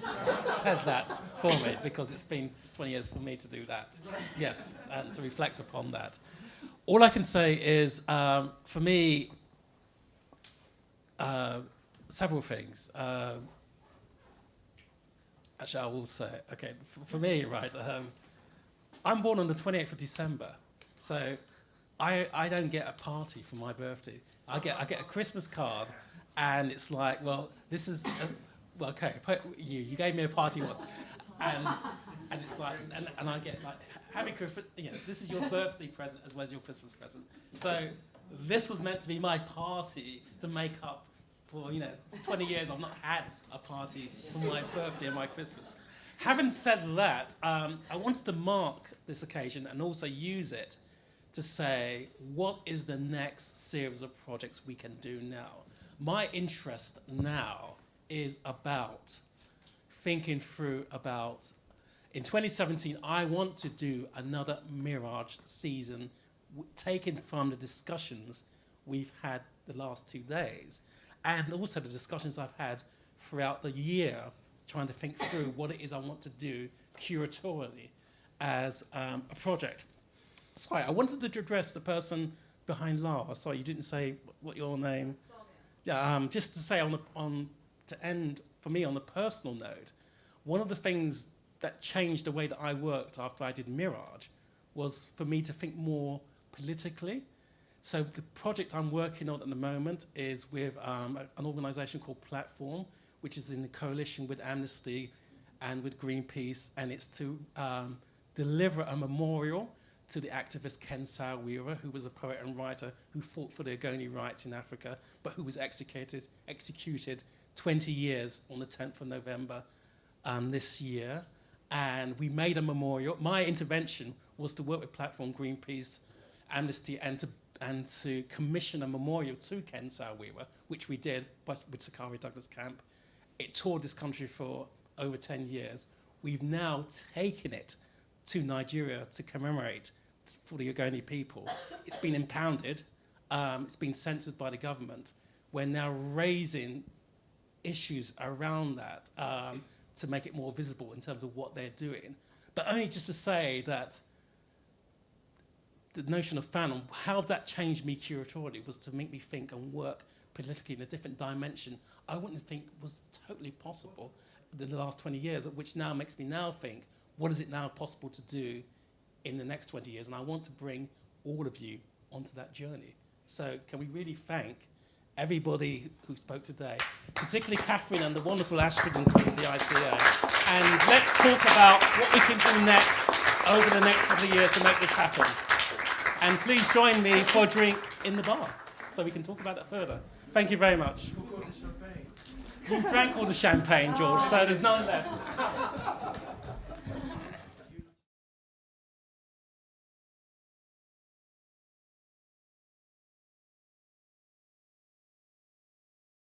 said that for me, because it's 20 years for me to do that. Yes, and to reflect upon that. All I can say is, for me, several things. Actually, I will say, okay, for me, right, I'm born on the 28th of December, so I don't get a party for my birthday. I get a Christmas card. And it's like, well, this is, well, okay, you gave me a party once. And it's like, and I get like, happy Christmas, this is your birthday present as well as your Christmas present. So this was meant to be my party to make up for, 20 years I've not had a party for my birthday and my Christmas. Having said that, I wanted to mark this occasion and also use it to say, what is the next series of projects we can do now? My interest now is about thinking through about, in 2017, I want to do another Mirage season, taken from the discussions we've had the last 2 days, and also the discussions I've had throughout the year, trying to think through what it is I want to do curatorially as a project. Sorry, I wanted to address the person behind Lara. Sorry, you didn't say what your name. Yeah, just to say to end for me on a personal note, one of the things that changed the way that I worked after I did Mirage was for me to think more politically. So the project I'm working on at the moment is with an organisation called Platform, which is in the coalition with Amnesty and with Greenpeace, and it's to deliver a memorial to the activist Ken Saro-Wiwa, who was a poet and writer who fought for the Ogoni rights in Africa, but who was executed 20 years on the 10th of November this year. And we made a memorial. My intervention was to work with Platform, Greenpeace, Amnesty, and to commission a memorial to Ken Saro-Wiwa, which we did with Sakari Douglas Camp. It toured this country for over 10 years. We've now taken it to Nigeria to commemorate for the Ogoni people. It's been impounded. It's been censored by the government. We're now raising issues around that to make it more visible in terms of what they're doing. But only just to say that the notion of Fanon, how that changed me curatorially was to make me think and work politically in a different dimension I wouldn't think was totally possible in the last 20 years, which now makes me now think, what is it now possible to do in the next 20 years? And I want to bring all of you onto that journey. So can we really thank everybody who spoke today, particularly Catherine and the wonderful Ashford and the ICA. And let's talk about what we can do next over the next couple of years to make this happen. And please join me for a drink in the bar so we can talk about that further. Thank you very much. You've drank all the champagne, George, so there's none left.